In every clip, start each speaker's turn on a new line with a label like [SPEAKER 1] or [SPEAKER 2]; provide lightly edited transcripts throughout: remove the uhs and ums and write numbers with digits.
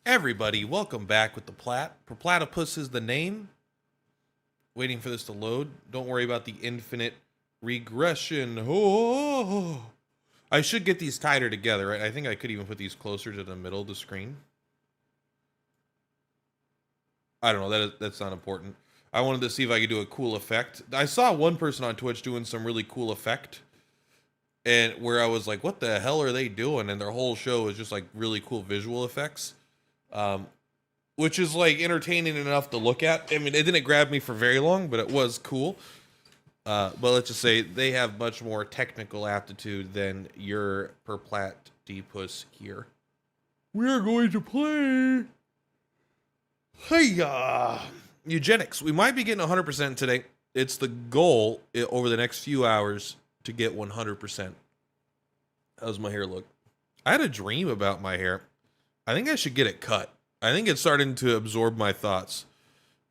[SPEAKER 1] Everybody, welcome back with the Plat. Platypus is the name. Waiting for this to load. Don't worry about the infinite regression. Oh, I should get these tighter together, right? I think I could even put these closer to the middle of the screen. I don't know. That's not important. I wanted to see if I could do a cool effect. I saw one person on Twitch doing some really cool effect, and where I was like, "What the hell are they doing?" And their whole show is just like really cool visual effects. Which is like entertaining enough to look at. I mean, it didn't grab me for very long, but it was cool. But let's just say they have much more technical aptitude than your Platypus here. We are going to play. Hey, eugenics. We might be getting 100% today. It's the goal over the next few hours to get 100%. How's my hair look? I had a dream about my hair. I think I should get it cut. I think it's starting to absorb my thoughts.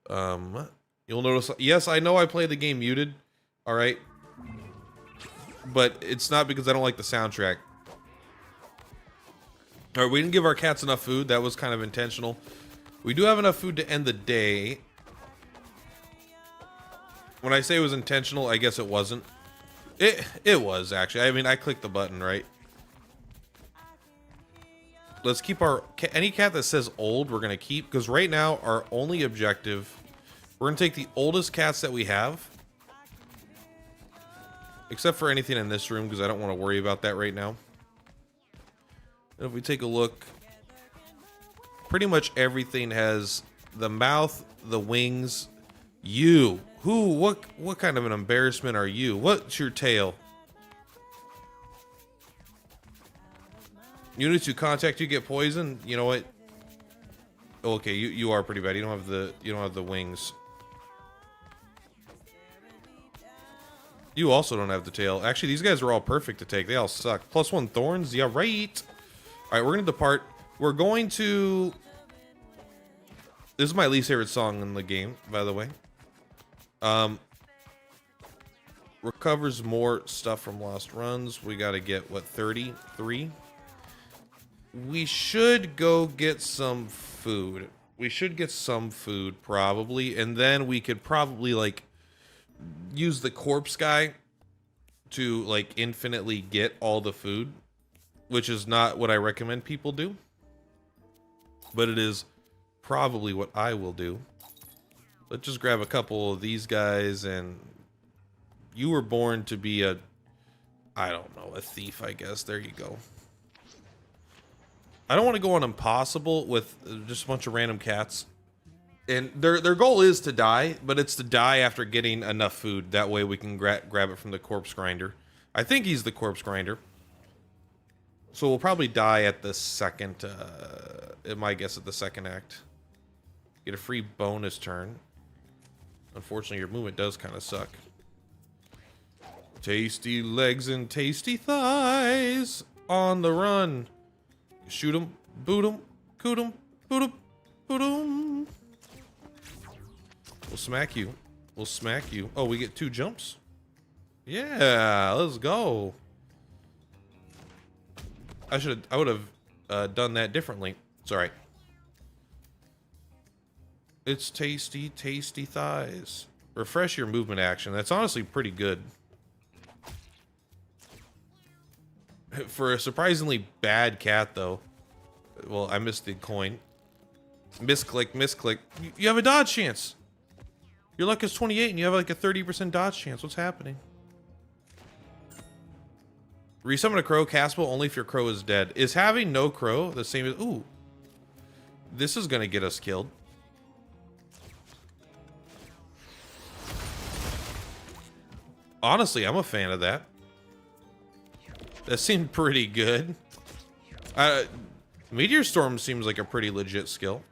[SPEAKER 1] You'll notice, yes, I know I play the game muted, all right? But it's not because I don't like the soundtrack. All right, we didn't give our cats enough food. That was kind of intentional. We do have enough food to end the day. When I say it was intentional, I guess it wasn't. It was, actually. I mean, I clicked the button, right? Let's keep any cat that says old, we're going to keep. Because right now, our only objective, we're going to take the oldest cats that we have. Except for anything in this room, because I don't want to worry about that right now. And if we take a look, pretty much everything has the mouth, the wings. You. What kind of an embarrassment are you? What's your tail? Units who contact you get poisoned. You know what? Okay, you are pretty bad. You don't have the wings. You also don't have the tail. Actually, these guys are all perfect to take. They all suck. +1 thorns. Yeah, right. All right, we're gonna depart. We're going to. This is my least favorite song in the game, by the way. Recovers more stuff from lost runs. We got to get what, 33. We should go get some food. We should get some food, probably. And then we could probably, like, use the corpse guy to, like, infinitely get all the food. Which is not what I recommend people do. But it is probably what I will do. Let's just grab a couple of these guys. And you were born to be a, I don't know, a thief, I guess. There you go. I don't want to go on impossible with just a bunch of random cats. And their goal is to die, but it's to die after getting enough food. That way we can grab it from the corpse grinder. I think he's the corpse grinder. So we'll probably die at the second, my guess at the second act. Get a free bonus turn. Unfortunately, your movement does kind of suck. Tasty legs and tasty thighs on the run. Shoot him, boot him, coot him, boot him, boot him. We'll smack you. We'll smack you. Oh, we get 2 jumps? Yeah, let's go. I would have done that differently. It's all right. It's tasty, tasty thighs. Refresh your movement action. That's honestly pretty good. For a surprisingly bad cat, though. Well, I missed the coin. Misclick, misclick. You have a dodge chance. Your luck is 28 and you have like a 30% dodge chance. What's happening? Resummon a crow, castable only if your crow is dead. Is having no crow the same as... Ooh. This is going to get us killed. Honestly, I'm a fan of that. That seemed pretty good. Meteor Storm seems like a pretty legit skill.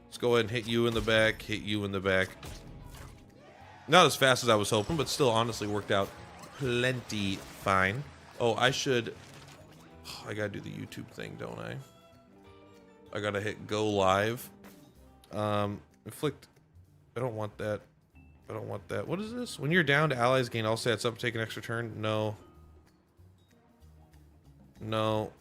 [SPEAKER 1] Let's go ahead and hit you in the back, hit you in the back. Not as fast as I was hoping, but still honestly worked out plenty fine. Oh, I gotta do the YouTube thing, don't I? I gotta hit go live. Inflict. I don't want that. I don't want that. What is this? When you're down to allies gain all stats up, take an extra turn. No. No.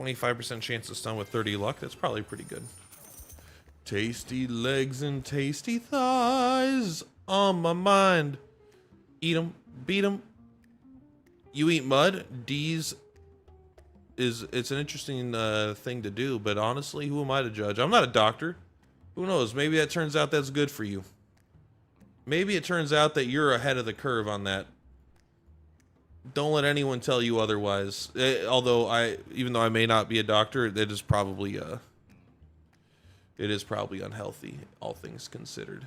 [SPEAKER 1] 25% chance to stun with 30 luck. That's probably pretty good. Tasty legs and tasty thighs on my mind. Eat them, beat them. You eat mud. It's an interesting thing to do, but honestly, who am I to judge? I'm not a doctor. Who knows? Maybe that turns out that's good for you. Maybe it turns out that you're ahead of the curve on that. Don't let anyone tell you otherwise. Even though I may not be a doctor, it is probably unhealthy, all things considered.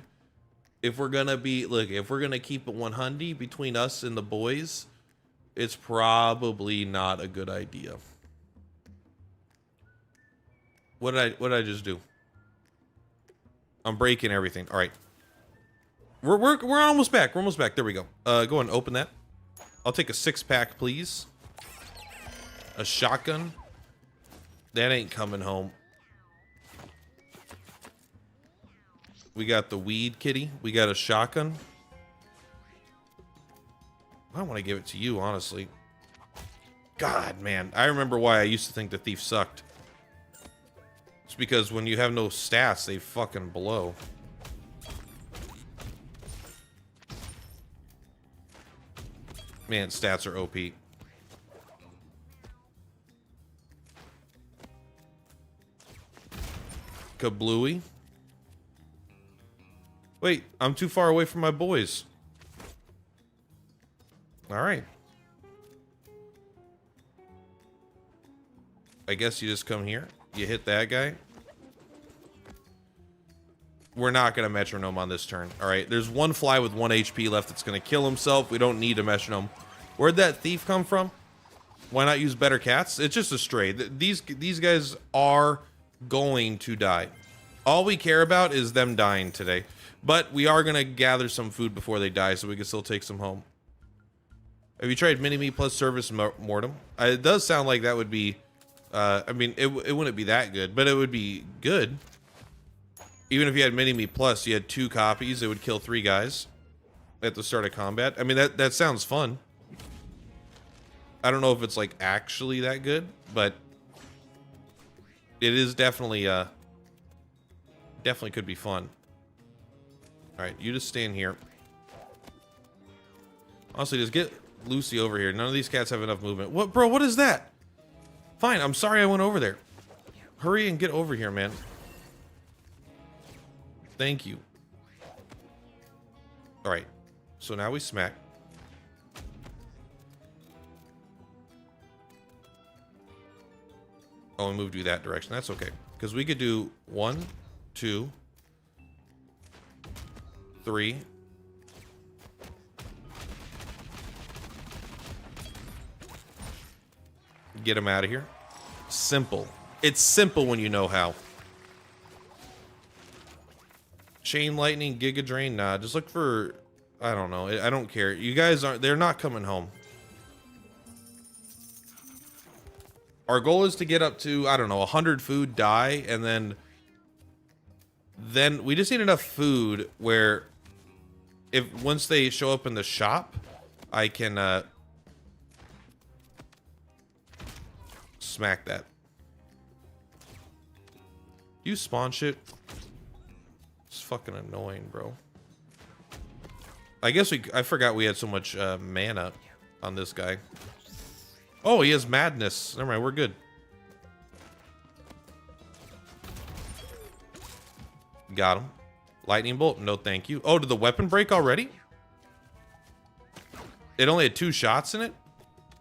[SPEAKER 1] If we're gonna keep it 100 between us and the boys, it's probably not a good idea. What did I just do? I'm breaking everything. All right. We're almost back. We're almost back. There we go. Go ahead and open that. I'll take a 6-pack, please. A shotgun. That ain't coming home. We got the weed kitty. We got a shotgun. I want to give it to you, honestly. God, man. I remember why I used to think the thief sucked. It's because when you have no stats, they fucking blow. Man, stats are OP. Kablooey. Wait, I'm too far away from my boys. Alright. I guess you just come here. You hit that guy. We're not going to metronome on this turn. Alright, there's one fly with 1 HP left that's going to kill himself. We don't need a metronome. Where'd that thief come from? Why not use better cats? It's just a stray. These guys are going to die. All we care about is them dying today. But we are going to gather some food before they die so we can still take some home. Have you tried Mini-Me plus Service Mortem? It does sound like that would be... I mean, it wouldn't be that good, but it would be good. Even if you had Mini-Me plus, you had 2 copies, it would kill 3 guys at the start of combat. I mean, that sounds fun. I don't know if it's, like, actually that good, but it is definitely, definitely could be fun. Alright, you just stand here. Honestly, just get Lucy over here. None of these cats have enough movement. What, bro, what is that? Fine, I'm sorry I went over there. Hurry and get over here, man. Thank you. Alright, so now we smack. Oh, we moved you that direction. That's okay. Because we could do 1, 2, 3. Get him out of here. Simple. It's simple when you know how. Chain Lightning, Giga Drain, nah. Just look for... I don't know. I don't care. You guys aren't... They're not coming home. Our goal is to get up to, I don't know, 100 food, die, and then we just need enough food where once they show up in the shop, I can smack that. You spawn shit. It's fucking annoying, bro. I guess I forgot we had so much mana on this guy. Oh, he has madness. Never mind, we're good. Got him. Lightning bolt? No, thank you. Oh, did the weapon break already? It only had 2 shots in it?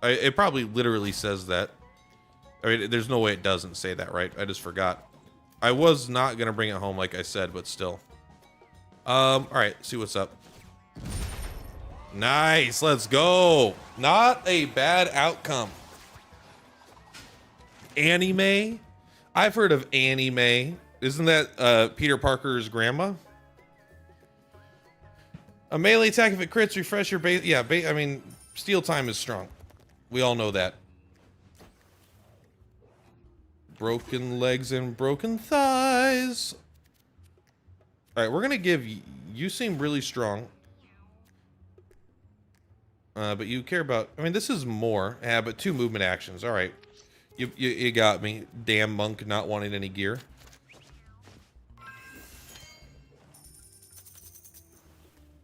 [SPEAKER 1] It probably literally says that. I mean, there's no way it doesn't say that, right? I just forgot. I was not gonna bring it home, like I said, but still. Alright, see what's up. Nice, let's go. Not a bad outcome. Anime? I've heard of anime. Isn't that Peter Parker's grandma? A melee attack if it crits, refresh your base. Yeah, I mean, steal time is strong. We all know that. Broken legs and broken thighs. Alright, we're gonna give you seem really strong. But you care about, I mean, this is more. Yeah, but 2 movement actions. Alright. You got me. Damn monk not wanting any gear.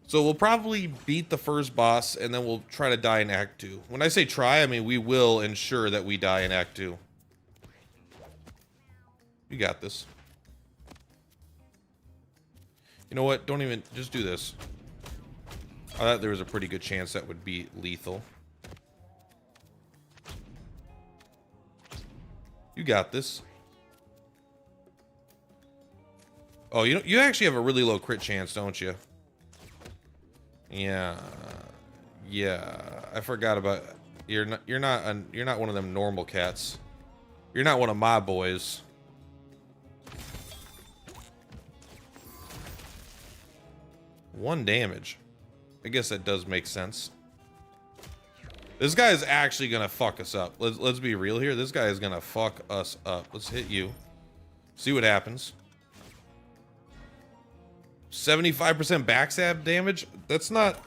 [SPEAKER 1] So we'll probably beat the first boss, and then we'll try to die in Act 2. When I say try, I mean we will ensure that we die in Act 2. You got this. You know what? Don't even... Just do this. I thought there was a pretty good chance that would be lethal. You got this. Oh, you actually have a really low crit chance, don't you? Yeah. Yeah. I forgot about... You're not one of them normal cats. You're not one of my boys. One damage. I guess that does make sense. This guy is actually gonna fuck us up. Let's be real here. This guy is gonna fuck us up. Let's hit you. See what happens. 75% backstab damage? That's not...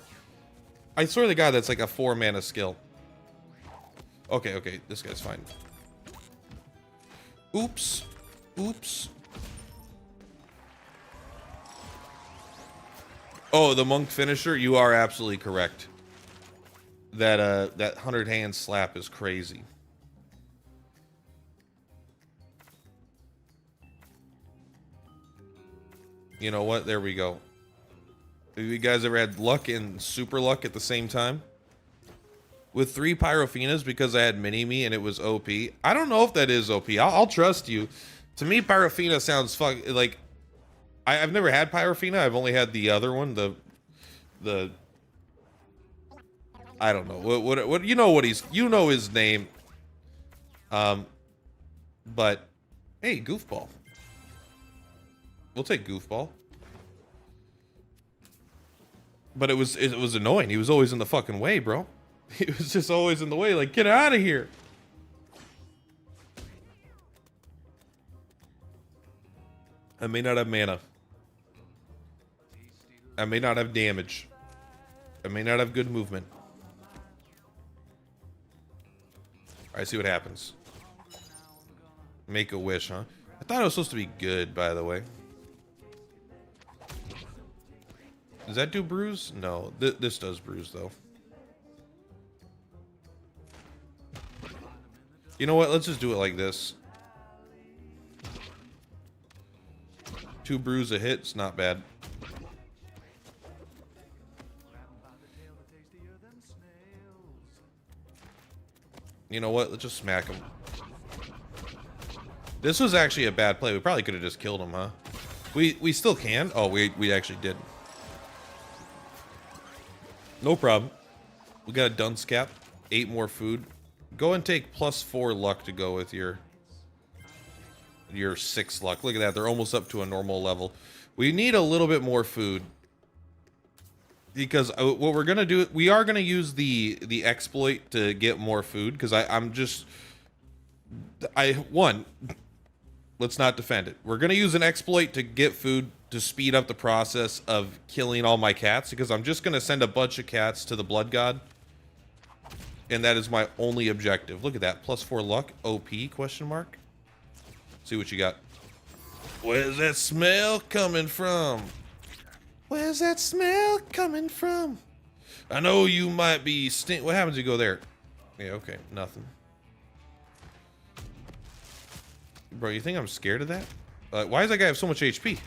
[SPEAKER 1] I swear to God, that's like a 4 mana skill. Okay, okay. This guy's fine. Oops. Oops. Oh, the monk finisher? You are absolutely correct. That 100 hand slap is crazy. You know what? There we go. Have you guys ever had luck and super luck at the same time? With 3 Pyrophinas because I had mini-me and it was OP. I don't know if that is OP. I'll trust you. To me, Pyrophina sounds like... I've never had Pyrophina. I've only had the other one. The... I don't know. What you know what he's... You know his name. But... Hey, Goofball. We'll take Goofball. But it was annoying. He was always in the fucking way, bro. He was just always in the way. Like, get out of here. I may not have mana. I may not have damage. I may not have good movement. Alright, see what happens. Make a wish, huh? I thought it was supposed to be good, by the way. Does that do bruise? No, this does bruise, though. You know what? Let's just do it like this. 2 bruise a hit. It's not bad. You know what? Let's just smack him. This was actually a bad play. We probably could have just killed him, huh? We still can. Oh, we actually did. No problem. We got a dunce cap. 8 more food. Go and take +4 luck to go with your 6 luck. Look at that. They're almost up to a normal level. We need a little bit more food. Because what we're going to do, we are going to use the exploit to get more food. Because let's not defend it. We're going to use an exploit to get food to speed up the process of killing all my cats. Because I'm just going to send a bunch of cats to the blood god. And that is my only objective. Look at that. +4 luck. OP, question mark. See what you got. Where's that smell coming from? Where's that smell coming from? I know you might be What happens if you go there? Yeah, okay. Nothing. Bro, you think I'm scared of that? Why does that guy have so much HP?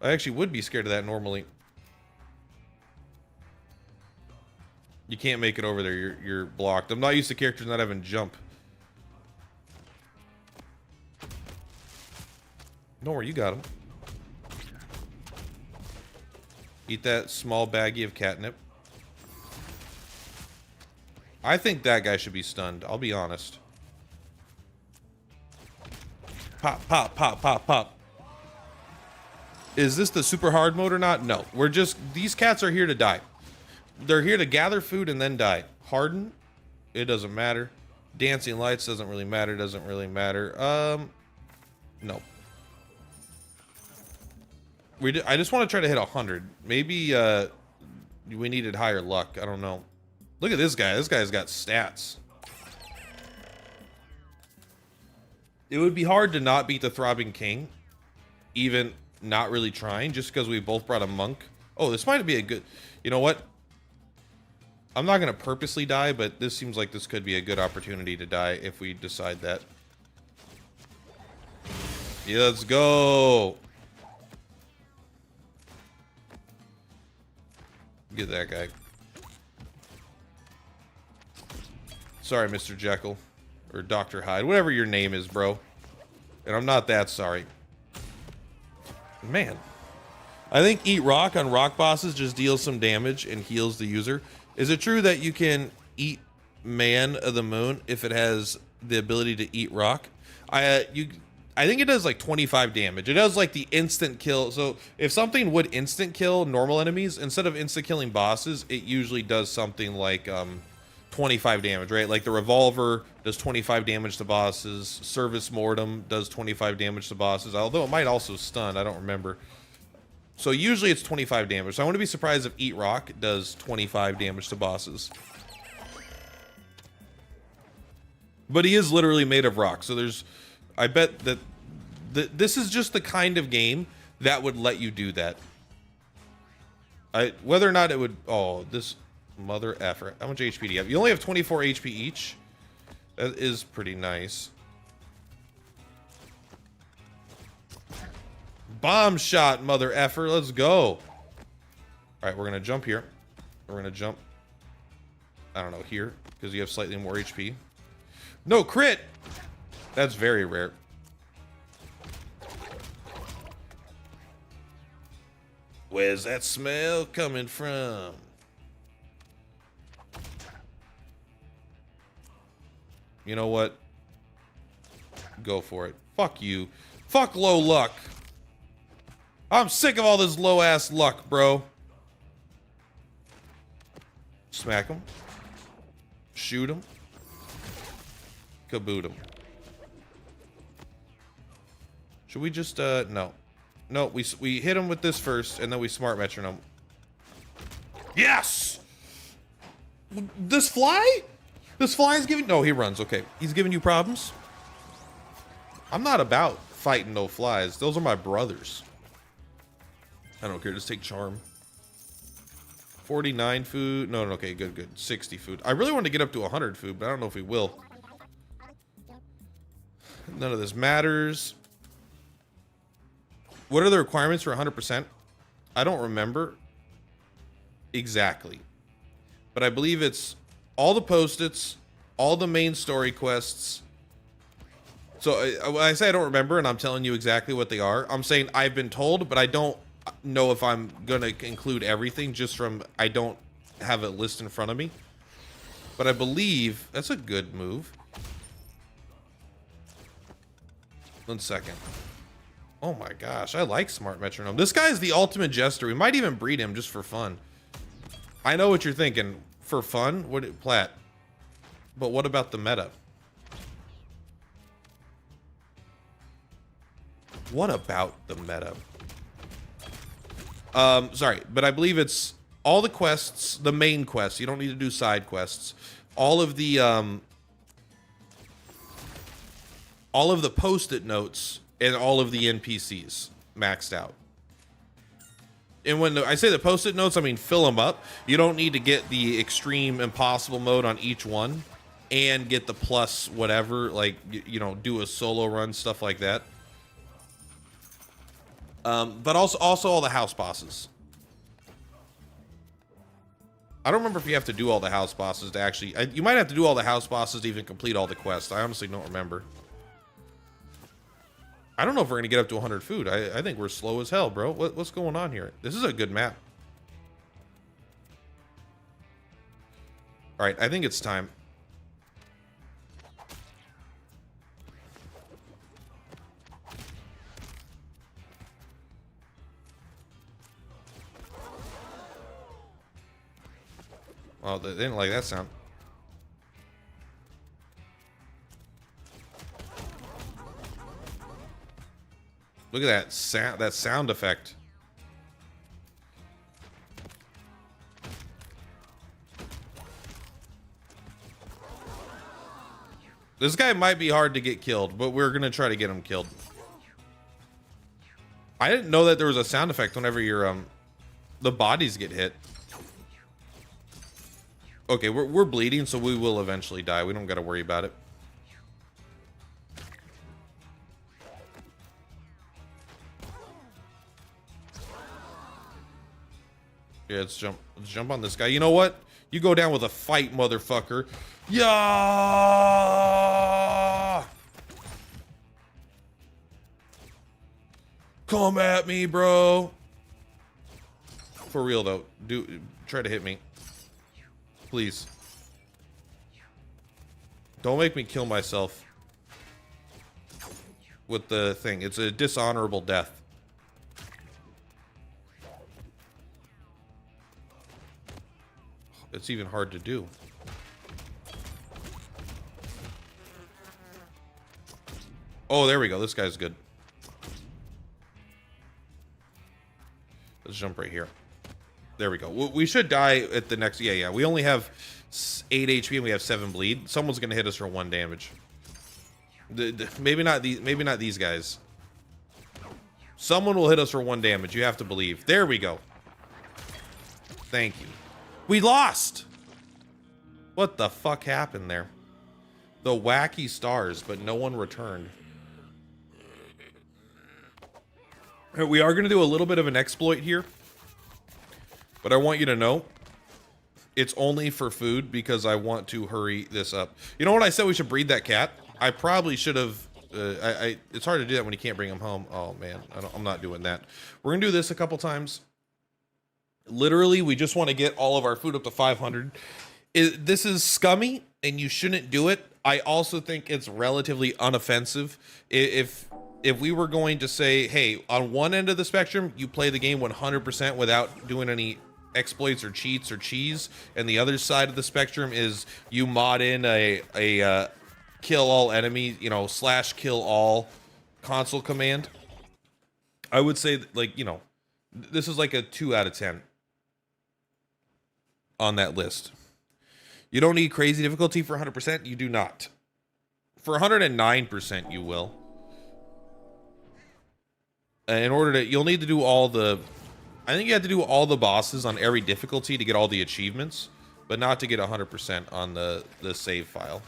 [SPEAKER 1] I actually would be scared of that normally. You can't make it over there. You're blocked. I'm not used to characters not having jump. Don't worry, you got him. Eat that small baggie of catnip. I think that guy should be stunned. I'll be honest. Pop, pop, pop, pop, pop. Is this the super hard mode or not? No. We're just... These cats are here to die. They're here to gather food and then die. Harden? It doesn't matter. Dancing lights doesn't really matter. Doesn't really matter. No. I just want to try to hit 100. Maybe we needed higher luck. I don't know. Look at this guy. This guy's got stats. It would be hard to not beat the Throbbing King, even not really trying, just because we both brought a monk. Oh, this might be a good... You know what? I'm not going to purposely die, but this seems like this could be a good opportunity to die if we decide that. Yeah, let's go. Get that guy. Sorry, Mr. Jekyll. Or Dr. Hyde. Whatever your name is, bro. And I'm not that sorry. Man. I think Eat Rock on rock bosses just deals some damage and heals the user. Is it true that you can eat Man of the Moon if it has the ability to eat rock? I think it does like 25 damage. It does like the instant kill. So if something would instant kill normal enemies, instead of instant killing bosses, it usually does something like 25 damage, right? Like the revolver does 25 damage to bosses. Service Mortem does 25 damage to bosses, although it might also stun. I don't remember. So usually it's 25 damage. So I wouldn't be surprised if Eat Rock does 25 damage to bosses. But he is literally made of rock. So there's... I bet that this is just the kind of game that would let you do that. Whether or not it would... Oh, this mother effer. How much HP do you have? You only have 24 HP each. That is pretty nice. Bomb shot, mother effer. Let's go. All right, we're going to jump here. We're going to jump, I don't know, here, because you have slightly more HP. No, crit! That's very rare. Where's that smell coming from? You know what? Go for it. Fuck you. Fuck low luck. I'm sick of all this low-ass luck, bro. Smack him. Shoot him. Kaboot him. Should we just, no. No, we hit him with this first, and then we smart metronome. Yes! This fly? This fly is giving... No, he runs. Okay. He's giving you problems? I'm not about fighting no flies. Those are my brothers. I don't care. Just take charm. 49 food. No, okay. Good, good. 60 food. I really want to get up to 100 food, but I don't know if we will. None of this matters. What are the requirements for 100%? I don't remember exactly. But I believe it's all the post-its, all the main story quests. So when I say I don't remember and I'm telling you exactly what they are, I'm saying I've been told, but I don't know if I'm going to include everything just from I don't have a list in front of me. But I believe that's a good move. 1 second. Oh my gosh, I like Smart Metronome. This guy is the ultimate jester. We might even breed him just for fun. I know what you're thinking. For fun? What, Plat? But what about the meta? What about the meta? Sorry, but I believe it's all the quests, the main quests. You don't need to do side quests. All of the post-it notes and all of the NPCs maxed out. And when I say the post-it notes, I mean fill them up. You don't need to get the extreme impossible mode on each one and get the plus whatever, like, you know, do a solo run, stuff like that. But also all the house bosses. I don't remember if you have to do all the house bosses to actually... you might have to do all the house bosses to even complete all the quests. I honestly don't remember. I don't know if we're going to get up to 100 food. I think we're slow as hell, bro. What's going on here? This is a good map. All right, I think it's time. Oh, they didn't like that sound. Look at that sound effect. This guy might be hard to get killed, but we're gonna try to get him killed. I didn't know that there was a sound effect whenever your the bodies get hit. Okay, we're bleeding, so we will eventually die. We don't gotta worry about it. Yeah, let's jump on this guy. You know what? You go down with a fight, motherfucker. Yeah! Come at me, bro. For real though, try to hit me. Please. Don't make me kill myself with the thing. It's a dishonorable death. It's even hard to do. Oh, there we go. This guy's good. Let's jump right here. There we go. We should die at the next... Yeah. We only have 8 HP and we have 7 bleed. Someone's going to hit us for 1 damage. Maybe not these guys. Someone will hit us for 1 damage. You have to believe. There we go. Thank you. We lost! What the fuck happened there? The wacky stars, but no one returned. We are going to do a little bit of an exploit here. But I want you to know, it's only for food because I want to hurry this up. You know what I said we should breed that cat? I probably should have... it's hard to do that when you can't bring him home. Oh, man. I'm not doing that. We're going to do this a couple times. Literally, we just want to get all of our food up to 500. This is scummy, and you shouldn't do it. I also think it's relatively unoffensive. If we were going to say, hey, on one end of the spectrum, you play the game 100% without doing any exploits or cheats or cheese, and the other side of the spectrum is you mod in a kill all enemy, you know, / kill all console command. I would say, like, you know, this is like a 2 out of 10 on that list. You don't need crazy difficulty for 100%. You do not. For 109%, you will. In order to, you'll need to do all the, I think you have to do all the bosses on every difficulty to get all the achievements, but not to get 100% on the save file.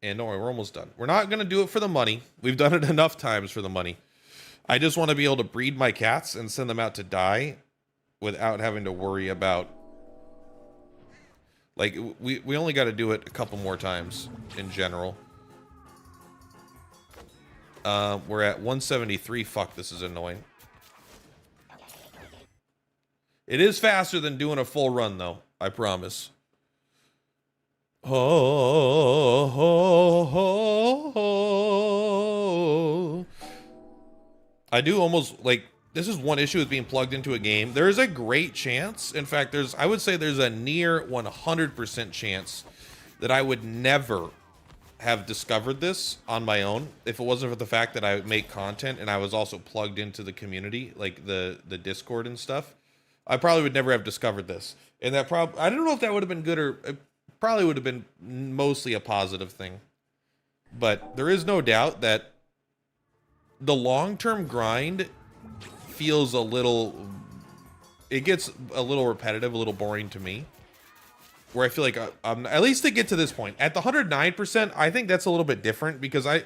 [SPEAKER 1] And don't worry, we're almost done. We're not going to do it for the money. We've done it enough times for the money. I just want to be able to breed my cats and send them out to die without having to worry about... Like, we only got to do it a couple more times in general. We're at 173. Fuck, this is annoying. It is faster than doing a full run, though. I promise. I do almost, like, this is one issue with being plugged into a game. There is a great chance. In fact, I would say there's a near 100% chance that I would never have discovered this on my own if it wasn't for the fact that I make content and I was also plugged into the community, like the Discord and stuff. I probably would never have discovered this. And that I don't know if that would have been good, or it probably would have been mostly a positive thing. But there is no doubt that the long-term grind feels a little, it gets a little repetitive, a little boring to me. Where I feel like at least to get to this point at the 109%, I think that's a little bit different, because I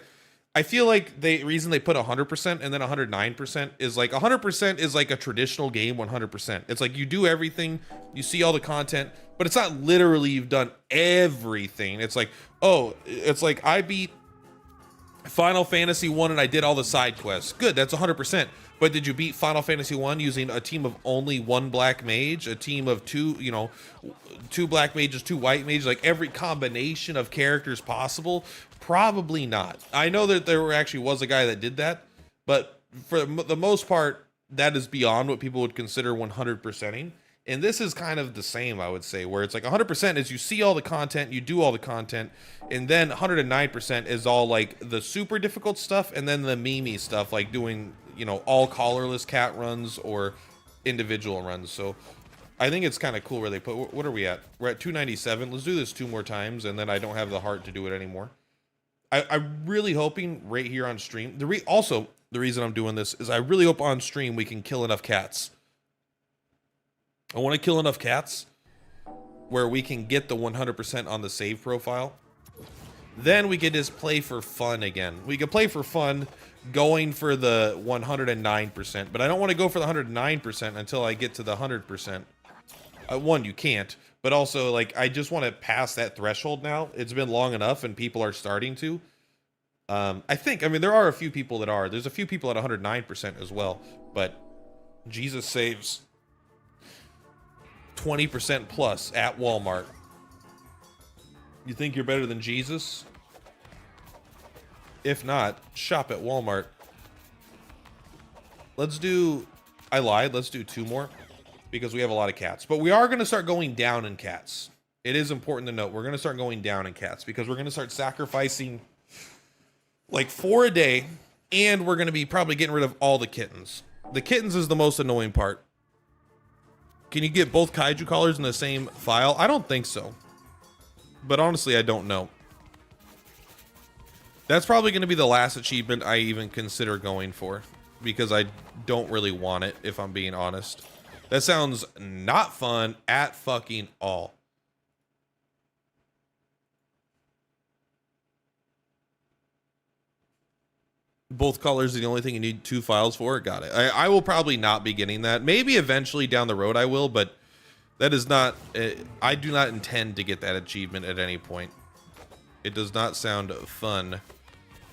[SPEAKER 1] feel like the reason they put 100% and then 109% is like 100% is like a traditional game 100%. It's like you do everything, you see all the content, but it's not literally you've done everything. It's like, oh, it's like I beat Final Fantasy 1 and I did all the side quests. Good, that's 100%. But did you beat Final Fantasy 1 using a team of only 1 black mage, a team of 2, you know, 2 black mages, 2 white mages, like every combination of characters possible? Probably not. I know that there actually was a guy that did that, but for the most part, that is beyond what people would consider 100%ing. And this is kind of the same, I would say, where it's like 100% is you see all the content, you do all the content, and then 109% is all like the super difficult stuff, and then the memey stuff, like doing, you know, all collarless cat runs or individual runs. So I think it's kind of cool where they put, what are we at? We're at 297. Let's do this 2 more times, and then I don't have the heart to do it anymore. I'm really hoping right here on stream, also, the reason I'm doing this is I really hope on stream we can kill enough cats. I want to kill enough cats where we can get the 100% on the save profile. Then we could just play for fun again. We could play for fun going for the 109%, but I don't want to go for the 109% until I get to the 100%. One, you can't, but also, like, I just want to pass that threshold now. It's been long enough, and people are starting to. I mean, there are a few people that are. There's a few people at 109% as well, but Jesus saves 20% plus at Walmart. You think you're better than Jesus? If not, shop at Walmart. Let's do... I lied. Let's do 2 more. Because we have a lot of cats. But we are going to start going down in cats. It is important to note. We're going to start going down in cats. Because we're going to start sacrificing... like 4 a day. And we're going to be probably getting rid of all the kittens. The kittens is the most annoying part. Can you get both kaiju collars in the same file? I don't think so. But honestly, I don't know. That's probably going to be the last achievement I even consider going for. Because I don't really want it, if I'm being honest. That sounds not fun at fucking all. Both colors are the only thing you need 2 files for. Got it. I will probably not be getting that. Maybe eventually down the road I will, but that is not... I do not intend to get that achievement at any point. It does not sound fun.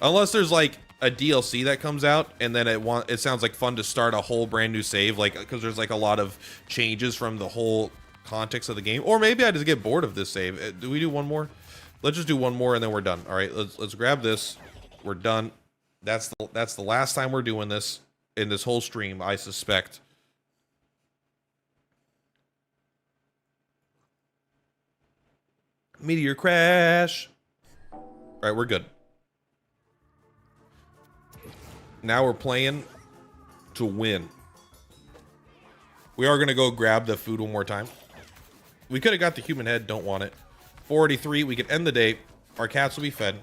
[SPEAKER 1] Unless there's like a DLC that comes out and then it sounds like fun to start a whole brand new save, like, because there's like a lot of changes from the whole context of the game. Or maybe I just get bored of this save. Do we do 1 more? Let's just do 1 more and then we're done. All right, let's grab this. We're done. That's the last time we're doing this in this whole stream, I suspect. Meteor crash. All right, we're good. Now we're playing to win. We are going to go grab the food 1 more time. We could have got the human head. Don't want it. 483. We could end the day. Our cats will be fed.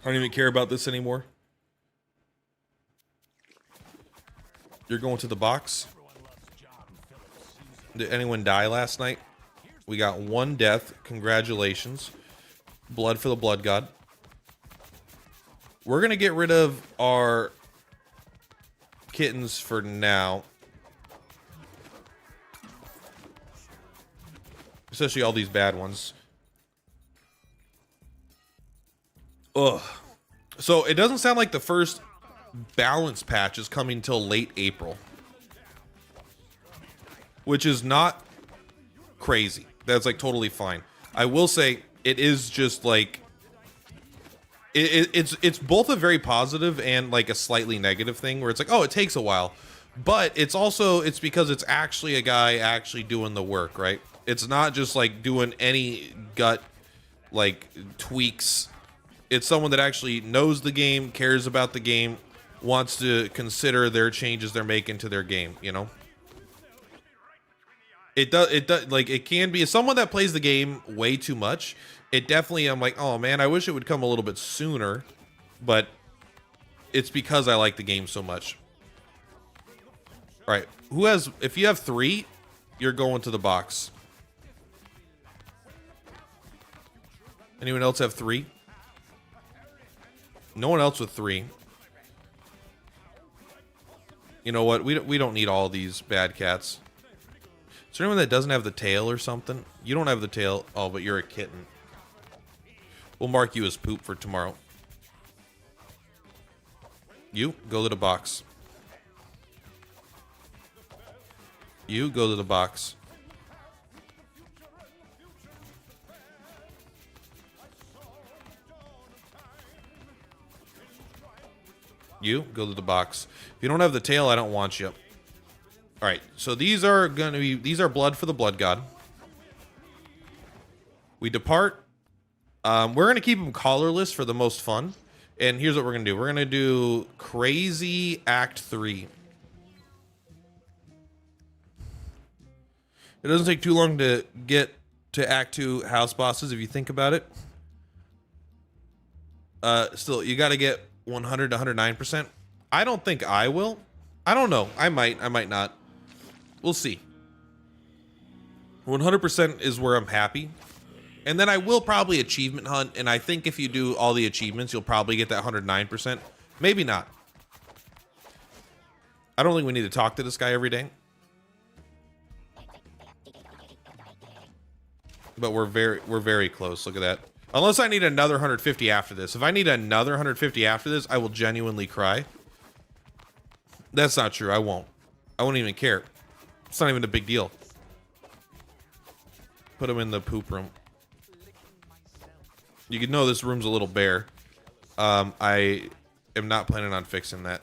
[SPEAKER 1] I don't even care about this anymore. You're going to the box. Did anyone die last night? We got 1 death. Congratulations. Blood for the blood god. We're going to get rid of our kittens for now. Especially all these bad ones. Ugh. So it doesn't sound like the first balance patch is coming till late April. Which is not crazy. That's like totally fine. I will say it is just like... It's both a very positive and like a slightly negative thing where it's like, oh, it takes a while. But it's also, it's because it's actually a guy actually doing the work, right? It's not just like doing any gut like tweaks. It's someone that actually knows the game, cares about the game, wants to consider their changes they're making to their game, you know? It does, like, it can be someone that plays the game way too much. It definitely, I'm like, oh man, I wish it would come a little bit sooner, but it's because I like the game so much. All right, if you have 3, you're going to the box. Anyone else have 3? No one else with 3. You know what? We don't need all these bad cats. Is there anyone that doesn't have the tail or something? You don't have the tail. Oh, but you're a kitten. We'll mark you as poop for tomorrow. You, go to the box. You, go to the box. You, go to the box. If you don't have the tail, I don't want you. Alright, so these are blood for the blood god. We depart. We're going to keep them collarless for the most fun. And here's what we're going to do. We're going to do Crazy Act 3. It doesn't take too long to get to Act 2 house bosses if you think about it. Still, you got to get 100 to 109%. I don't think I will. I don't know. I might not. We'll see. 100% is where I'm happy. And then I will probably achievement hunt, and I think if you do all the achievements, you'll probably get that 109%. Maybe not. I don't think we need to talk to this guy every day. But we're very close. Look at that. Unless I need another 150 after this. If I need another 150 after this, I will genuinely cry. That's not true. I won't. I won't even care. It's not even a big deal. Put him in the poop room. You can know this room's a little bare. I am not planning on fixing that.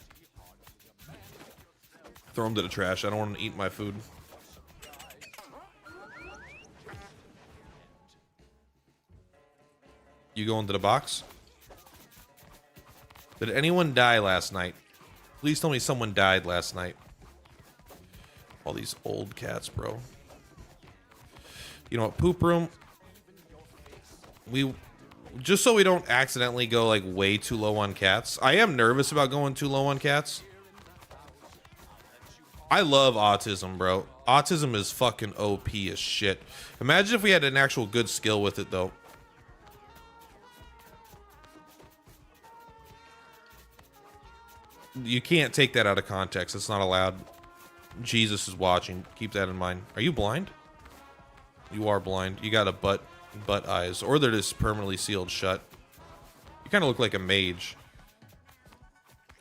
[SPEAKER 1] Throw him to the trash. I don't want to eat my food. You go into the box? Did anyone die last night? Please tell me someone died last night. All these old cats, bro. You know what? Poop room. Just so we don't accidentally go like way too low on cats. I am nervous about going too low on cats. I love autism, bro. Autism is fucking OP as shit. Imagine if we had an actual good skill with it, though. You can't take that out of context. It's not allowed. Jesus is watching. Keep that in mind. Are you blind? You are blind. You got a butt eyes. Or they're just permanently sealed shut. You kind of look like a mage.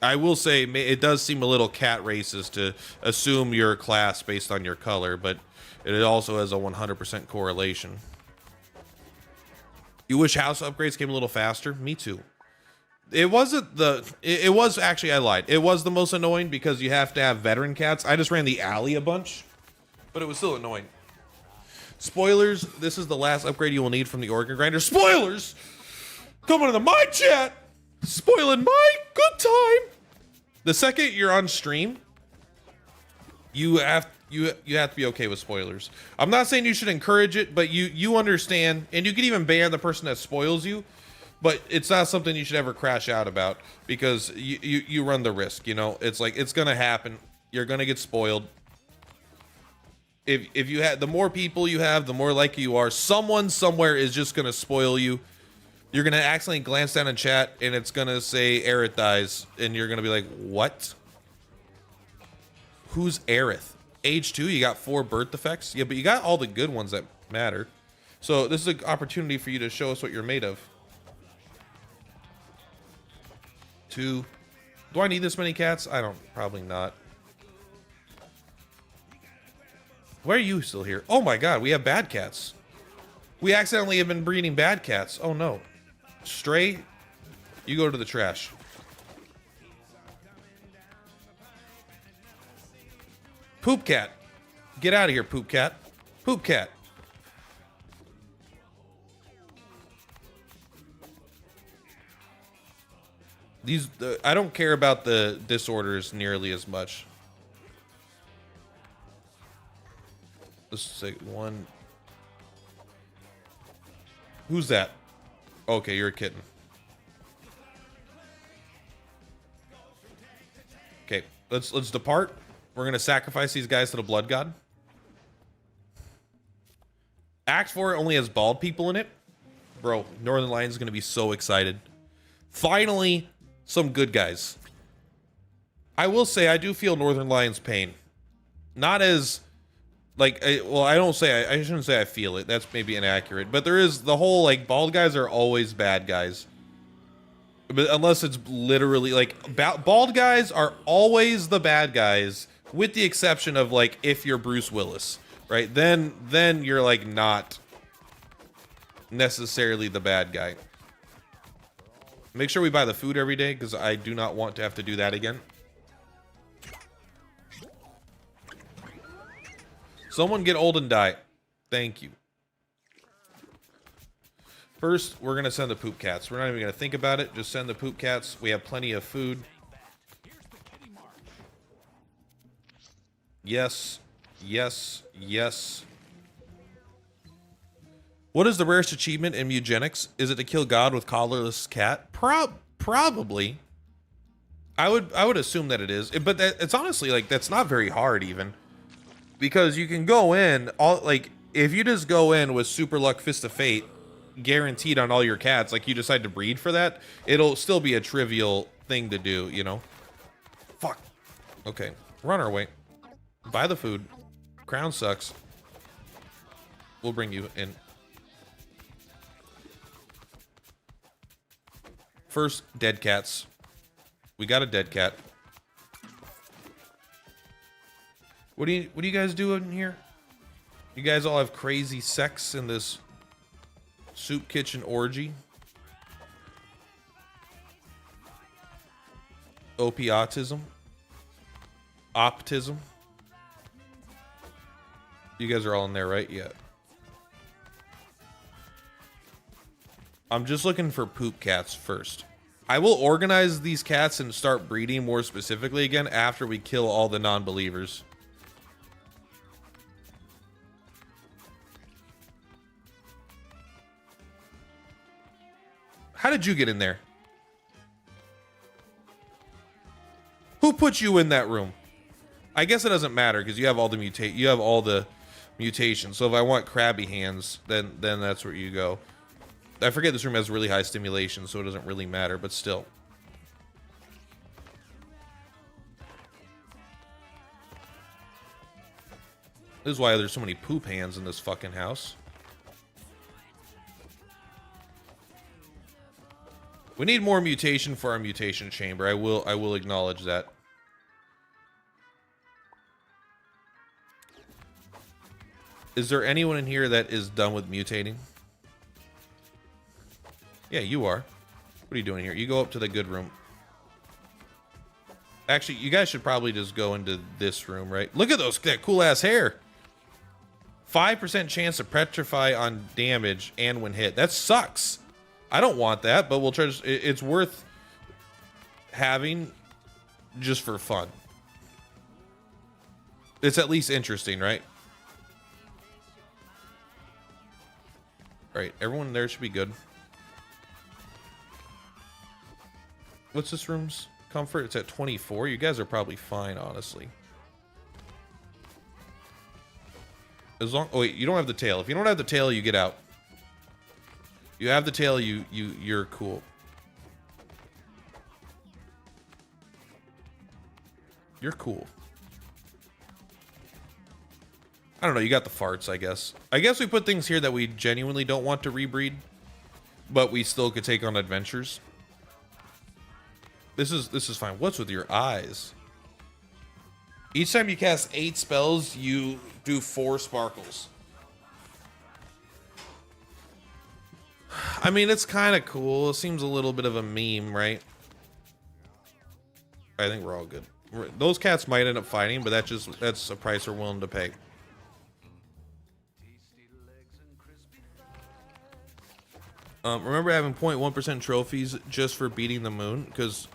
[SPEAKER 1] I will say it does seem a little cat racist to assume your class based on your color, but it also has a 100% correlation. You wish house upgrades came a little faster? Me too. It wasn't it was actually, I lied. It was the most annoying because you have to have veteran cats. I just ran the alley a bunch, but it was still annoying. Spoilers, this is the last upgrade you will need from the organ grinder. Spoilers! Coming to my chat! Spoiling my good time! The second you're on stream, you have to be okay with spoilers. I'm not saying you should encourage it, but you understand, and you can even ban the person that spoils you, but it's not something you should ever crash out about because you run the risk, you know? It's like, it's gonna happen. You're gonna get spoiled. If you have, the more people you have, the more likely you are someone somewhere is just gonna spoil you. You're gonna accidentally glance down in chat and it's gonna say Aerith dies, and you're gonna be like, what? Who's Aerith? Age 2, you got 4 birth defects? Yeah, but you got all the good ones that matter. So this is an opportunity for you to show us what you're made of. 2. Do I need this many cats? I don't, probably not. Why are you still here? Oh my god, we have bad cats. We accidentally have been breeding bad cats. Oh no. Stray, you go to the trash. Poop cat. Get out of here, poop cat. Poop cat. I don't care about the disorders nearly as much. Let's say 1. Who's that? Okay, you're a kitten. Okay, let's depart. We're gonna sacrifice these guys to the blood god. Act 4 only has bald people in it. Bro, Northern Lions is gonna be so excited. Finally, some good guys. I will say I do feel Northern Lions pain. Not as like, well, I shouldn't say I feel it. That's maybe inaccurate. But there is the whole, like, bald guys are always bad guys. But unless it's literally, like, bald guys are always the bad guys, with the exception of, like, if you're Bruce Willis, right? Then you're, like, not necessarily the bad guy. Make sure we buy the food every day, because I do not want to have to do that again. Someone get old and die. Thank you. First, we're going to send the poop cats. We're not even going to think about it. Just send the poop cats. We have plenty of food. Yes. Yes. Yes. What is the rarest achievement in Mewgenics? Is it to kill God with collarless cat? Probably. I would assume that it is, but it's honestly like that's not very hard even, because you can go in all like if you just go in with super luck fist of fate, guaranteed on all your cats. Like you decide to breed for that, it'll still be a trivial thing to do, you know. Fuck. Okay, run our way. Buy the food. Crown sucks. We'll bring you in. First, dead cats. We got a dead cat. What do you guys do in here? You guys all have crazy sex in this soup kitchen orgy? Opiatism? Optism? You guys are all in there, right? Yeah. I'm just looking for poop cats first. I will organize these cats and start breeding more specifically again after we kill all the non-believers. How did you get in there? Who put you in that room? I guess it doesn't matter because you have all the mutations. So if I want crabby hands, then that's where you go. I forget this room has really high stimulation, so it doesn't really matter, but still. This is why there's so many poop hands in this fucking house. We need more mutation for our mutation chamber. I will acknowledge that. Is there anyone in here that is done with mutating? Yeah, you are. What are you doing here? You go up to the good room. Actually, you guys should probably just go into this room, right? Look at that cool ass hair. 5% chance to petrify on damage and when hit. That sucks. I don't want that, but we'll try to. It's worth having just for fun. It's at least interesting, right? Right, everyone there should be good. What's this room's comfort? It's at 24. You guys are probably fine, honestly. As long, oh wait, you don't have the tail. If you don't have the tail, you get out. You have the tail, you're cool. You're cool. I don't know, you got the farts, I guess. I guess we put things here that we genuinely don't want to rebreed, but we still could take on adventures. This is fine. What's with your eyes? Each time you cast 8 spells, you do 4 sparkles. I mean, it's kind of cool. It seems a little bit of a meme, right? I think we're all good. Those cats might end up fighting, but that's a price we're willing to pay. Remember having 0.1% trophies just for beating the moon? Because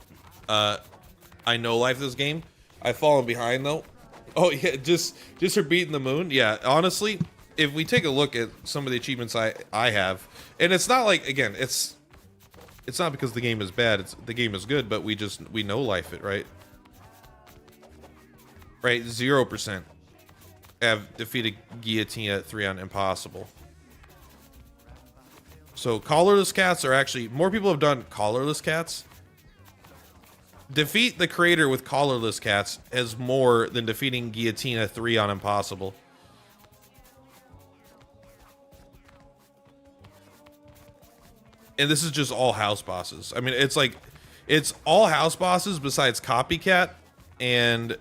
[SPEAKER 1] I know life this game. I've fallen behind though. Oh yeah, just for beating the moon. Yeah, honestly, if we take a look at some of the achievements I have, and it's not like, again, it's not because the game is bad. The game is good, but we know life it, right? Right, 0% have defeated Guillotine at 3 on Impossible. So collarless cats are actually, more people have done collarless cats. Defeat the creator with collarless cats has more than defeating Guillotine at 3 on Impossible. And this is just all house bosses. I mean, it's all house bosses besides Copycat and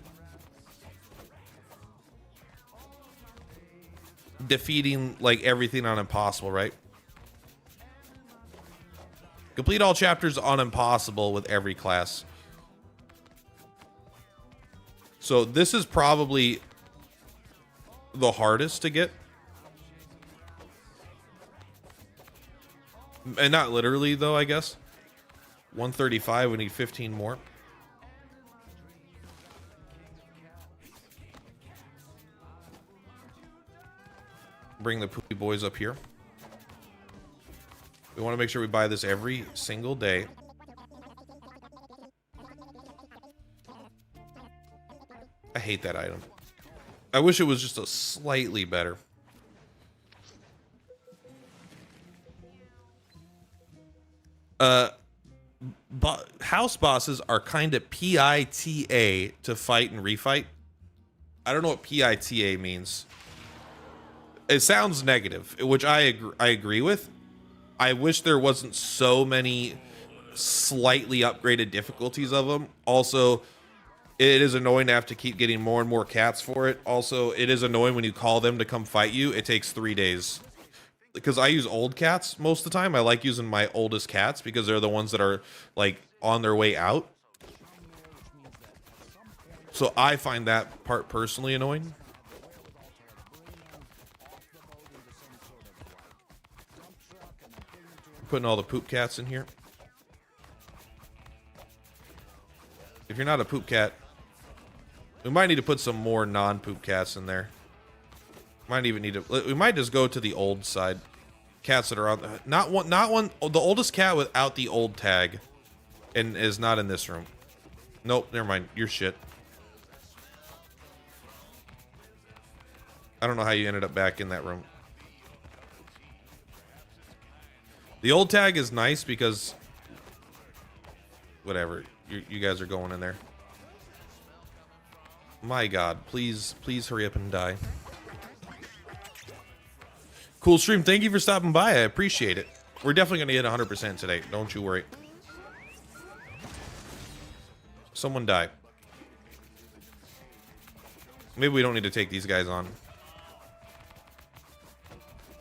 [SPEAKER 1] defeating like everything on Impossible, right? Complete all chapters on Impossible with every class. So this is probably the hardest to get. And not literally though, I guess. 135, we need 15 more. Bring the poopy boys up here. We want to make sure we buy this every single day. I hate that item. I wish it was just a slightly better. House bosses are kind of PITA to fight and refight. I don't know what PITA means. It sounds negative, which I agree with. I wish there wasn't so many slightly upgraded difficulties of them. Also, it is annoying to have to keep getting more and more cats for it. Also, it is annoying when you call them to come fight you. It takes 3 days. Because I use old cats most of the time. I like using my oldest cats because they're the ones that are like on their way out. So I find that part personally annoying. Putting all the poop cats in here. If you're not a poop cat, we might need to put some more non-poop cats in there. Might even need to. We might just go to the old side. Cats that are on. Not one. The oldest cat without the old tag, and is not in this room. Nope. Never mind. You're shit. I don't know how you ended up back in that room. The old tag is nice because. Whatever. You guys are going in there. My God, please hurry up and die. Cool stream. Thank you for stopping by. I appreciate it. We're definitely going to hit 100% today. Don't you worry. Someone die. Maybe we don't need to take these guys on.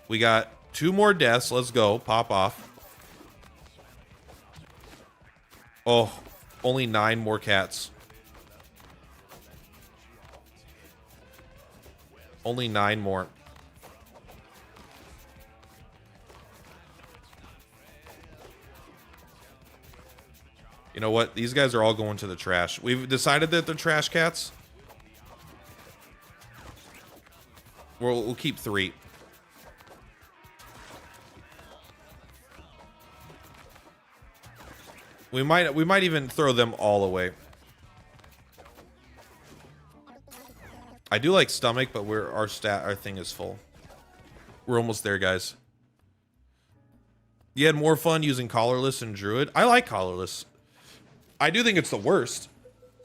[SPEAKER 1] We got 2 more deaths. Let's go. Pop off. Oh, only 9 more cats. Only 9 more. You know what? These guys are all going to the trash. We've decided that they're trash cats. We'll keep 3. We might even throw them all away. I do like stomach, but our thing is full. We're almost there, guys. You had more fun using collarless and druid. I like collarless. I do think it's the worst,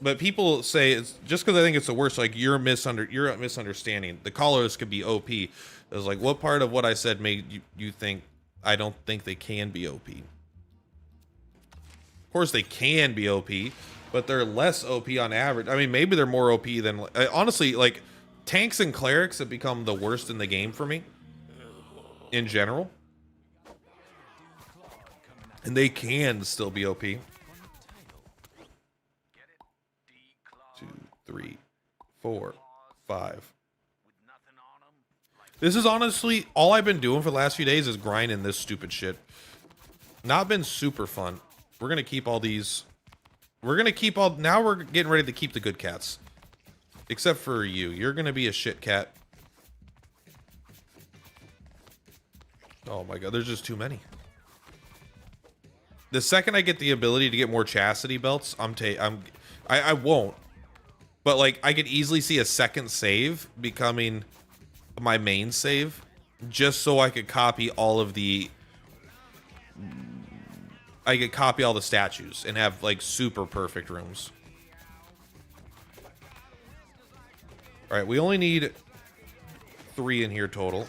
[SPEAKER 1] but people say it's just because I think it's the worst. Like you're misunderstanding. The collarless could be OP. It was like, what part of what I said made you think I don't think they can be OP? Of course they can be OP, but they're less OP on average. I mean, maybe they're more OP than honestly. Like tanks and clerics have become the worst in the game for me, in general, and they can still be OP. 2, 3, 4, 5. This is honestly all I've been doing for the last few days is grinding this stupid shit. Not been super fun. We're gonna keep all these. We're gonna keep all. Now we're getting ready to keep the good cats, except for you. You're gonna be a shit cat. Oh my God, there's just too many. The second I get the ability to get more chastity belts, I won't. But like I could easily see a second save becoming my main save, just so I could copy all of the. I could copy all the statues and have like super perfect rooms. All right, we only need 3 in here total.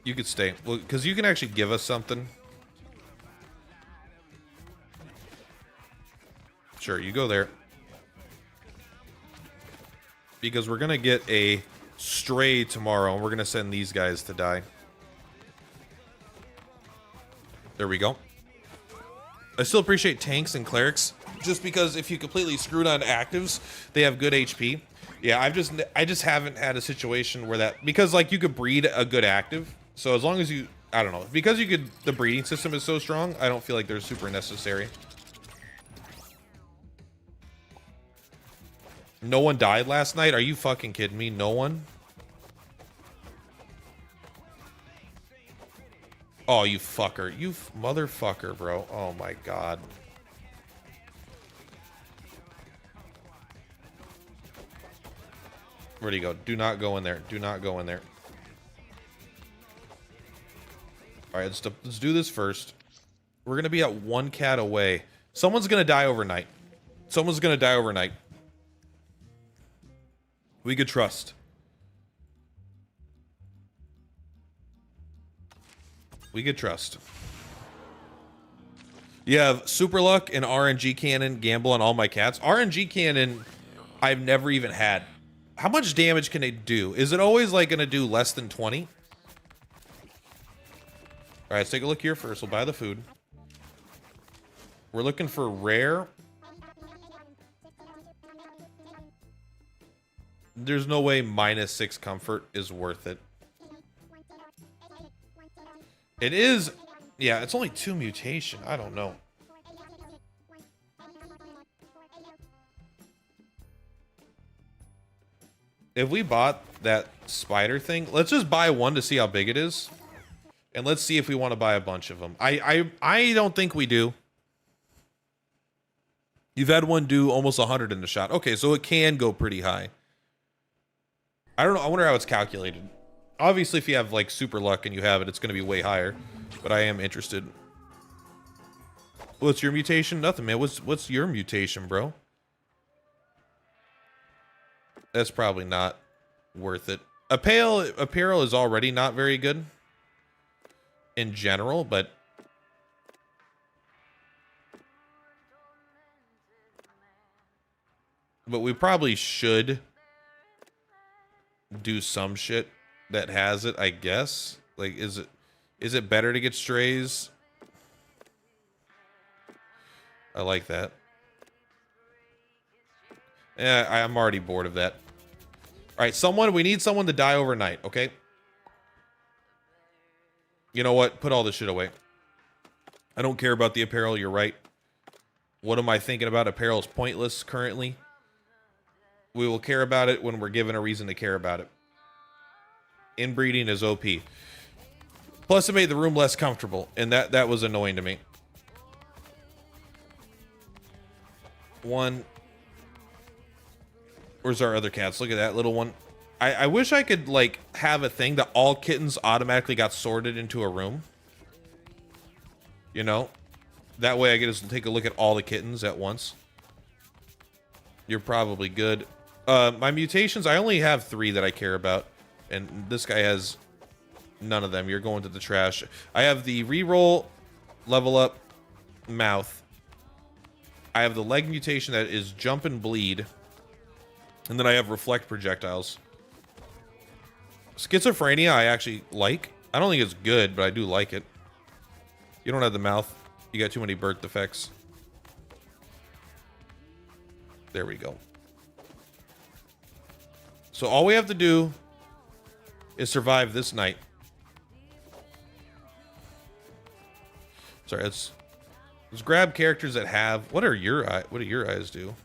[SPEAKER 1] You could stay, well, because you can actually give us something. Sure, you go there. Because we're gonna get a stray tomorrow, and we're gonna send these guys to die. There we go. I still appreciate tanks and clerics, just because if you completely screwed on actives, they have good HP. Yeah, I just haven't had a situation where that, because like you could breed a good active, so as long as you, I don't know, because the breeding system is so strong, I don't feel like they're super necessary. No one died last night? Are you fucking kidding me? No one? Oh, you fucker. You motherfucker, bro. Oh my god. Where'd he go? Do not go in there. Do not go in there. Alright, let's do this first. We're gonna be at one cat away. Someone's gonna die overnight. Someone's gonna die overnight. We could trust. We could trust. You have Super Luck and RNG Cannon gamble on all my cats. RNG Cannon, I've never even had. How much damage can it do? Is it always like gonna do less than 20? All right, let's take a look here first. We'll buy the food. We're looking for rare. There's no way -6 comfort is worth it. It is, yeah, it's only 2 mutation. I don't know. If we bought that spider thing, let's just buy one to see how big it is. And let's see if we want to buy a bunch of them. I don't think we do. You've had one do almost 100 in the shot. Okay, so it can go pretty high. I don't know. I wonder how it's calculated. Obviously, if you have, like, super luck and you have it, it's going to be way higher. But I am interested. What's your mutation? Nothing, man. What's your mutation, bro? That's probably not worth it. Apparel is already not very good in general, but we probably should do some shit that has it, I guess. Like, is it better to get strays? I like that. Yeah, I'm already bored of that. All right, we need someone to die overnight, okay? You know what? Put all this shit away. I don't care about the apparel, you're right. What am I thinking about? Apparel is pointless currently. We will care about it when we're given a reason to care about it. Inbreeding is OP. Plus, it made the room less comfortable, and that was annoying to me. One. Where's our other cats? Look at that little one. I wish I could, like, have a thing that all kittens automatically got sorted into a room. You know? That way I can just take a look at all the kittens at once. You're probably good. My mutations, I only have 3 that I care about. And this guy has none of them. You're going to the trash. I have the reroll, level up, mouth. I have the leg mutation that is jump and bleed. And then I have reflect projectiles. Schizophrenia I actually like. I don't think it's good, but I do like it. You don't have the mouth. You got too many birth defects. There we go. So all we have to do is survive this night. Sorry, let's grab characters that have. What do your eyes do?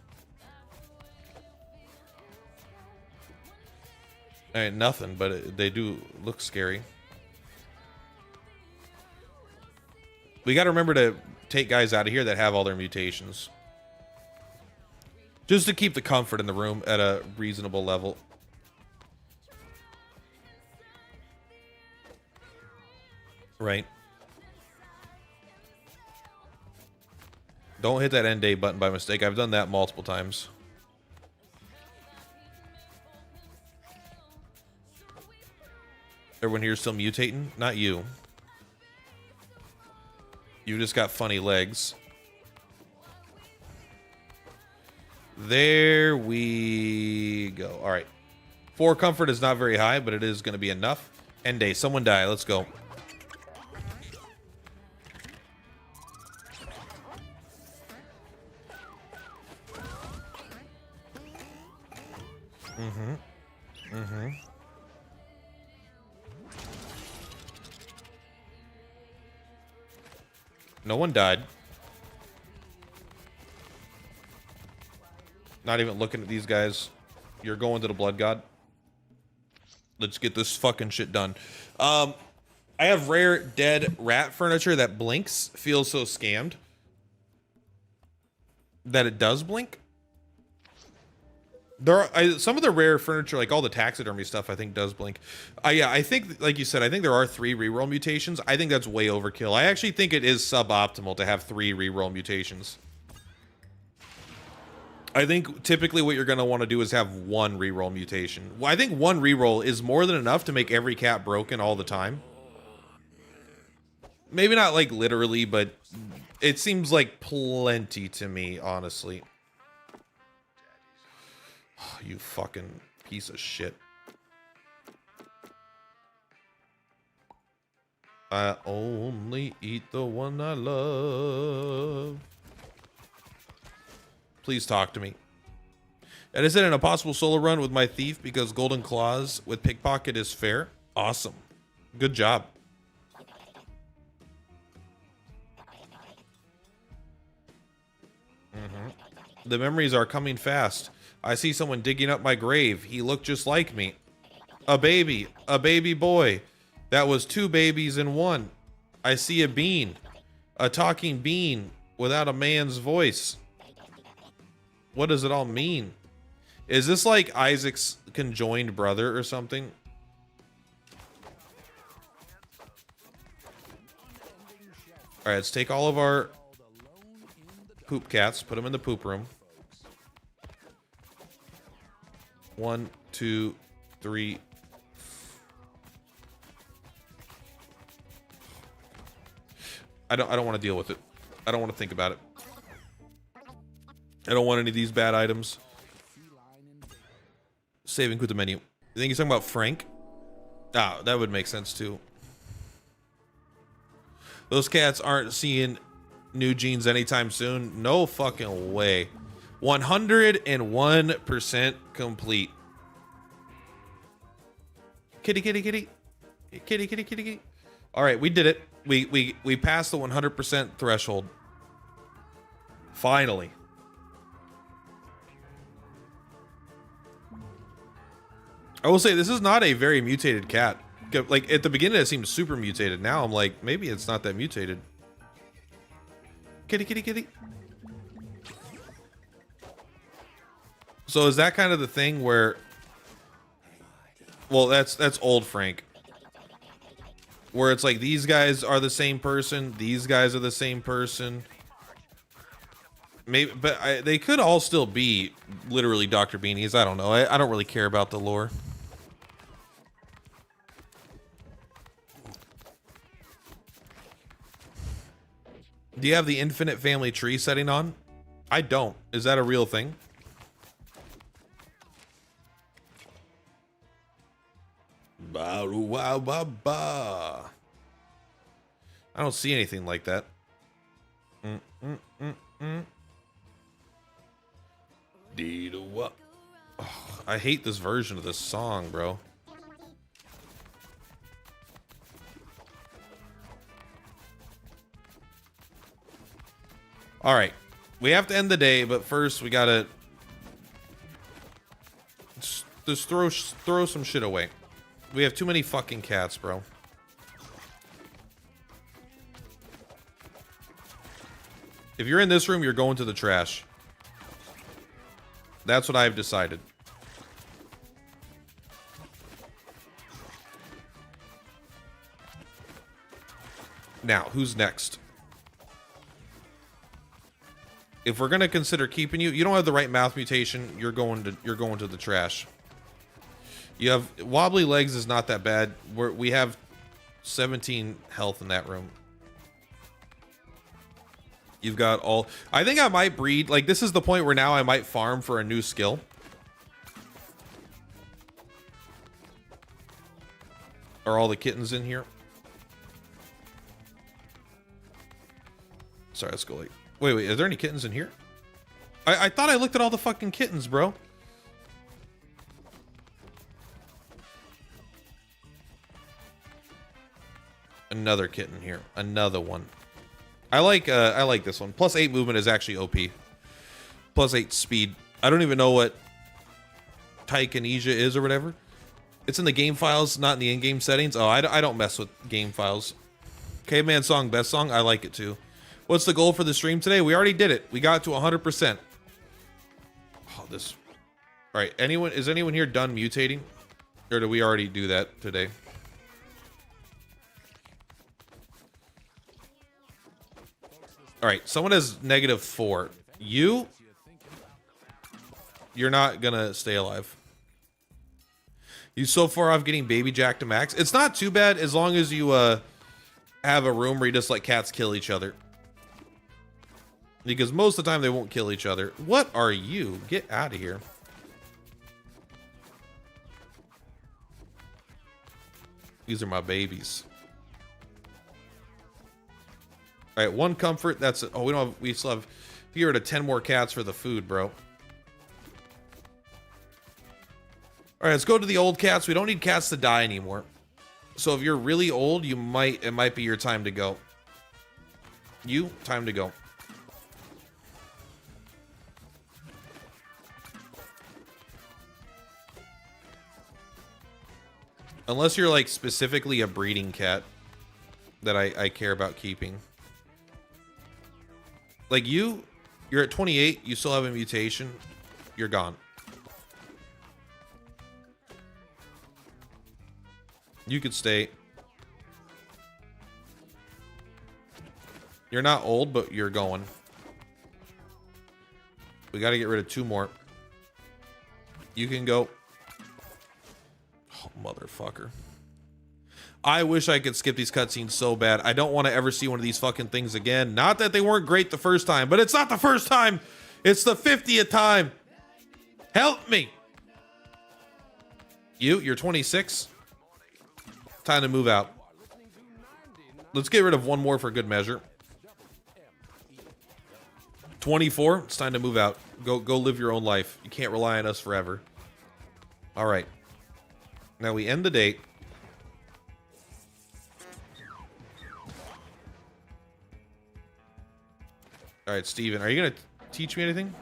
[SPEAKER 1] Nothing, but they do look scary. We got to remember to take guys out of here that have all their mutations. Just to keep the comfort in the room at a reasonable level. Right. Don't hit that end day button by mistake. I've done that multiple times. Everyone here still mutating? Not you. You just got funny legs. There we go. All right. 4 comfort is not very high, but it is going to be enough. End day. Someone die. Let's go. No one died. Not even looking at these guys. You're going to the blood god. Let's get this fucking shit done. I have rare dead rat furniture that blinks. Feels so scammed. That it does blink. There are some of the rare furniture, like all the taxidermy stuff, I think does blink. Yeah, I think, like you said, I think there are 3 reroll mutations. I think that's way overkill. I actually think it is suboptimal to have 3 reroll mutations. I think typically what you're going to want to do is have 1 reroll mutation. Well, I think 1 reroll is more than enough to make every cat broken all the time. Maybe not like literally, but it seems like plenty to me, honestly. Oh, you fucking piece of shit. I only eat the one I love. Please talk to me. And is it an impossible solo run with my thief because golden claws with pickpocket is fair? Awesome. Good job. The memories are coming fast. I see someone digging up my grave. He looked just like me. A baby boy. That was 2 babies in one. I see a bean. A talking bean without a man's voice. What does it all mean? Is this like Isaac's conjoined brother or something? All right, let's take all of our poop cats, put them in the poop room. 1, 2, 3. I don't want to deal with it. I don't want to think about it. I don't want any of these bad items. Saving with the menu. You think he's talking about Frank? Ah, that would make sense too. Those cats aren't seeing new genes anytime soon. No fucking way. 101% complete. Kitty, kitty, kitty. Kitty, kitty, kitty, kitty. All right, we did it. We passed the 100% threshold. Finally. I will say this is not a very mutated cat. Like at the beginning it seemed super mutated. Now I'm like, maybe it's not that mutated. Kitty, kitty, kitty. So is that kind of the thing where, well, that's old Frank. Where it's like these guys are the same person, these guys are the same person. Maybe, but they could all still be literally Dr. Beanies. I don't know. I don't really care about the lore. Do you have the infinite family tree setting on? I don't. Is that a real thing? Ba wow ba ba. I don't see anything like that. Oh, I hate this version of this song, bro. All right, we have to end the day, but first we gotta just throw some shit away. We have too many fucking cats, bro. If you're in this room, you're going to the trash. That's what I've decided. Now, who's next? If we're gonna consider keeping you, you don't have the right mouth mutation. You're going to the trash. You have wobbly legs is not that bad. We have 17 health in that room. You've got all. I think I might breed. Like this is the point where now I might farm for a new skill. Are all the kittens in here? Sorry, let's go like. Wait, are there any kittens in here? I thought I looked at all the fucking kittens, bro. Another kitten here. Another one. I like this one. +8 movement is actually OP. +8 speed. I don't even know what Taikonisia is or whatever. It's in the game files, not in the in-game settings. Oh, I don't mess with game files. Caveman song, best song. I like it too. What's the goal for the stream today? We already did it. We got to 100%. Oh, this. All right. Is anyone here done mutating? Or did we already do that today? All right. Someone has -4. You're not going to stay alive. You so far off getting Baby Jack to max. It's not too bad as long as you have a room where you just let cats kill each other. Because most of the time they won't kill each other. What are you? Get out of here. These are my babies. All right, 1 comfort. That's it. Oh, we don't have. We still have. Get rid of 10 more cats for the food, bro. All right, let's go to the old cats. We don't need cats to die anymore. So if you're really old, it might be your time to go. Time to go. Unless you're like specifically a breeding cat that I care about keeping. Like you're at 28, you still have a mutation, you're gone. You could stay. You're not old, but you're going. We got to get rid of 2 more. You can go. Oh, motherfucker. I wish I could skip these cutscenes so bad. I don't want to ever see one of these fucking things again. Not that they weren't great the first time, but it's not the first time. It's the 50th time. Help me. You're 26. Time to move out. Let's get rid of 1 more for good measure. 24. It's time to move out. Go live your own life. You can't rely on us forever. All right. Now we end the date. All right, Steven, are you gonna teach me anything?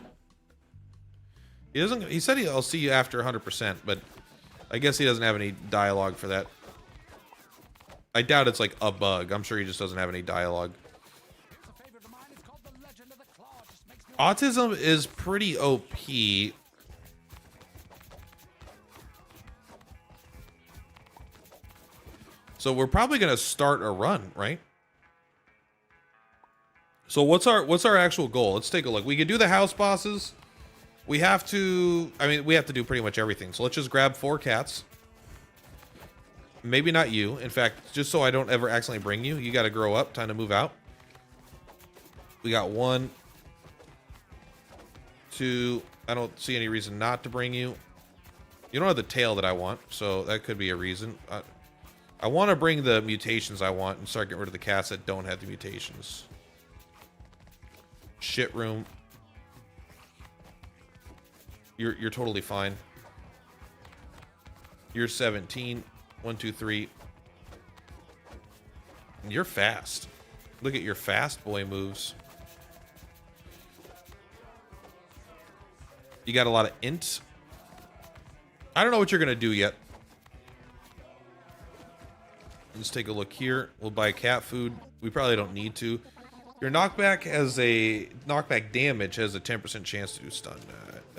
[SPEAKER 1] He doesn't. He said I'll see you after 100%, but I guess he doesn't have any dialogue for that. I doubt it's like a bug. I'm sure he just doesn't have any dialogue. Autism is pretty OP. So we're probably gonna start a run, right? So what's our actual goal? Let's take a look. We can do the house bosses. We have to, I mean, we have to do pretty much everything. So let's just grab 4 cats. Maybe not you. In fact, just so I don't ever accidentally bring you, you got to grow up. Time to move out. We got 1, 2. I don't see any reason not to bring you. You don't have the tail that I want, so that could be a reason. I want to bring the mutations I want and start getting rid of the cats that don't have the mutations. Shit room. You're totally fine. You're 17. 1, 2, 3. You're fast. Look at your fast boy moves. You got a lot of int. I don't know what you're gonna do yet. Let's take a look here. We'll buy cat food. We probably don't need to. Your knockback damage has a 10% chance to do stun.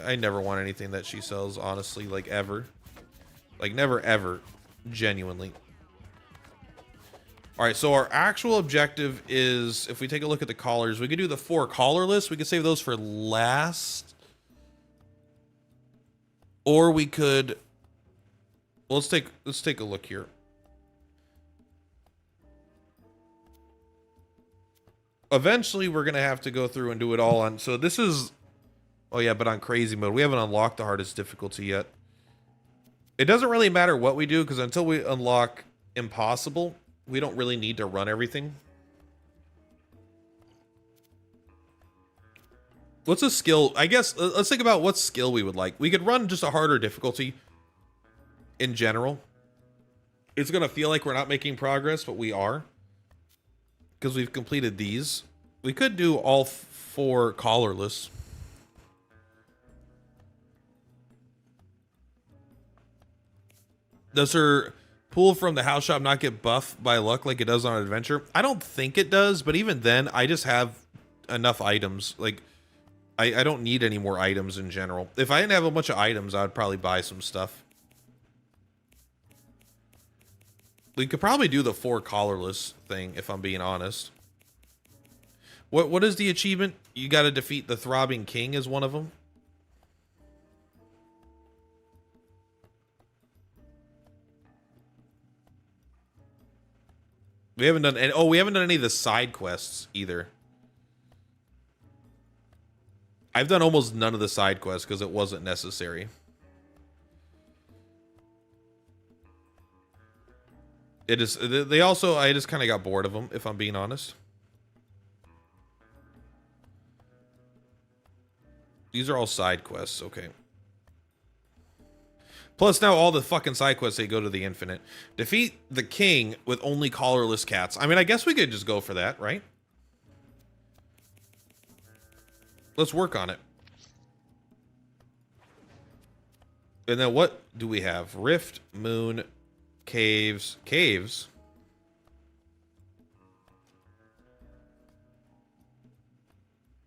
[SPEAKER 1] I never want anything that she sells, honestly, like ever. Like never ever, genuinely. All right, so our actual objective is, if we take a look at the collars, we could do the 4 collarless. We could save those for last. Or we could, well, let's take a look here. Eventually, we're going to have to go through and do it all on... So this is... Oh, yeah, but on crazy mode. We haven't unlocked the hardest difficulty yet. It doesn't really matter what we do, because until we unlock impossible, we don't really need to run everything. What's a skill? I guess, let's think about what skill we would like. We could run just a harder difficulty in general. It's going to feel like we're not making progress, but we are. Because we've completed these. We could do all 4 collarless. Does her pool from the house shop not get buffed by luck like it does on adventure? I don't think it does, but even then, I just have enough items. Like, I don't need any more items in general. If I didn't have a bunch of items, I would probably buy some stuff. We could probably do the 4 collarless thing, if I'm being honest. What is the achievement? You got to defeat the Throbbing King is one of them. We haven't done any, we haven't done any of the side quests either. I've done almost none of the side quests because it wasn't necessary. It is. They also. I just kind of got bored of them, if I'm being honest. These are all side quests. Okay. Plus, now all the fucking side quests, they go to the infinite. Defeat the king with only collarless cats. I mean, I guess we could just go for that, right? Let's work on it. And then what do we have? Rift, moon, caves. Caves?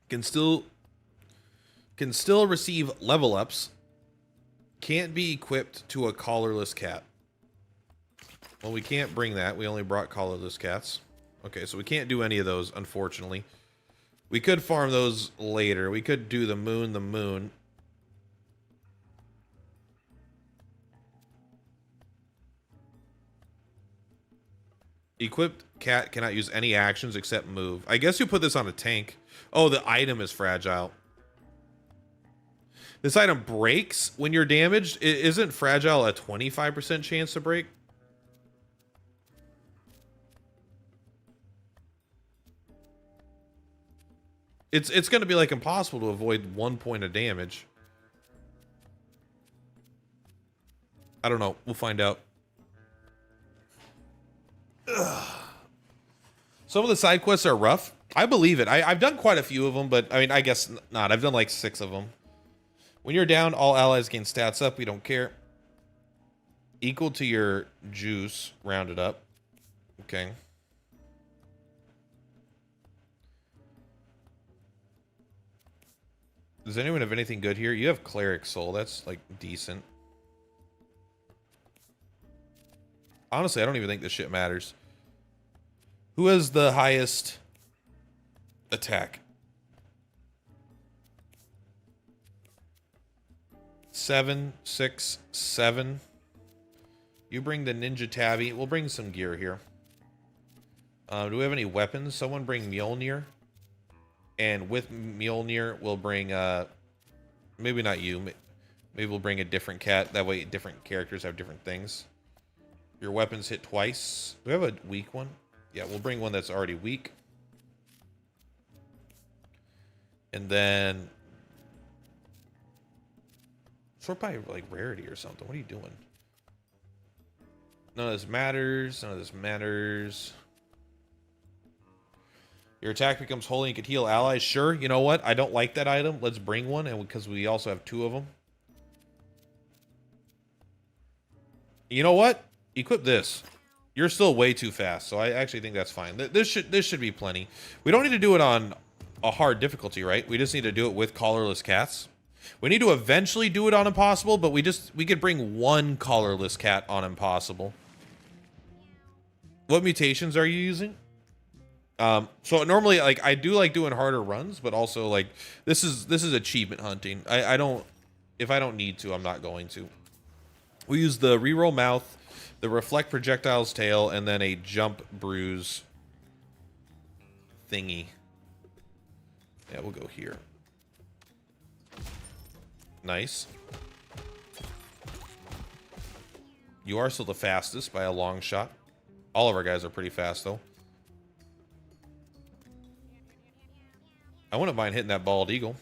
[SPEAKER 1] Can still receive level ups. Can't be equipped to a collarless cat. Well, we can't bring that. We only brought collarless cats. Okay, so we can't do any of those, unfortunately. We could farm those later. We could do the moon. Equipped cat cannot use any actions except move. I guess you put this on a tank. Oh, the item is fragile. This item breaks when you're damaged. Isn't fragile a 25% chance to break? It's going to be like impossible to avoid 1 point of damage. I don't know. We'll find out. Ugh. Some of the side quests are rough. I believe it. I've done quite a few of them, but I mean, I guess not. I've done like 6 of them. When you're down, all allies gain stats up. We don't care. Equal to your juice, rounded up. Okay. Does anyone have anything good here? You have Cleric Soul. That's, like, decent. Honestly, I don't even think this shit matters. Who has the highest attack? 7, 6, 7. You bring the Ninja Tabby. We'll bring some gear here. Do we have any weapons? Someone bring Mjolnir. And with Mjolnir, we'll bring, maybe not you. Maybe we'll bring a different cat. That way, different characters have different things. Your weapons hit twice. Do we have a weak one? Yeah, we'll bring one that's already weak. And then... sort by, like, rarity or something. What are you doing? None of this matters. None of this matters. Your attack becomes holy and can heal allies. Sure, you know what? I don't like that item. Let's bring one, and because we also have 2 of them. You know what? Equip this. You're still way too fast, so I actually think that's fine. This should be plenty. We don't need to do it on a hard difficulty, right? We just need to do it with collarless cats. We need to eventually do it on impossible, but we could bring 1 collarless cat on impossible. What mutations are you using? So normally, like, I do like doing harder runs, but also, like, this is achievement hunting. I don't, if I don't need to, I'm not going to. We use the reroll mouth, the reflect projectile's tail, and then a jump bruise thingy. Yeah, we'll go here. Nice. You are still the fastest by a long shot. All of our guys are pretty fast, though. I wouldn't mind hitting that bald eagle.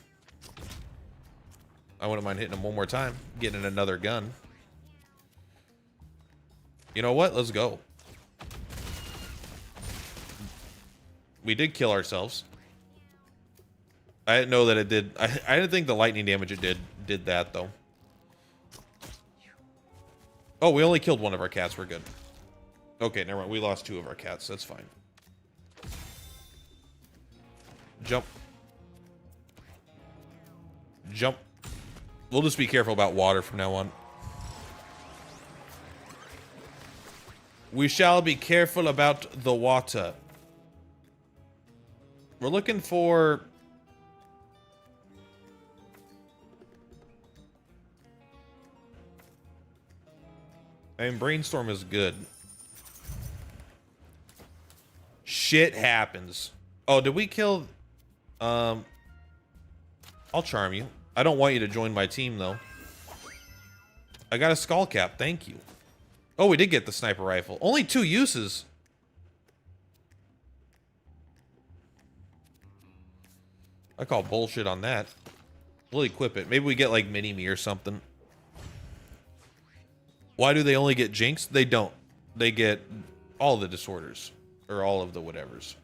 [SPEAKER 1] I wouldn't mind hitting him one more time. Getting another gun. You know what? Let's go. We did kill ourselves. I didn't know that it did. I didn't think the lightning damage it did that, though. Oh, we only killed one of our cats. We're good. Okay, never mind. We lost 2 of our cats. That's fine. Jump. Jump. We'll just be careful about water from now on. We shall be careful about the water. We're looking for... I mean, brainstorm is good. Shit happens. Oh, did we kill... I'll charm you. I don't want you to join my team, though. I got a skull cap. Thank you. Oh, we did get the sniper rifle. Only 2 uses. I call bullshit on that. We'll equip it. Maybe we get, like, mini-me or something. Why do they only get Jinx? They don't. They get all the disorders. Or all of the whatevers.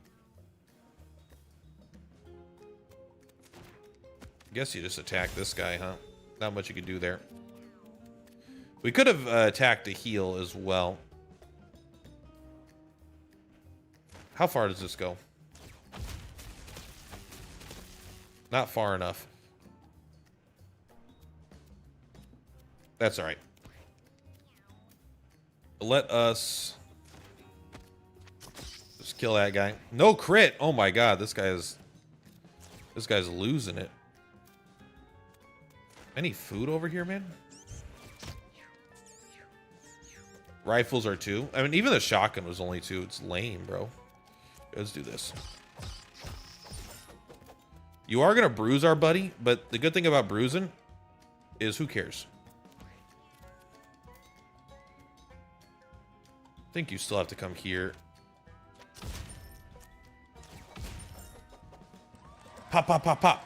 [SPEAKER 1] Guess you just attack this guy, huh? Not much you can do there. We could have attacked a heal as well. How far does this go? Not far enough. That's all right. Let us just kill that guy. No crit. Oh my god, this guy's losing it. Any food over here, man? Rifles are 2. I mean, even the shotgun was only 2. It's lame, bro. Let's do this. You are gonna bruise our buddy, but the good thing about bruising is who cares? I think you still have to come here. Pop, pop, pop, pop.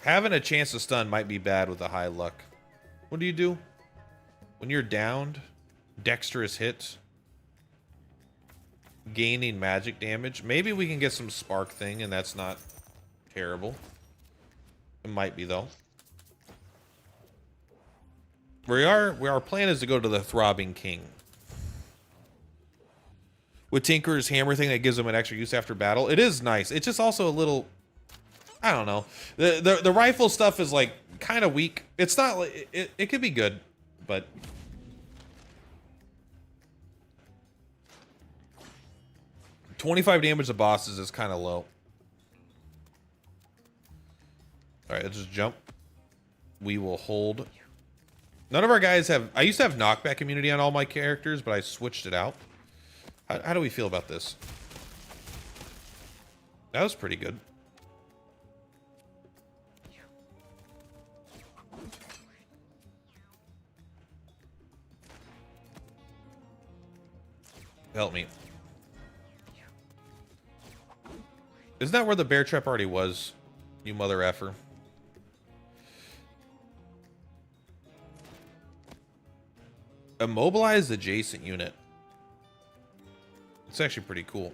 [SPEAKER 1] Having a chance to stun might be bad with a high luck. What do you do? When you're downed, dexterous hits, gaining magic damage. Maybe we can get some spark thing, and that's not terrible. It might be, though. Our plan is to go to the Throbbing King. With Tinker's hammer thing that gives him an extra use after battle. It is nice. It's just also a little... I don't know. The rifle stuff is like kind of weak. It's not like it could be good, but 25 damage to bosses is kind of low. All right, let's just jump. We will hold. None of our guys have... I used to have knockback immunity on all my characters, but I switched it out. How do we feel about this? That was pretty good. Help me. Isn't that where the bear trap already was? You mother effer. Immobilize adjacent unit. It's actually pretty cool.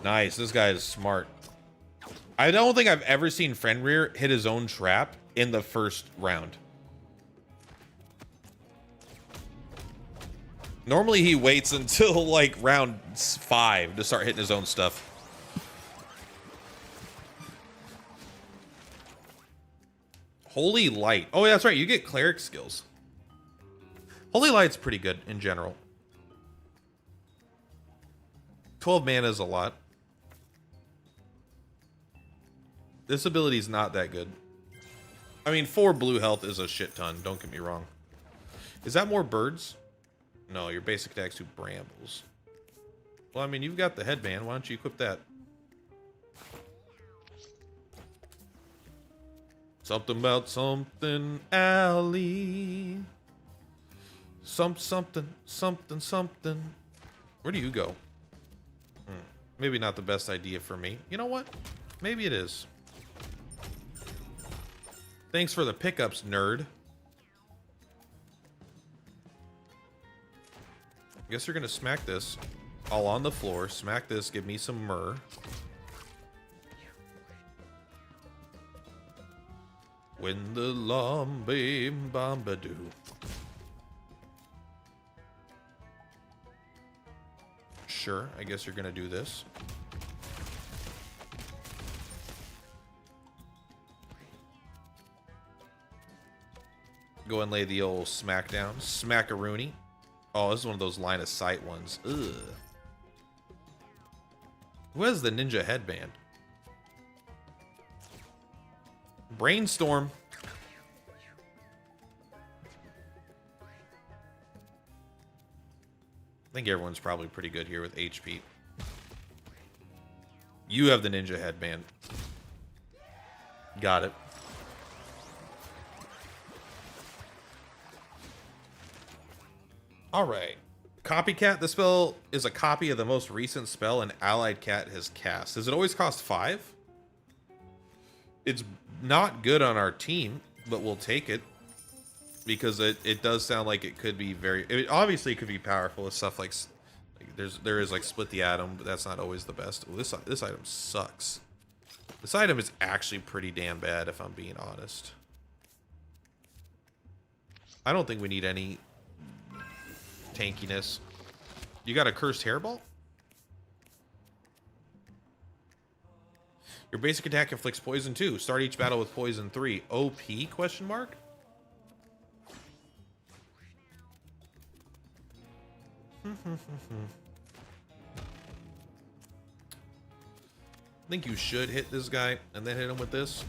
[SPEAKER 1] Nice. This guy is smart. I don't think I've ever seen Fenrir hit his own trap in the first round. Normally he waits until like round 5 to start hitting his own stuff. Holy Light. Oh, yeah, that's right. You get cleric skills. Holy Light's pretty good in general. 12 mana is a lot. This ability is not that good. I mean, 4 blue health is a shit ton. Don't get me wrong. Is that more birds? No, your basic attack's 2 brambles. Well, I mean, you've got the headband. Why don't you equip that? Something about something alley. Something. Where do you go? Maybe not the best idea for me. You know what? Maybe it is. Thanks for the pickups, nerd. Guess you're gonna smack this. all on the floor. Smack this. Give me some myrrh. When the lambe bambadoo. Sure, I guess you're gonna do this. Go and lay the old smack down. Smackaroony. Oh, this is one of those line of sight ones. Ugh. Who has the ninja headband? Brainstorm. I think everyone's probably pretty good here with HP. You have the ninja headband. Got it. Alright. Copycat. The spell is a copy of the most recent spell an allied cat has cast. Does it always cost 5? It's not good on our team, but we'll take it. Because it does sound like it could be very... obviously, it could be powerful with stuff like there is like Split the Atom, but that's not always the best. Ooh, this item sucks. This item is actually pretty damn bad, if I'm being honest. I don't think we need any tankiness. You got a Cursed Hairball? Your basic attack inflicts poison 2. Start each battle with poison 3. OP? Question mark? I think you should hit this guy and then hit him with this.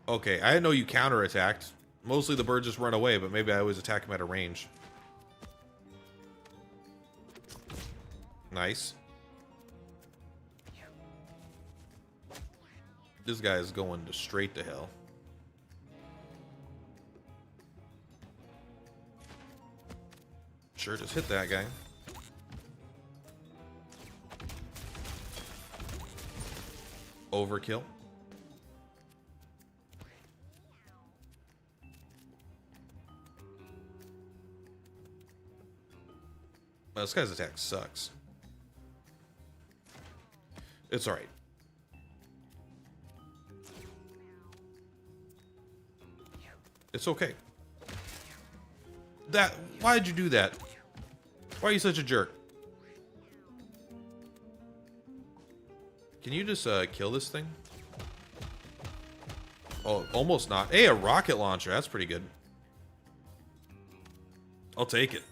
[SPEAKER 1] Okay, I didn't know you counterattacked. Mostly the birds just run away, but maybe I always attack him at a range. Nice. This guy is going straight to hell. Sure, just hit that guy. Overkill. Well, this guy's attack sucks. It's alright. It's okay. Why'd you do that? Why are you such a jerk? Can you just kill this thing? Oh, almost not. Hey, a rocket launcher. That's pretty good. I'll take it.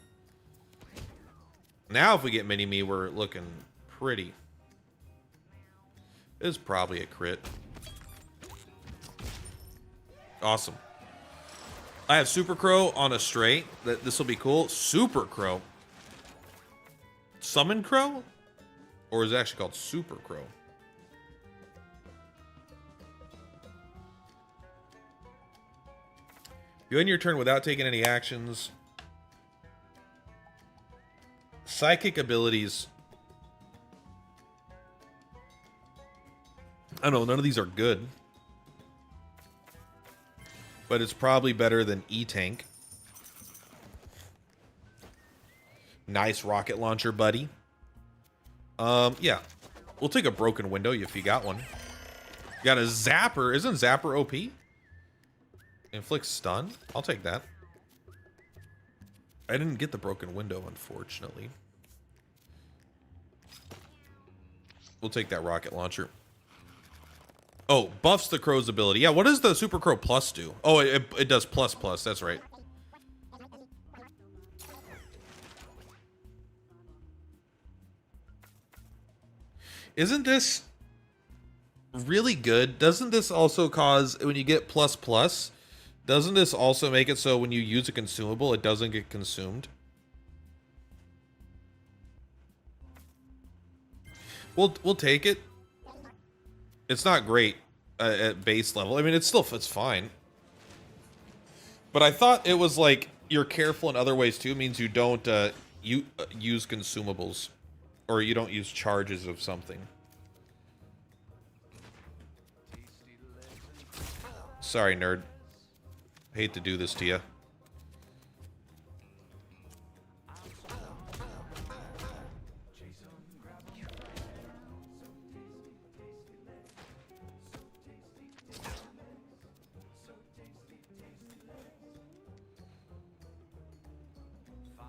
[SPEAKER 1] Now if we get Mini-Me, we're looking pretty. This is probably a crit. Awesome. I have Super Crow on a straight. This will be cool. Super Crow. Summon Crow? Or is it actually called Super Crow? You end your turn without taking any actions. Psychic abilities. I don't know, none of these are good. But it's probably better than E-Tank. Nice rocket launcher, buddy. Yeah. We'll take a broken window if you got one. You got a Zapper. Isn't Zapper OP? Inflict stun? I'll take that. I didn't get the broken window, unfortunately. We'll take that rocket launcher. Oh, buffs the crow's ability. Yeah, what does the Super Crow Plus do? Oh, it does plus plus. That's right. Isn't this really good? Doesn't this also cause, when you get plus plus, doesn't this also make it so when you use a consumable, it doesn't get consumed? We'll take it. It's not great at base level. I mean, it's fine. But I thought it was like you're careful in other ways too. It means you don't use consumables, or you don't use charges of something. Sorry, nerd. Hate to do this to you.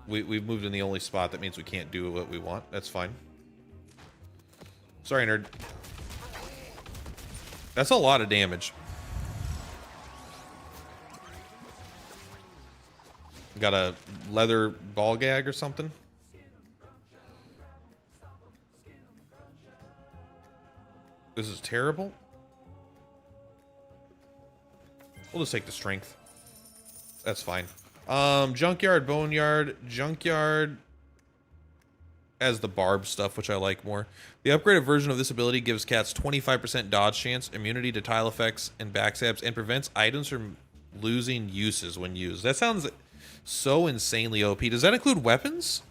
[SPEAKER 1] We've moved in the only spot. That means we can't do what we want. That's fine. Sorry, nerd. That's a lot of damage. Got a leather ball gag or something? This is terrible. We'll just take the strength. That's fine. Junkyard, boneyard, junkyard as the barb stuff, which I like more. The upgraded version of this ability gives cats 25% dodge chance, immunity to tile effects and backstabs, and prevents items from losing uses when used. That sounds so insanely OP. Does that include weapons?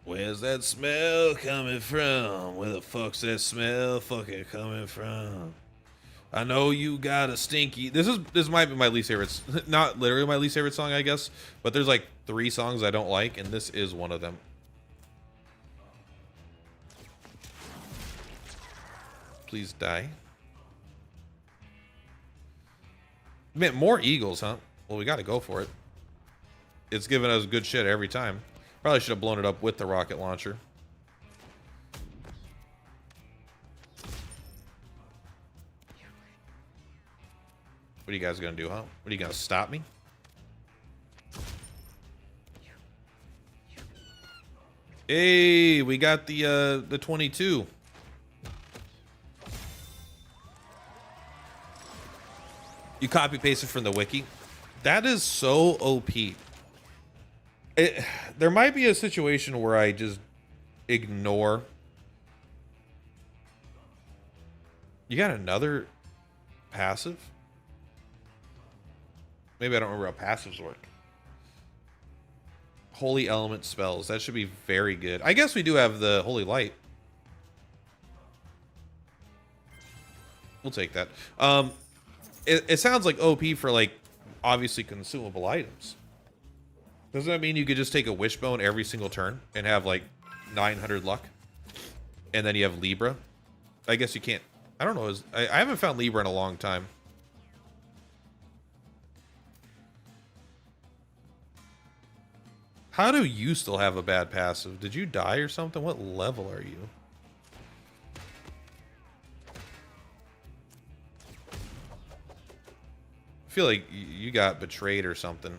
[SPEAKER 1] Where's that smell coming from? Where the fuck's that smell fucking coming from? I know you got a stinky. This might be my least favorite. Not literally my least favorite song, I guess, but there's like 3 songs I don't like, and this is one of them. Please die. Man, more eagles, huh? Well, we got to go for it. It's giving us good shit every time. Probably should have blown it up with the rocket launcher. What are you guys gonna do, huh? What are you gonna stop me? Hey, we got the 22. You copy pasted from the wiki. That is so OP. There might be a situation where I just ignore. You got another passive? Maybe I don't remember how passives work. Holy element spells. That should be very good. I guess we do have the holy light. We'll take that. It sounds like OP for, like, obviously consumable items. Doesn't that mean you could just take a wishbone every single turn and have like 900 luck? And then you have Libra? I guess you can't. I don't know. I haven't found Libra in a long time. How do you still have a bad passive? Did you die or something? What level are you? I feel like you got betrayed or something.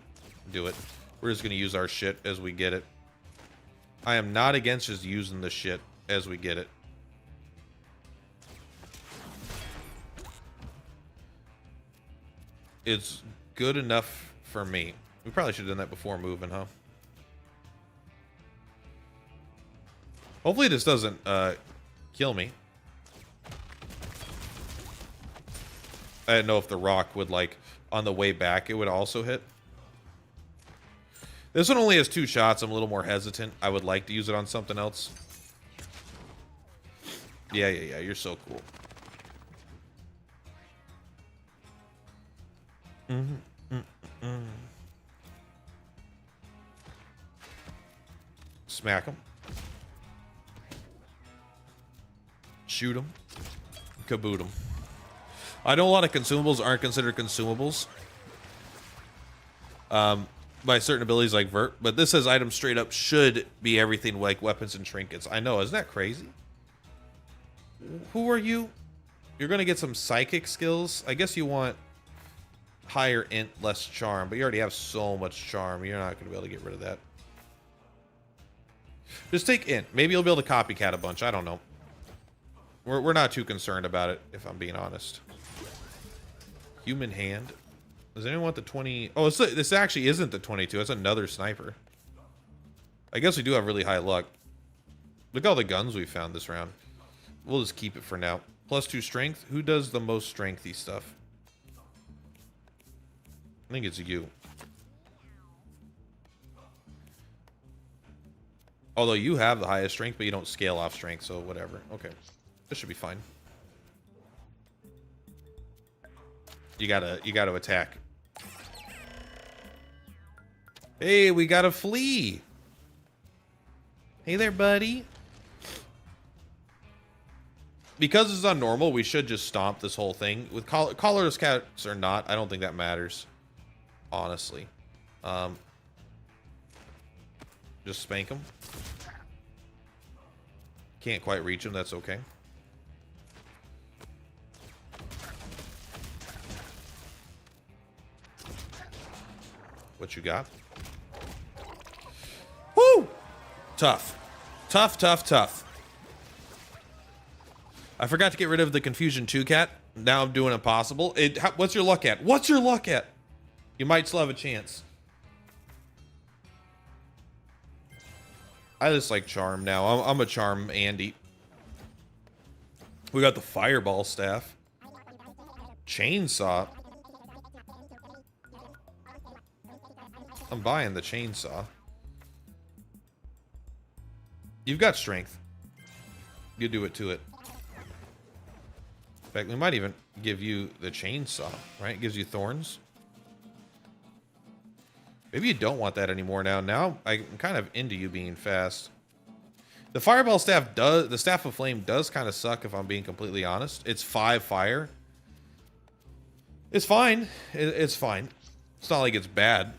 [SPEAKER 1] Do it. We're just going to use our shit as we get it. I am not against just using the shit as we get it. It's good enough for me. We probably should have done that before moving, huh? Hopefully this doesn't kill me. I didn't know if the rock would, like, on the way back, it would also hit. This one only has 2 shots. I'm a little more hesitant. I would like to use it on something else. Yeah. You're so cool. Smack him. Shoot him. Kaboot him. I know a lot of consumables aren't considered consumables. By certain abilities like Vert, but this says items straight up should be everything like weapons and trinkets. I know, isn't that crazy? Who are you? You're gonna get some psychic skills. I guess you want higher int, less charm, but you already have so much charm. You're not gonna be able to get rid of that. Just take int. Maybe you'll be able to copycat a bunch. I don't know. We're not too concerned about it, if I'm being honest. Human hand. Does anyone want the 20? Oh, this actually isn't the 22. It's another sniper. I guess we do have really high luck. Look at all the guns we found this round. We'll just keep it for now. +2 strength. Who does the most strengthy stuff? I think it's you. Although you have the highest strength, but you don't scale off strength, so whatever. Okay. This should be fine. You gotta attack. Hey, we got a flea. Hey there, buddy. Because it's on normal, we should just stomp this whole thing. With collarless cats or not, I don't think that matters. Honestly. Just spank them. Can't quite reach him, that's okay. What you got? Woo! Tough. Tough, tough, tough. I forgot to get rid of the Confusion 2 cat. Now I'm doing impossible. What's your luck at? What's your luck at? You might still have a chance. I just like Charm now. I'm a Charm Andy. We got the Fireball Staff. Chainsaw. I'm buying the Chainsaw. You've got Strength. You do it to it. In fact, we might even give you the Chainsaw, right? It gives you Thorns. Maybe you don't want that anymore now. Now I'm kind of into you being fast. The Fireball Staff does, the Staff of Flame does kind of suck if I'm being completely honest. It's 5 fire. It's fine. It's fine. It's not like it's bad.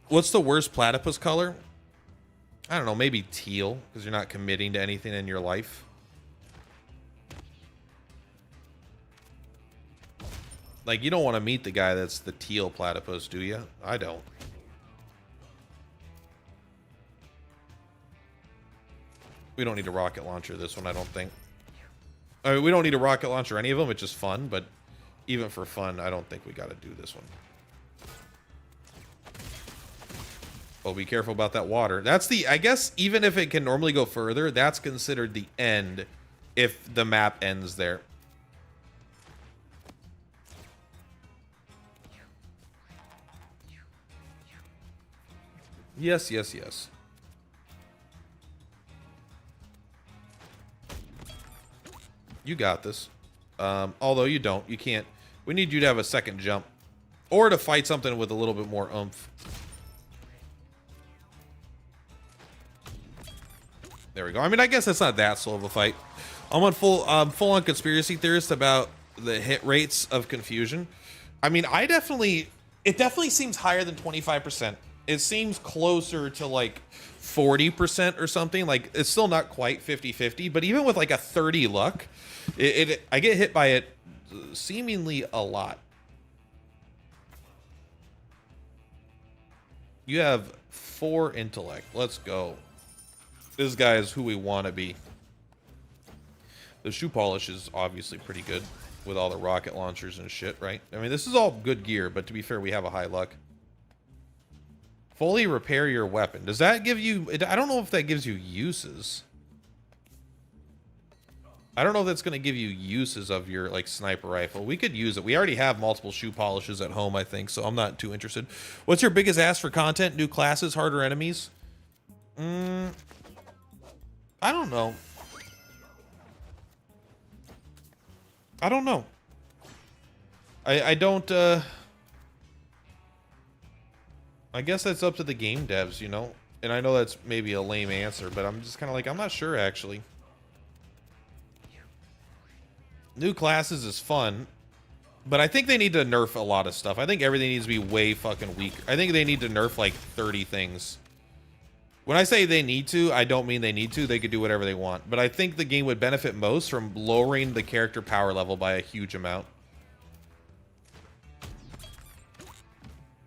[SPEAKER 1] What's the worst platypus color? I don't know, maybe teal, because you're not committing to anything in your life. Like, you don't want to meet the guy that's the teal platypus, do you? I don't. We don't need a rocket launcher this one, I don't think. I mean, we don't need a rocket launcher any of them, it's just fun, but even for fun, I don't think we got to do this one. Oh, be careful about that water. That's the, I guess, even if it can normally go further, that's considered the end if the map ends there. Yes, yes, yes. You got this. Although you don't. You can't. We need you to have a second jump. Or to fight something with a little bit more oomph. There we go. I mean, I guess that's not that slow of a fight. I'm on full-on conspiracy theorist about the hit rates of Confusion. I mean, it definitely seems higher than 25%. It seems closer to like 40% or something. Like, it's still not quite 50-50, but even with like a 30 luck, I get hit by it seemingly a lot. You have 4 intellect. Let's go. This guy is who we want to be. The shoe polish is obviously pretty good with all the rocket launchers and shit, right? I mean, this is all good gear, but to be fair, we have a high luck. Fully repair your weapon. Does that give you... I don't know if that gives you uses. I don't know if that's going to give you uses of your, like, sniper rifle. We could use it. We already have multiple shoe polishes at home, I think, so I'm not too interested. What's your biggest ask for content? New classes, harder enemies? I don't know. I don't know. I don't, I guess that's up to the game devs, you know? And I know that's maybe a lame answer, but I'm just kind of like, I'm not sure, actually. New classes is fun, but I think they need to nerf a lot of stuff. I think everything needs to be way fucking weak. I think they need to nerf, like, 30 things. When I say they need to, I don't mean they need to. They could do whatever they want. But I think the game would benefit most from lowering the character power level by a huge amount.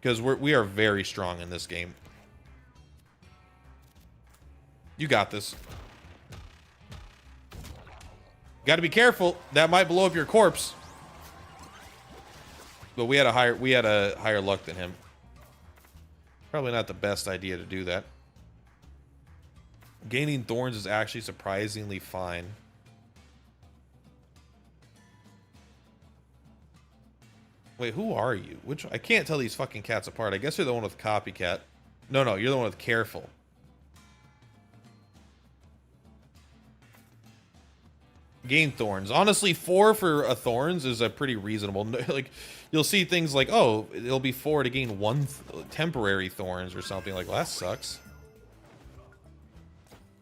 [SPEAKER 1] Because we are very strong in this game. You got this. Got to be careful. That might blow up your corpse. But we had a higher luck than him. Probably not the best idea to do that. Gaining thorns is actually surprisingly fine. Wait, who are you? Which I can't tell these fucking cats apart. I guess you're the one with copycat. No, you're the one with careful. Gain thorns. Honestly, 4 for a thorns is a pretty reasonable. Like, you'll see things like, oh, it'll be 4 to gain 1 temporary thorns or something. Like, well, that sucks.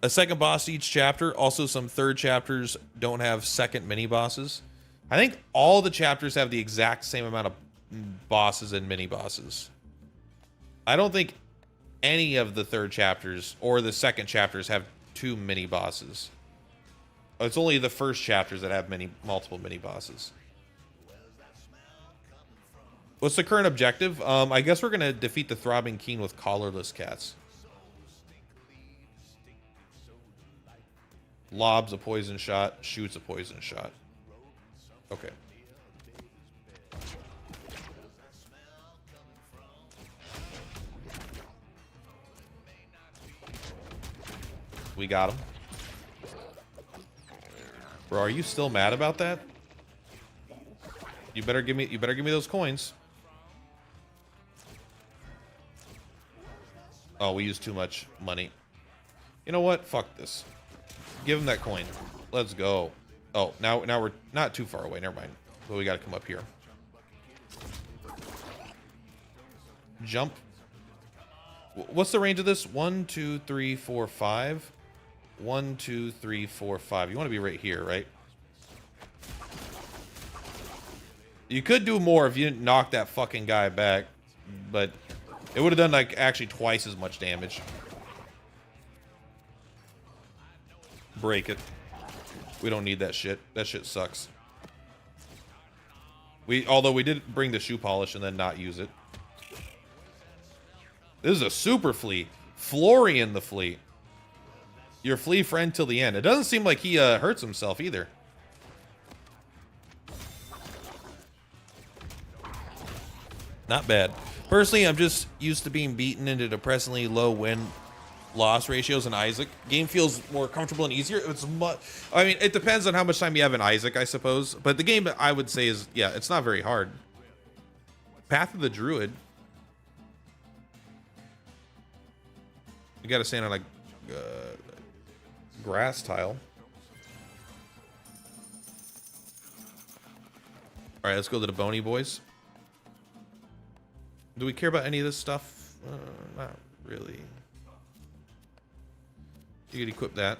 [SPEAKER 1] A second boss each chapter. Also, some third chapters don't have second mini bosses. I think all the chapters have the exact same amount of bosses and mini bosses. I don't think any of the third chapters or the second chapters have 2 mini bosses. It's only the first chapters that have multiple mini bosses. What's the current objective? I guess we're gonna defeat the throbbing king with collarless cats. Lobs a poison shot, shoots a poison shot. Okay. We got him. Bro, are you still mad about that? You better give me those coins. Oh, we used too much money. You know what? Fuck this. Give him that coin. Let's go. Oh, now we're not too far away. Never mind. But we gotta come up here. Jump. What's the range of this? 1, 2, 3, 4, 5. 1, 2, 3, 4, 5. You want to be right here, right? You could do more if you didn't knock that fucking guy back, but it would have done like actually twice as much damage. Break it. We don't need that shit. That shit sucks. Although we did bring the shoe polish and then not use it. This is a super flea. Florian the flea. Your flea friend till the end. It doesn't seem like he hurts himself either. Not bad. Personally, I'm just used to being beaten into depressingly low win-loss ratios in Isaac. Game feels more comfortable and easier. I mean, it depends on how much time you have in Isaac, I suppose. But the game, I would say, is, yeah, it's not very hard. Path of the Druid. You gotta stand on a grass tile. All right, let's go to the Bony Boys. Do we care about any of this stuff? Not really. You could equip that.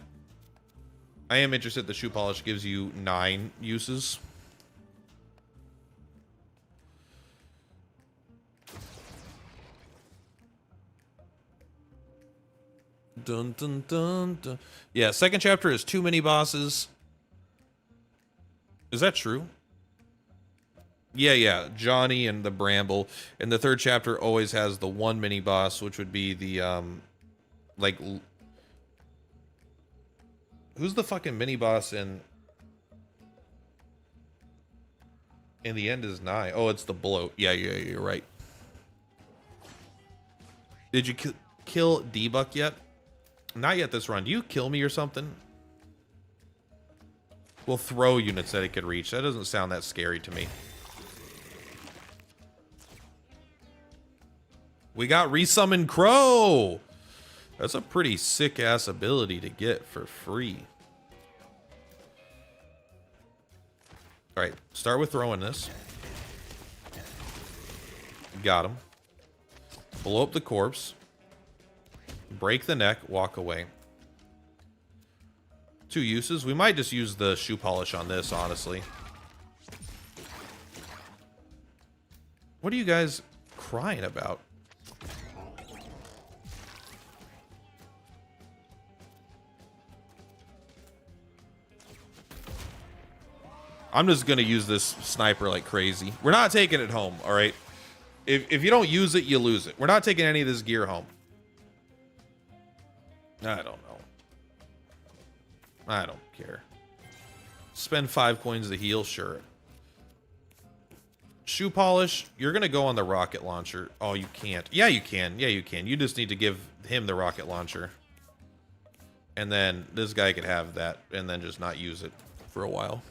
[SPEAKER 1] I am interested. The shoe polish gives you 9 uses. Dun dun dun dun. Yeah, second chapter is 2 mini bosses. Is that true? Yeah, Johnny and the Bramble. And the third chapter always has the 1 mini boss, which would be the like, who's the fucking mini boss in the end is nigh. Oh, it's the bloat. Yeah, you're right. Did you kill D-Buck yet? Not yet this run. Do you kill me or something? We'll throw units that it could reach. That doesn't sound that scary to me. We got Resummon Crow. That's a pretty sick-ass ability to get for free. All right, start with throwing this. Got him. Blow up the corpse. Break the neck, walk away. 2 uses. We might just use the shoe polish on this, honestly. What are you guys crying about? I'm just going to use this sniper like crazy. We're not taking it home, all right? If you don't use it, you lose it. We're not taking any of this gear home. I don't know. I don't care. Spend 5 coins to heal, sure. Shoe polish, you're going to go on the rocket launcher. Oh, you can't. Yeah, you can. Yeah, you can. You just need to give him the rocket launcher. And then this guy could have that and then just not use it for a while.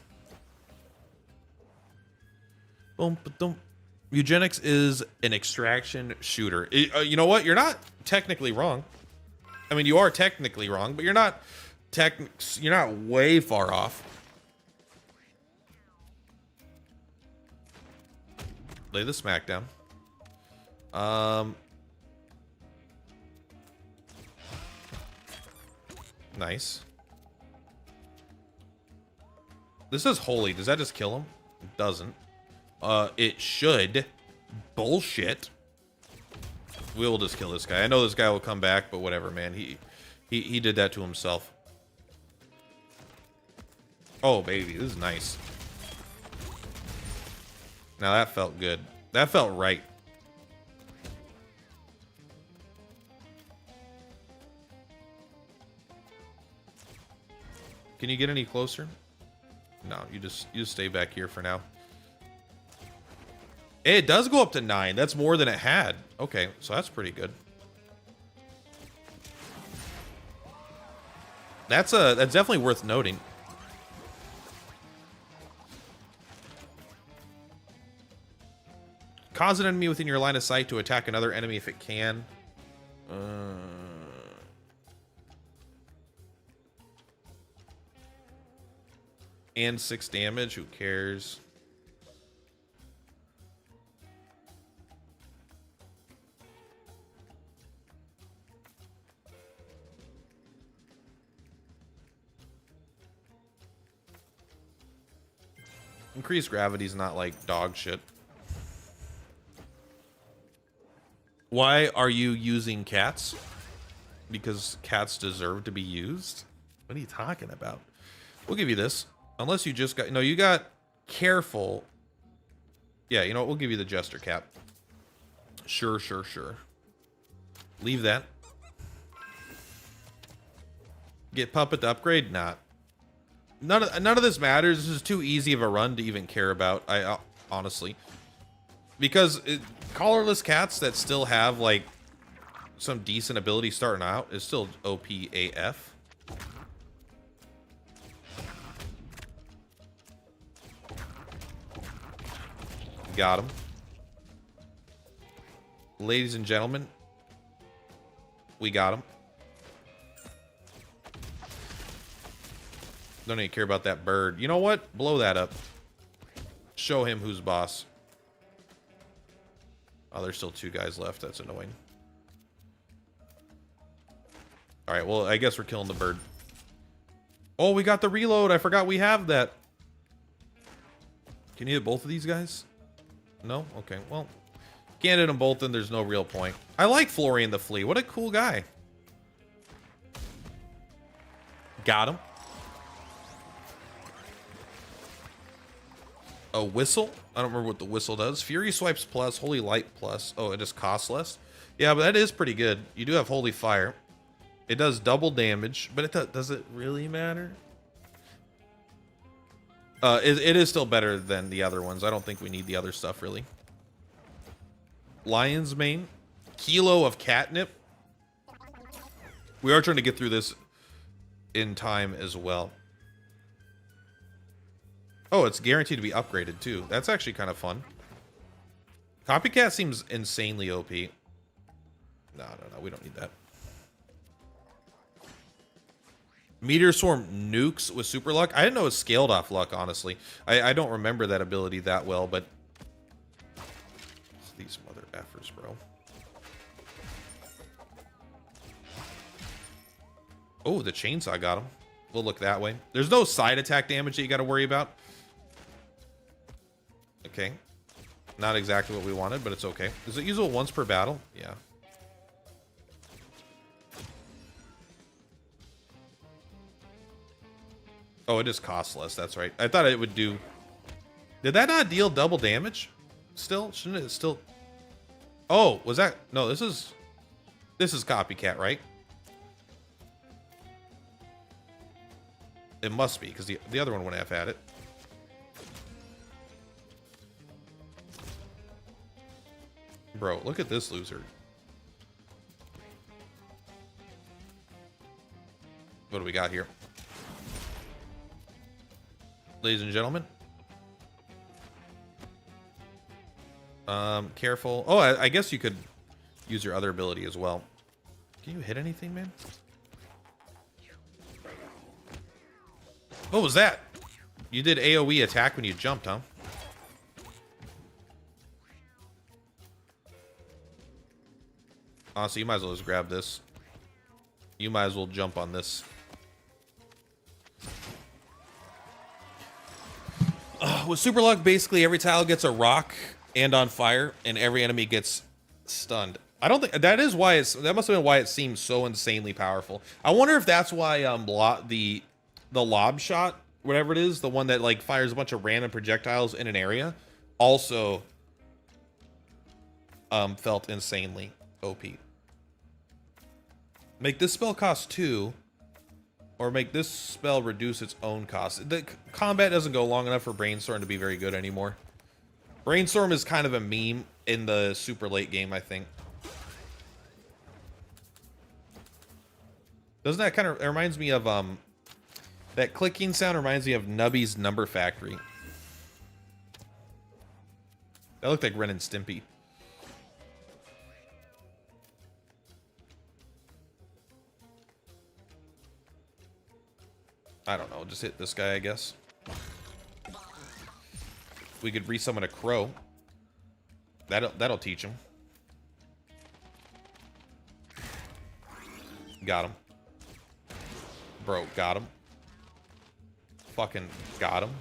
[SPEAKER 1] Boom, boom. Eugenics is an extraction shooter. You know what? You're not technically wrong. I mean, you are technically wrong, but you're not way far off. Lay the smackdown. Nice. This says holy. Does that just kill him? It doesn't. It should. Bullshit. We will just kill this guy. I know this guy will come back, but whatever, man. He did that to himself. Oh, baby. This is nice. Now that felt good. That felt right. Can you get any closer? No, you just stay back here for now. It does go up to 9. That's more than it had. Okay, so that's pretty good. That's definitely worth noting. Cause an enemy within your line of sight to attack another enemy if it can. And 6 damage. Who cares? Increased gravity's not like dog shit. Why are you using cats? Because cats deserve to be used? What are you talking about? We'll give you this. Unless you just got... No, you got careful. Yeah, you know what? We'll give you the jester cap. Sure, sure, sure. Leave that. Get puppet to upgrade? Not. None of this matters. This is too easy of a run to even care about. I honestly, because collarless cats that still have like some decent ability starting out is still OP AF. Got him, ladies and gentlemen. We got him. Don't even care about that bird. You know what? Blow that up. Show him who's boss. Oh, there's still 2 guys left. That's annoying. Alright, well, I guess we're killing the bird. Oh, we got the reload. I forgot we have that. Can you hit both of these guys? No? Okay, well. Can't hit them both, then there's no real point. I like Florian the Flea. What a cool guy. Got him. A whistle? I don't remember what the whistle does. Fury swipes plus, holy light plus. Oh, it just costs less? Yeah, but that is pretty good. You do have holy fire. It does double damage, but does it really matter? It is still better than the other ones. I don't think we need the other stuff, really. Lion's Mane. Kilo of catnip. We are trying to get through this in time as well. Oh, it's guaranteed to be upgraded, too. That's actually kind of fun. Copycat seems insanely OP. No, we don't need that. Meteor Swarm nukes with super luck. I didn't know it scaled off luck, honestly. I don't remember that ability that well, but... These mother effers, bro. Oh, the chainsaw got him. We'll look that way. There's no side attack damage that you got to worry about. Okay. Not exactly what we wanted, but it's okay. Is it usable once per battle? Yeah. Oh, it just costs less. That's right. I thought it would do... Did that not deal double damage? Still? Shouldn't it still... Oh, was that... No, this is Copycat, right? It must be, because the other one wouldn't have had it. Bro, look at this loser. What do we got here? Ladies and gentlemen. Careful. Oh, I guess you could use your other ability as well. Can you hit anything, man? What was that? You did AoE attack when you jumped, huh? So you might as well just grab this. You might as well jump on this. With Super Luck, basically every tile gets a rock and on fire, and every enemy gets stunned. I don't think that is why that must have been why it seems so insanely powerful. I wonder if that's why the lob shot, whatever it is, the one that like fires a bunch of random projectiles in an area, also felt insanely OP. Make this spell cost 2, or make this spell reduce its own cost. The combat doesn't go long enough for Brainstorm to be very good anymore. Brainstorm is kind of a meme in the super late game, I think. Doesn't that kind of, it reminds me of, that clicking sound reminds me of Nubby's Number Factory. That looked like Ren and Stimpy. I don't know, just hit this guy, I guess. We could resummon a crow. That'll teach him. Got him. Bro, got him. Fucking got him.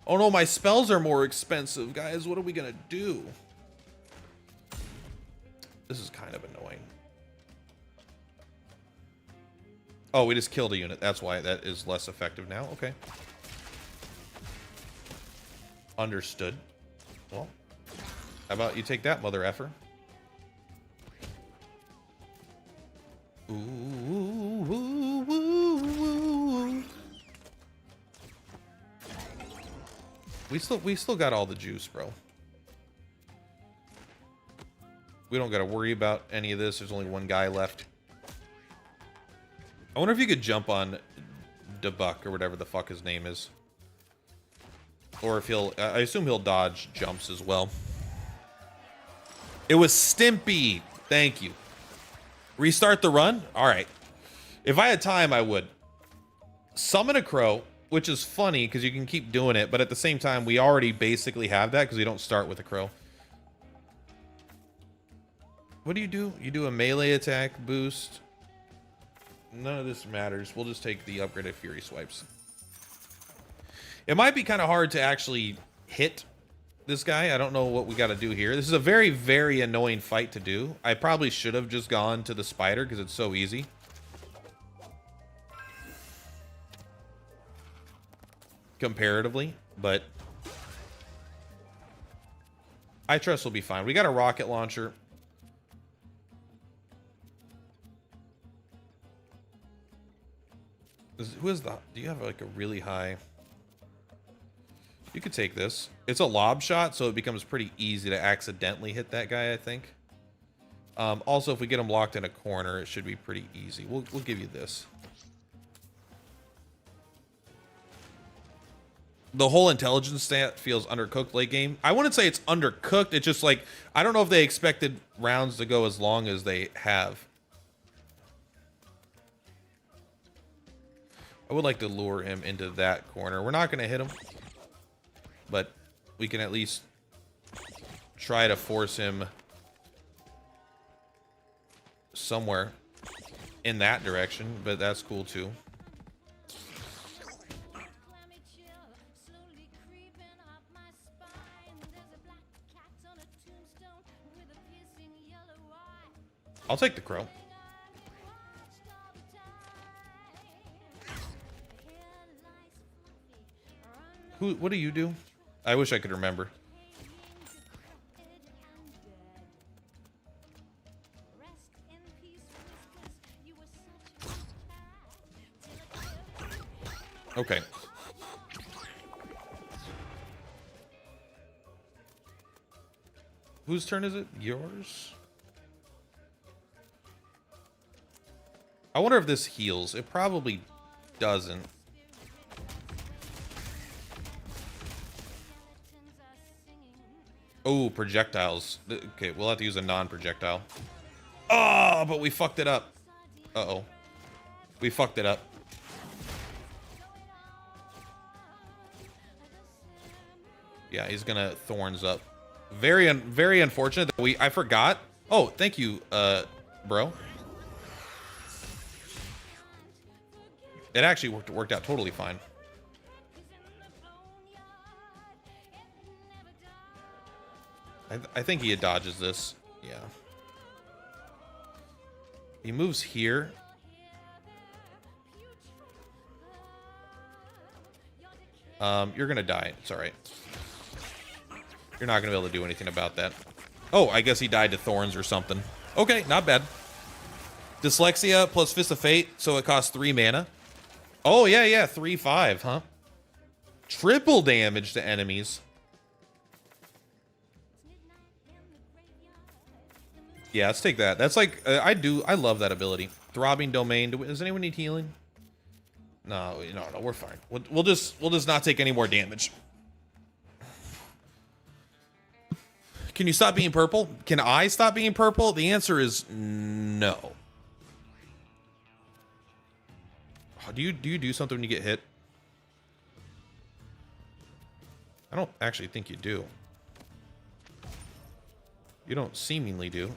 [SPEAKER 1] Oh no, my spells are more expensive, guys. What are we gonna do? This is kind of annoying. Oh, we just killed a unit. That's why that is less effective now. Okay. Understood. Well, how about you take that, mother effer? Ooh, ooh, ooh, ooh. We still got all the juice, bro. We don't got to worry about any of this. There's only one guy left. I wonder if you could jump on Debuck or whatever the fuck his name is. Or if he'll... I assume he'll dodge jumps as well. It was Stimpy. Thank you. Restart the run? Alright. If I had time, I would. Summon a crow, which is funny because you can keep doing it, but at the same time, we already basically have that because we don't start with a crow. What do? You do a melee attack boost. None of this matters. We'll just take the upgraded Fury Swipes. It might be kind of hard to actually hit this guy. I don't know what we got to do here. This is a very, very annoying fight to do. I probably should have just gone to the spider because it's so easy. Comparatively, but I trust we'll be fine. We got a rocket launcher. Who is that? Do you have like a really high... You could take this. It's a lob shot, so it becomes pretty easy to accidentally hit that guy, I think. Also, if we get him locked in a corner, it should be pretty easy. We'll give you this. The whole intelligence stat feels undercooked late game. I wouldn't say it's undercooked. It's just like, I don't know if they expected rounds to go as long as they have. I would like to lure him into that corner. We're not going to hit him, but we can at least try to force him somewhere in that direction, but that's cool too. I'll take the crow. What do you do? I wish I could remember. Okay. Whose turn is it? Yours? I wonder if this heals. It probably doesn't. Oh, projectiles. Okay, we'll have to use a non-projectile. Oh, but we fucked it up. Uh-oh. We fucked it up. Yeah, he's gonna thorns up. Very unfortunate that I forgot. Oh, thank you, bro. It actually worked out totally fine. I think he dodges this. Yeah. He moves here. You're gonna die. It's alright. You're not gonna be able to do anything about that. Oh, I guess he died to thorns or something. Okay, not bad. Dyslexia plus Fist of Fate, so it costs 3 mana. Oh, yeah, yeah, 3/5, huh? Triple damage to enemies. Yeah, let's take that. That's like, I love that ability. Throbbing Domain. Does anyone need healing? No, we're fine. We'll just not take any more damage. Can you stop being purple? Can I stop being purple? The answer is no. Do you do something when you get hit? I don't actually think you do. You don't seemingly do.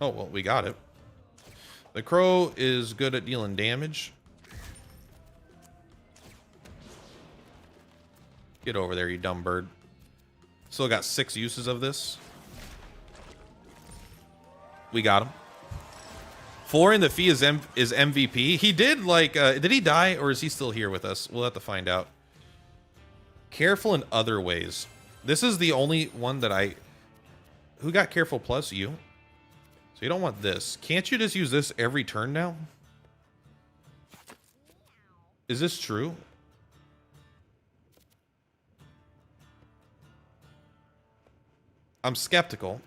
[SPEAKER 1] Oh, well, we got it. The crow is good at dealing damage. Get over there, you dumb bird. Still got 6 uses of this. We got him. Flooring the Fee is MVP. He did, like, did he die, or is he still here with us? We'll have to find out. Careful in other ways. This is the only one that I... Who got Careful plus? You? So you don't want this. Can't you just use this every turn now? Is this true? I'm skeptical.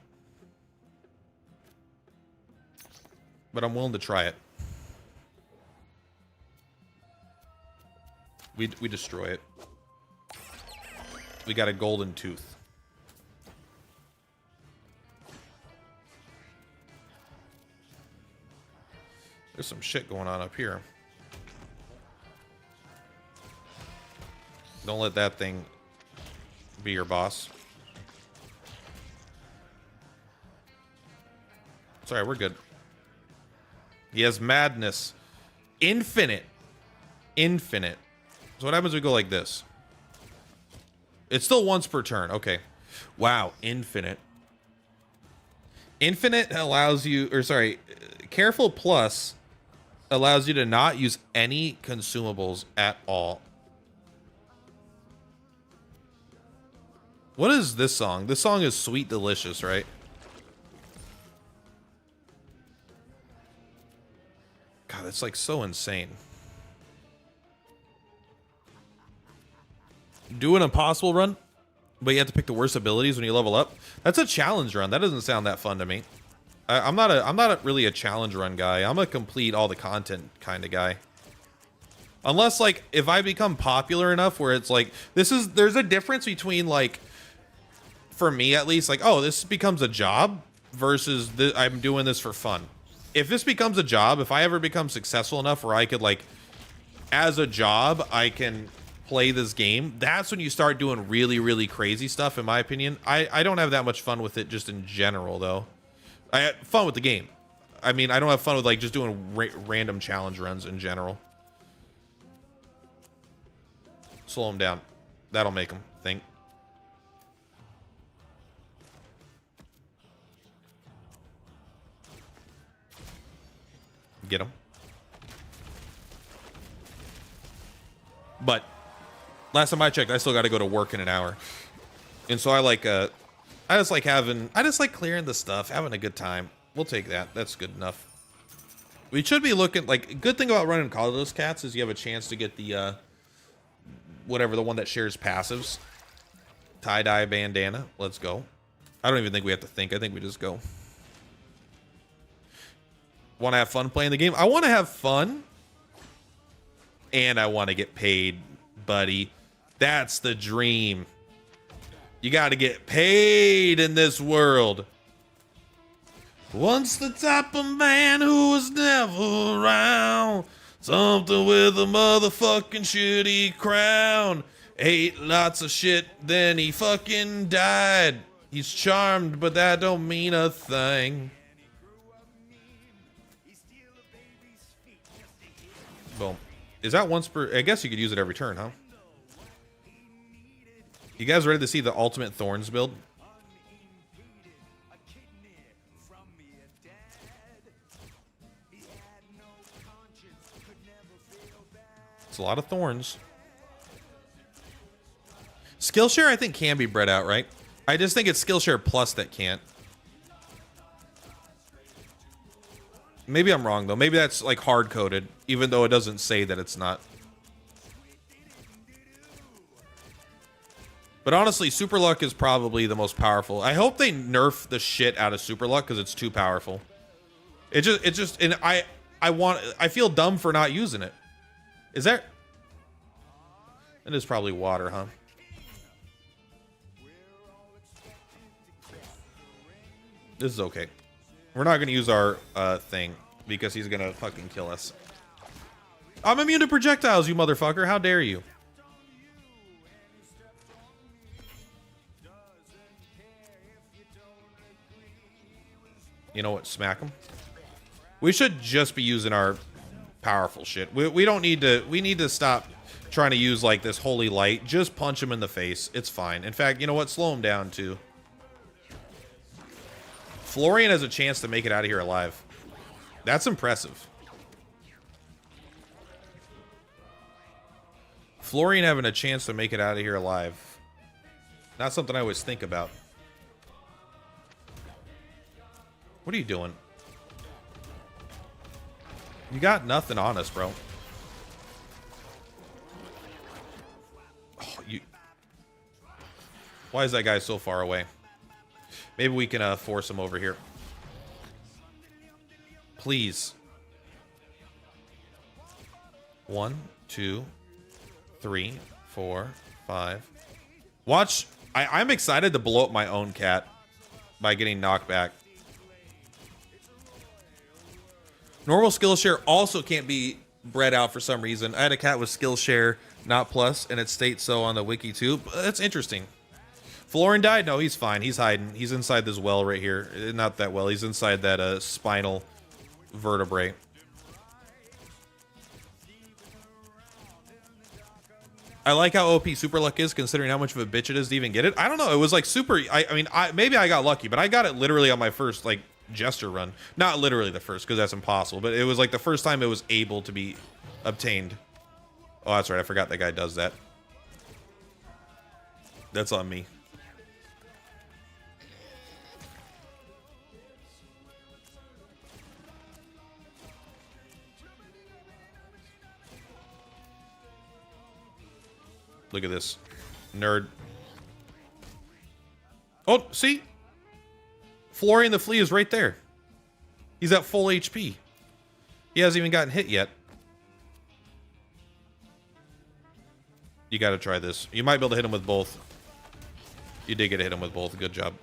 [SPEAKER 1] But I'm willing to try it. We destroy it. We got a golden tooth. There's some shit going on up here. Don't let that thing be your boss. Sorry, we're good. He has madness. Infinite. Infinite. So what happens if we go like this? It's still once per turn. Okay. Wow. Infinite. Infinite allows you, or sorry, Careful Plus allows you to not use any consumables at all. What is this song? This song is Sweet Delicious, right? God, that's like so insane. Do an impossible run, but you have to pick the worst abilities when you level up. That's a challenge run. That doesn't sound that fun to me. I'm not really a challenge run guy. I'm a complete all the content kind of guy. Unless, like, if I become popular enough where it's like, there's a difference between, like, for me at least, like, oh, this becomes a job versus I'm doing this for fun. If this becomes a job, if I ever become successful enough where I could, like, as a job, I can play this game, that's when you start doing really, really crazy stuff, in my opinion. I don't have that much fun with it just in general, though. I had fun with the game. I mean, I don't have fun with, like, just doing random challenge runs in general. Slow him down. That'll make him think. Get him. But last time I checked, I still got to go to work in an hour. And so I just like clearing the stuff, having a good time. We'll take that. That's good enough. We should be looking, like, good thing about running colorless cats is you have a chance to get the, whatever, the one that shares passives. Tie-dye bandana. Let's go. I don't even think we have to think. I think we just go. Want to have fun playing the game? I want to have fun. And I want to get paid, buddy. That's the dream. You got to get paid in this world. Once the type of man who was never around. Something with a motherfucking shitty crown. Ate lots of shit, then he fucking died. He's charmed, but that don't mean a thing. Boom. Is that once per... I guess you could use it every turn, huh? You guys ready to see the ultimate Thorns build? It's a lot of Thorns. Skillshare, I think, can be bred out, right? I just think it's Skillshare Plus that can't. Maybe I'm wrong, though. Maybe that's, like, hard-coded, even though it doesn't say that it's not. But honestly, Super Luck is probably the most powerful. I hope they nerf the shit out of Super Luck because it's too powerful. And I feel dumb for not using it. Is there? It is probably water, huh? This is okay. We're not gonna use our thing because he's gonna fucking kill us. I'm immune to projectiles, you motherfucker. How dare you? You know what? Smack him. We should just be using our powerful shit. We don't need to. We need to stop trying to use like this holy light. Just punch him in the face. It's fine. In fact, you know what? Slow him down too. Florian has a chance to make it out of here alive. That's impressive. Florian having a chance to make it out of here alive. Not something I always think about. What are you doing? You got nothing on us, bro. Oh, you. Why is that guy so far away? Maybe we can force him over here. Please. 1, 2, 3, 4, 5. Watch. I'm excited to blow up my own cat by getting knocked back. Normal Skillshare also can't be bred out for some reason. I had a cat with Skillshare, not Plus, and it states so on the wiki too. That's interesting. Florin died? No, he's fine. He's hiding. He's inside this well right here. Not that well. He's inside that spinal vertebrae. I like how OP Super Luck is, considering how much of a bitch it is to even get it. I don't know. It was like super. I mean, maybe I got lucky, but I got it literally on my first like Jester run. Not literally the first, because that's impossible, but it was like the first time it was able to be obtained. Oh, that's right. I forgot that guy does that. That's on me. Look at this. Nerd. Oh, see? Florian the Flea is right there. He's at full HP. He hasn't even gotten hit yet. You gotta try this. You might be able to hit him with both. You did get to hit him with both. Good job.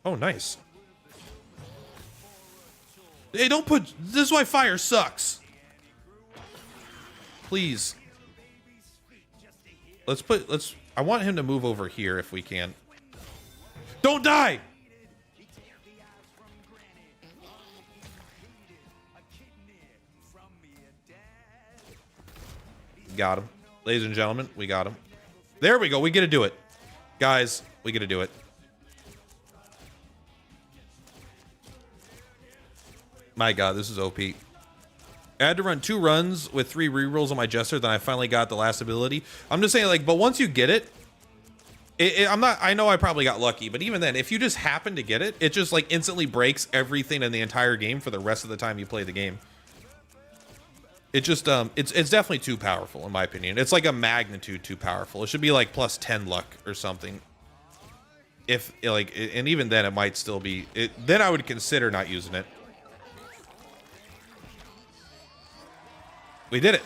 [SPEAKER 1] Oh, nice. Hey, don't put... This is why fire sucks. Please. Let's... I want him to move over here if we can. Don't die! Got him. Ladies and gentlemen, we got him. There we go. We get to do it. Guys, we get to do it. My God, this is OP. I had to run 2 runs with 3 rerolls on my Jester, then I finally got the last ability. I'm just saying, like, but once you get it, I know I probably got lucky, but even then, if you just happen to get it, it just, like, instantly breaks everything in the entire game for the rest of the time you play the game. It just, it's definitely too powerful, in my opinion. It's like a magnitude too powerful. It should be, like, plus 10 luck or something. If, like, and even then, it might still be... then I would consider not using it. We did it.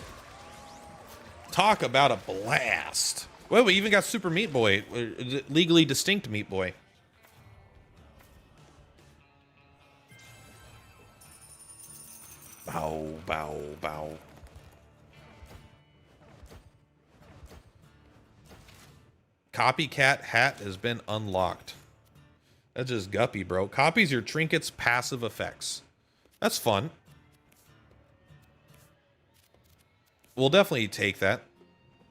[SPEAKER 1] Talk about a blast. Well, we even got Super Meat Boy. Legally distinct Meat Boy. Bow, bow, bow. Copycat hat has been unlocked. That's just guppy, bro. Copies your trinkets' passive effects. That's fun. We'll definitely take that.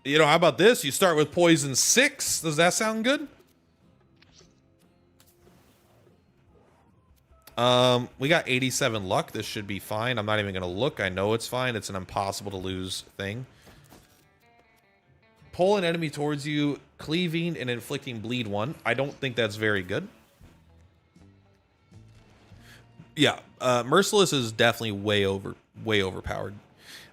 [SPEAKER 1] You know, how about this? You start with poison 6. Does that sound good? We got 87 luck. This should be fine. I'm not even going to look. I know it's fine. It's an impossible to lose thing. Pull an enemy towards you, cleaving and inflicting bleed 1. I don't think that's very good. Yeah, Merciless is definitely way overpowered.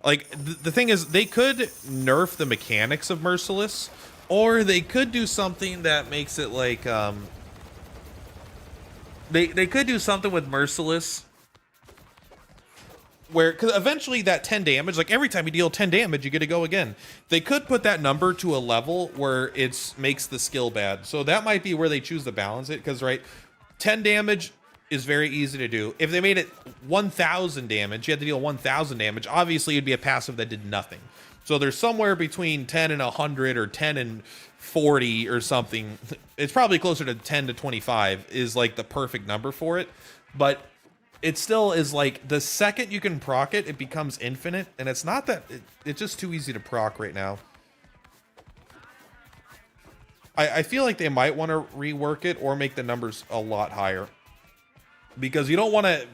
[SPEAKER 1] Like, the thing is, they could nerf the mechanics of Merciless, or they could do something that makes it like, They could do something with Merciless where, because eventually that 10 damage, like every time you deal 10 damage, you get to go again. They could put that number to a level where it makes the skill bad. So that might be where they choose to balance it, because, right, 10 damage is very easy to do. If they made it 1,000 damage, you had to deal 1,000 damage. Obviously, it'd be a passive that did nothing. So there's somewhere between 10 and 100 or 10 and 40 or something. It's probably closer to 10 to 25 is like the perfect number for it. But it still is like the second you can proc it, it becomes infinite. And it's not that, it's just too easy to proc right now. I feel like they might want to rework it or make the numbers a lot higher. Because you don't want to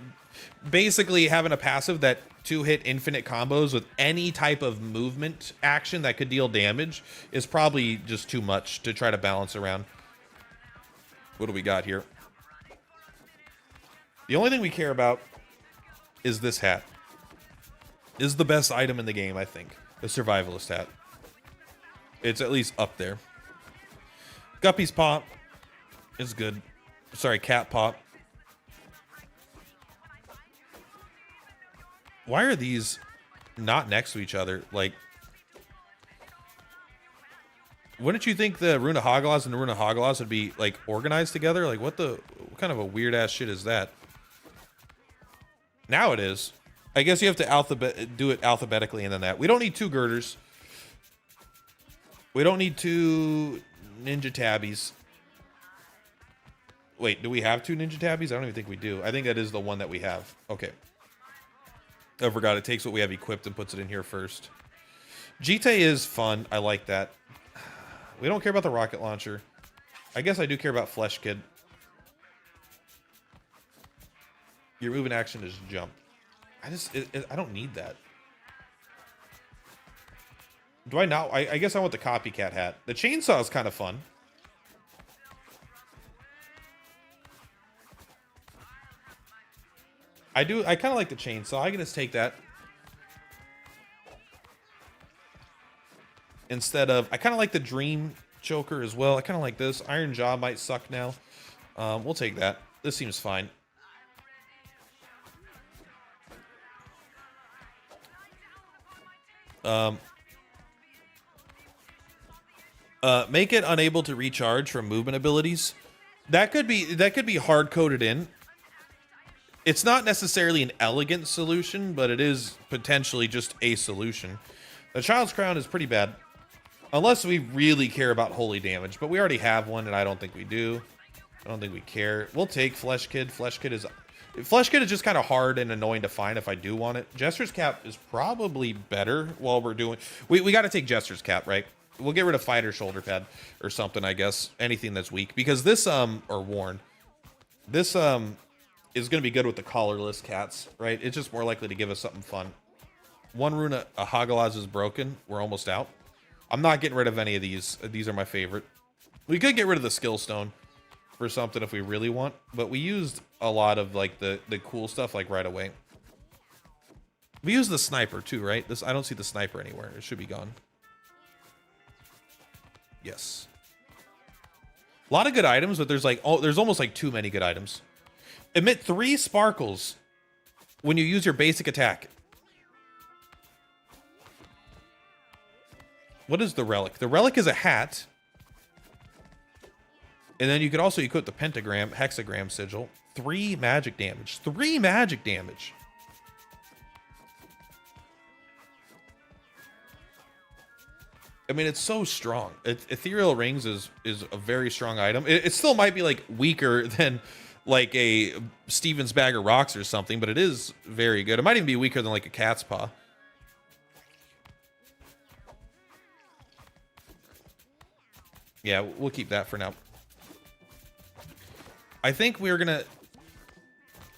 [SPEAKER 1] basically having a passive that 2-hit infinite combos with any type of movement action that could deal damage is probably just too much to try to balance around. What do we got here? The only thing we care about is this hat. This is the best item in the game, I think. The survivalist hat. It's at least up there. Guppy's pop is good. Sorry, cat pop. Why are these not next to each other? Like, wouldn't you think the Runa Hagalaz and the Runa Hagalaz would be, like, organized together? Like, what kind of a weird-ass shit is that? Now it is. I guess you have to do it alphabetically and then that. We don't need 2 girders. We don't need 2 ninja tabbies. Wait, do we have 2 ninja tabbies? I don't even think we do. I think that is the one that we have. Okay. I forgot, it takes what we have equipped and puts it in here first. Jite is fun. I like that. We don't care about the rocket launcher. I guess I do care about Flesh Kid. Your move in action is jump. I don't need that. Do I not? I guess I want the copycat hat. The chainsaw is kind of fun. I kind of like the chainsaw. I can just take that. Instead of, I kind of like the dream choker as well. I kind of like this. Iron Jaw might suck now. We'll take that. This seems fine. Make it unable to recharge from movement abilities. That could be hard coded in. It's not necessarily an elegant solution, but it is potentially just a solution. The Child's Crown is pretty bad. Unless we really care about holy damage. But we already have one, and I don't think we do. I don't think we care. We'll take Flesh Kid. Flesh Kid is just kind of hard and annoying to find if I do want it. Jester's Cap is probably better while we're doing... We got to take Jester's Cap, right? We'll get rid of Fighter Shoulder Pad or something, I guess. Anything that's weak. Because this, or Worn. This, is going to be good with the collarless cats, right? It's just more likely to give us something fun. One Runa Hagalaz is broken. We're almost out. I'm not getting rid of any of these. These are my favorite. We could get rid of the Skill Stone for something if we really want, but we used a lot of like the cool stuff like right away. We used the sniper too, right? I don't see the sniper anywhere. It should be gone. Yes. A lot of good items, but there's almost like too many good items. Emit 3 sparkles when you use your basic attack. What is the relic? The relic is a hat. And then you could also equip the pentagram, hexagram sigil. 3 magic damage. 3 magic damage. I mean, it's so strong. Ethereal Rings is a very strong item. It still might be like weaker than like a Steven's Bag of Rocks or something, but it is very good. It might even be weaker than like a Cat's Paw. Yeah, we'll keep that for now. I think we're gonna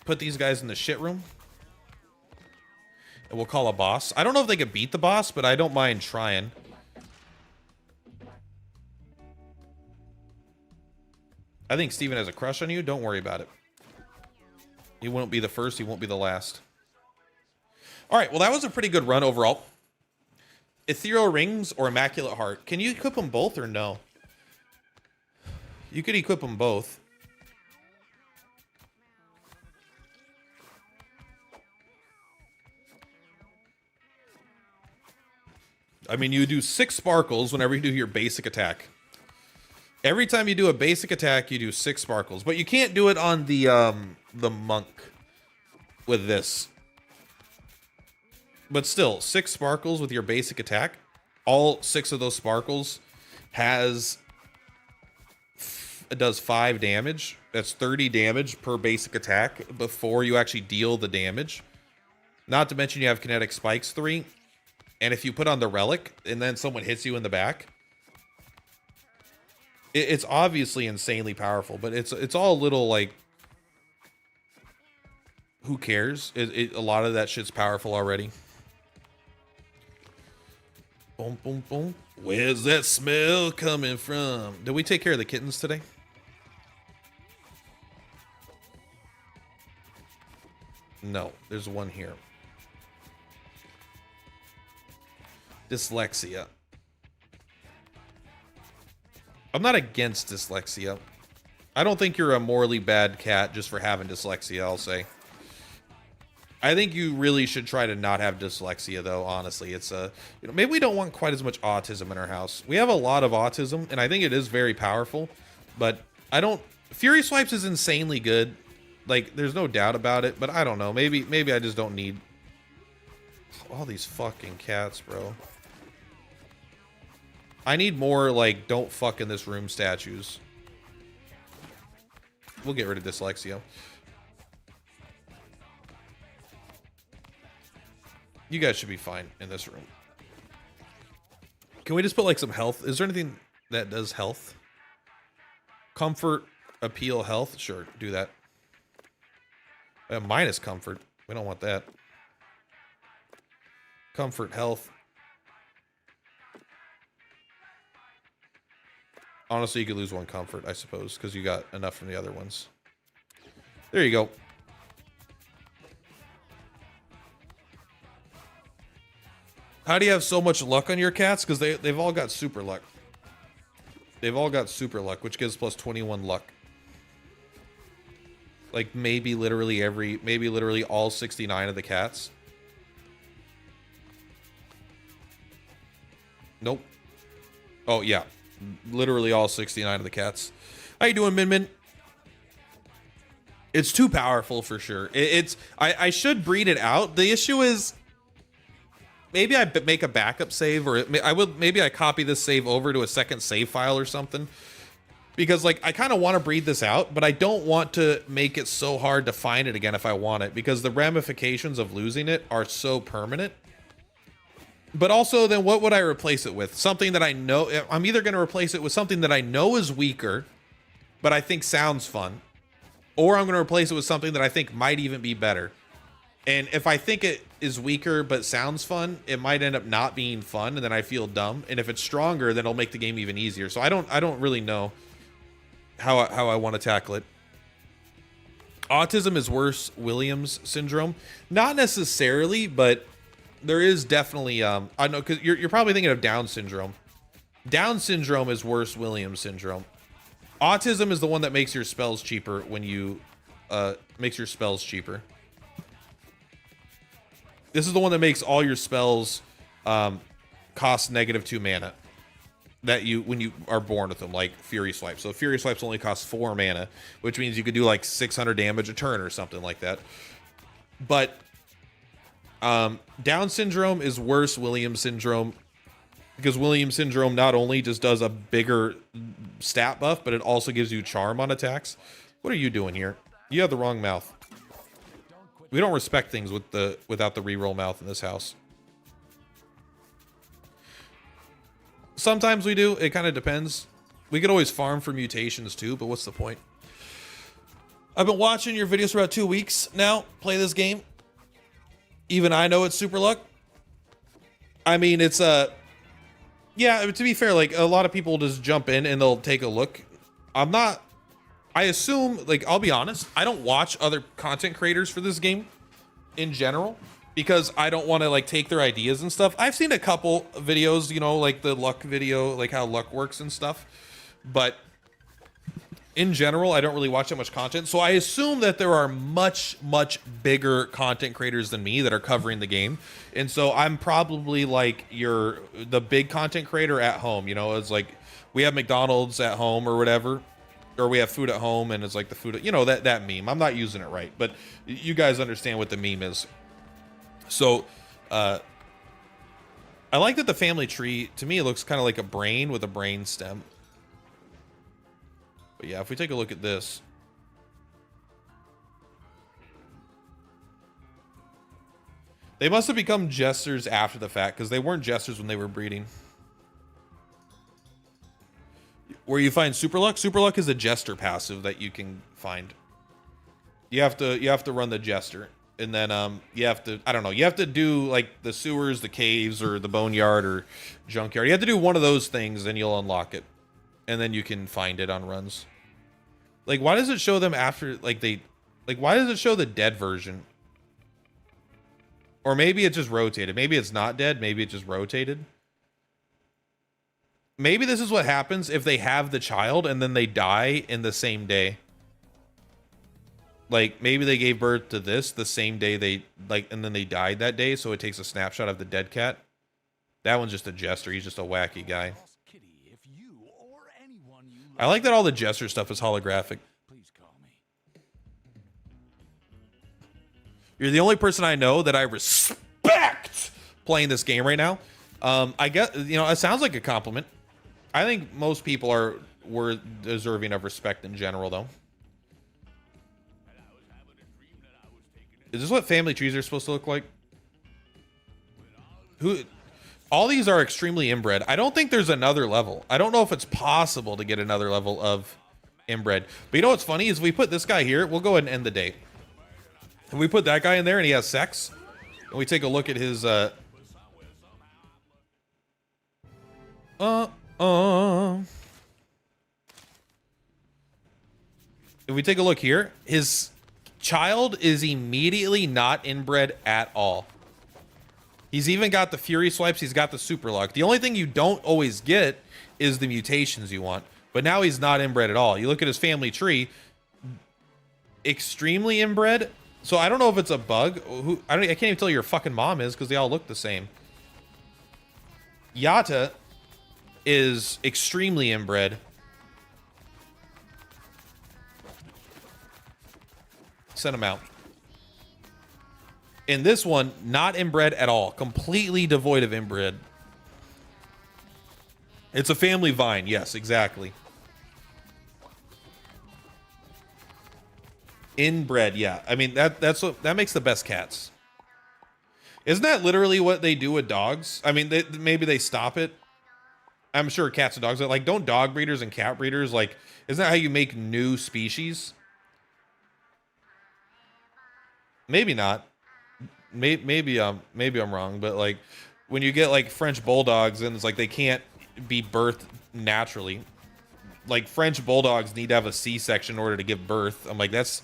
[SPEAKER 1] put these guys in the shit room. And we'll call a boss. I don't know if they could beat the boss, but I don't mind trying. I think Steven has a crush on you. Don't worry about it. He won't be the first. He won't be the last. All right. Well, that was a pretty good run overall. Ethereal Rings or Immaculate Heart. Can you equip them both or no? You could equip them both. I mean, you do 6 sparkles whenever you do your basic attack. Every time you do a basic attack, you do 6 sparkles. But you can't do it on the monk with this. But still, 6 sparkles with your basic attack. All 6 of those sparkles it does 5 damage. That's 30 damage per basic attack before you actually deal the damage. Not to mention you have kinetic spikes 3. And if you put on the relic and then someone hits you in the back, it's obviously insanely powerful, but it's all a little like, who cares? A lot of that shit's powerful already. Boom, boom, boom. Where's that smell coming from? Did we take care of the kittens today? No, there's one here. Dyslexia. I'm not against dyslexia. I don't think you're a morally bad cat just for having dyslexia, I'll say. I think you really should try to not have dyslexia, though, honestly. It's maybe we don't want quite as much autism in our house. We have a lot of autism, and I think it is very powerful, but I don't... Fury Swipes is insanely good. Like, there's no doubt about it, but I don't know. Maybe I just don't need all these fucking cats, bro. I need more, like, don't fuck in this room statues. We'll get rid of dyslexia. You guys should be fine in this room. Can we just put, like, some health? Is there anything that does health? Comfort, appeal, health? Sure, do that. Minus comfort. We don't want that. Comfort, health. Honestly, you could lose 1 comfort, I suppose, because you got enough from the other ones. There you go. How do you have so much luck on your cats? Because they've all got super luck. They've all got super luck, which gives plus 21 luck. Like maybe literally all 69 of the cats. Nope. Oh yeah. Literally all 69 of the cats. How you doing, Min Min? It's too powerful for sure. I should breed it out. The issue is maybe I make a backup save, or maybe I copy this save over to a second save file or something. Because like I kind of want to breed this out, but I don't want to make it so hard to find it again if I want it, because the ramifications of losing it are so permanent. But also, then what would I replace it with? Something that I know... I'm either going to replace it with something that I know is weaker, but I think sounds fun. Or I'm going to replace it with something that I think might even be better. And if I think it is weaker but sounds fun, it might end up not being fun, and then I feel dumb. And if it's stronger, then it'll make the game even easier. So I don't really know how I want to tackle it. Autism is worse Williams syndrome. Not necessarily, but... There is definitely, I know, because you're probably thinking of Down syndrome. Down syndrome is worse Williams syndrome. Autism is the one that makes your spells cheaper when you, makes your spells cheaper. This is the one that makes all your spells, cost -2 mana. That when you are born with them, like Fury Swipe. So Fury Swipes only cost 4 mana, which means you could do like 600 damage a turn or something like that. But... Down syndrome is worse Williams syndrome, because Williams syndrome not only just does a bigger stat buff, but it also gives you charm on attacks. What are you doing here? You have the wrong mouth. We don't respect things without the reroll mouth in this house. Sometimes we do. It kind of depends. We could always farm for mutations too, but what's the point? I've been watching your videos for about 2 weeks now. Play this game. Even I know it's super luck. I mean, it's yeah, to be fair, like a lot of people just jump in and they'll take a look. I assume, like, I'll be honest, I don't watch other content creators for this game in general because I don't want to like take their ideas and stuff. I've seen a couple videos, you know, like the luck video, like how luck works and stuff, but in general, I don't really watch that much content. So I assume that there are much bigger content creators than me that are covering the game. And so I'm probably like the big content creator at home, you know, it's like we have McDonald's at home or whatever, or we have food at home and it's like the food, you know, that meme. I'm not using it right, but you guys understand what the meme is. So I like that the family tree, to me, it looks kind of like a brain with a brain stem. But yeah, if we take a look at this. They must have become jesters after the fact because they weren't jesters when they were breeding. Where you find super luck. Super luck is a jester passive that you can find. You have to run the jester. And then you have to, I don't know, you have to do like the sewers, the caves, or the boneyard or junkyard. You have to do one of those things, then you'll unlock it. And then you can find it on runs. Like, why does it show them after, like, why does it show the dead version? Or maybe it just rotated. Maybe it's not dead. Maybe it just rotated. Maybe this is what happens if they have the child and then they die in the same day. Like, maybe they gave birth to this the same day they, like, and then they died that day, so it takes a snapshot of the dead cat. That one's just a jester. He's just a wacky guy. I like that all the jester stuff is holographic. Please call me. You're the only person I know that I respect playing this game right now. I guess, you know, it sounds like a compliment. I think most people were deserving of respect in general, though. Is this what family trees are supposed to look like? All these are extremely inbred. I don't think there's another level. I don't know if it's possible to get another level of inbred. But you know what's funny is we put this guy here. We'll go ahead and end the day. And we put that guy in there and he has sex. And we take a look at his... If we take a look here, his child is immediately not inbred at all. He's even got the Fury Swipes. He's got the Super Luck. The only thing you don't always get is the mutations you want. But now he's not inbred at all. You look at his family tree. Extremely inbred. So I don't know if it's a bug. I can't even tell who your fucking mom is because they all look the same. Yata is extremely inbred. Send him out. In this one, not inbred at all. Completely devoid of inbred. It's a family vine. Yes, exactly. Inbred, yeah. I mean, that makes the best cats. Isn't that literally what they do with dogs? I mean, maybe they stop it. I'm sure cats and dogs, like, don't dog breeders and cat breeders, like, isn't that how you make new species? Maybe not. Maybe I'm wrong, but like when you get like French bulldogs and it's like they can't be birthed naturally. Like French bulldogs need to have a C-section in order to give birth. I'm like, that's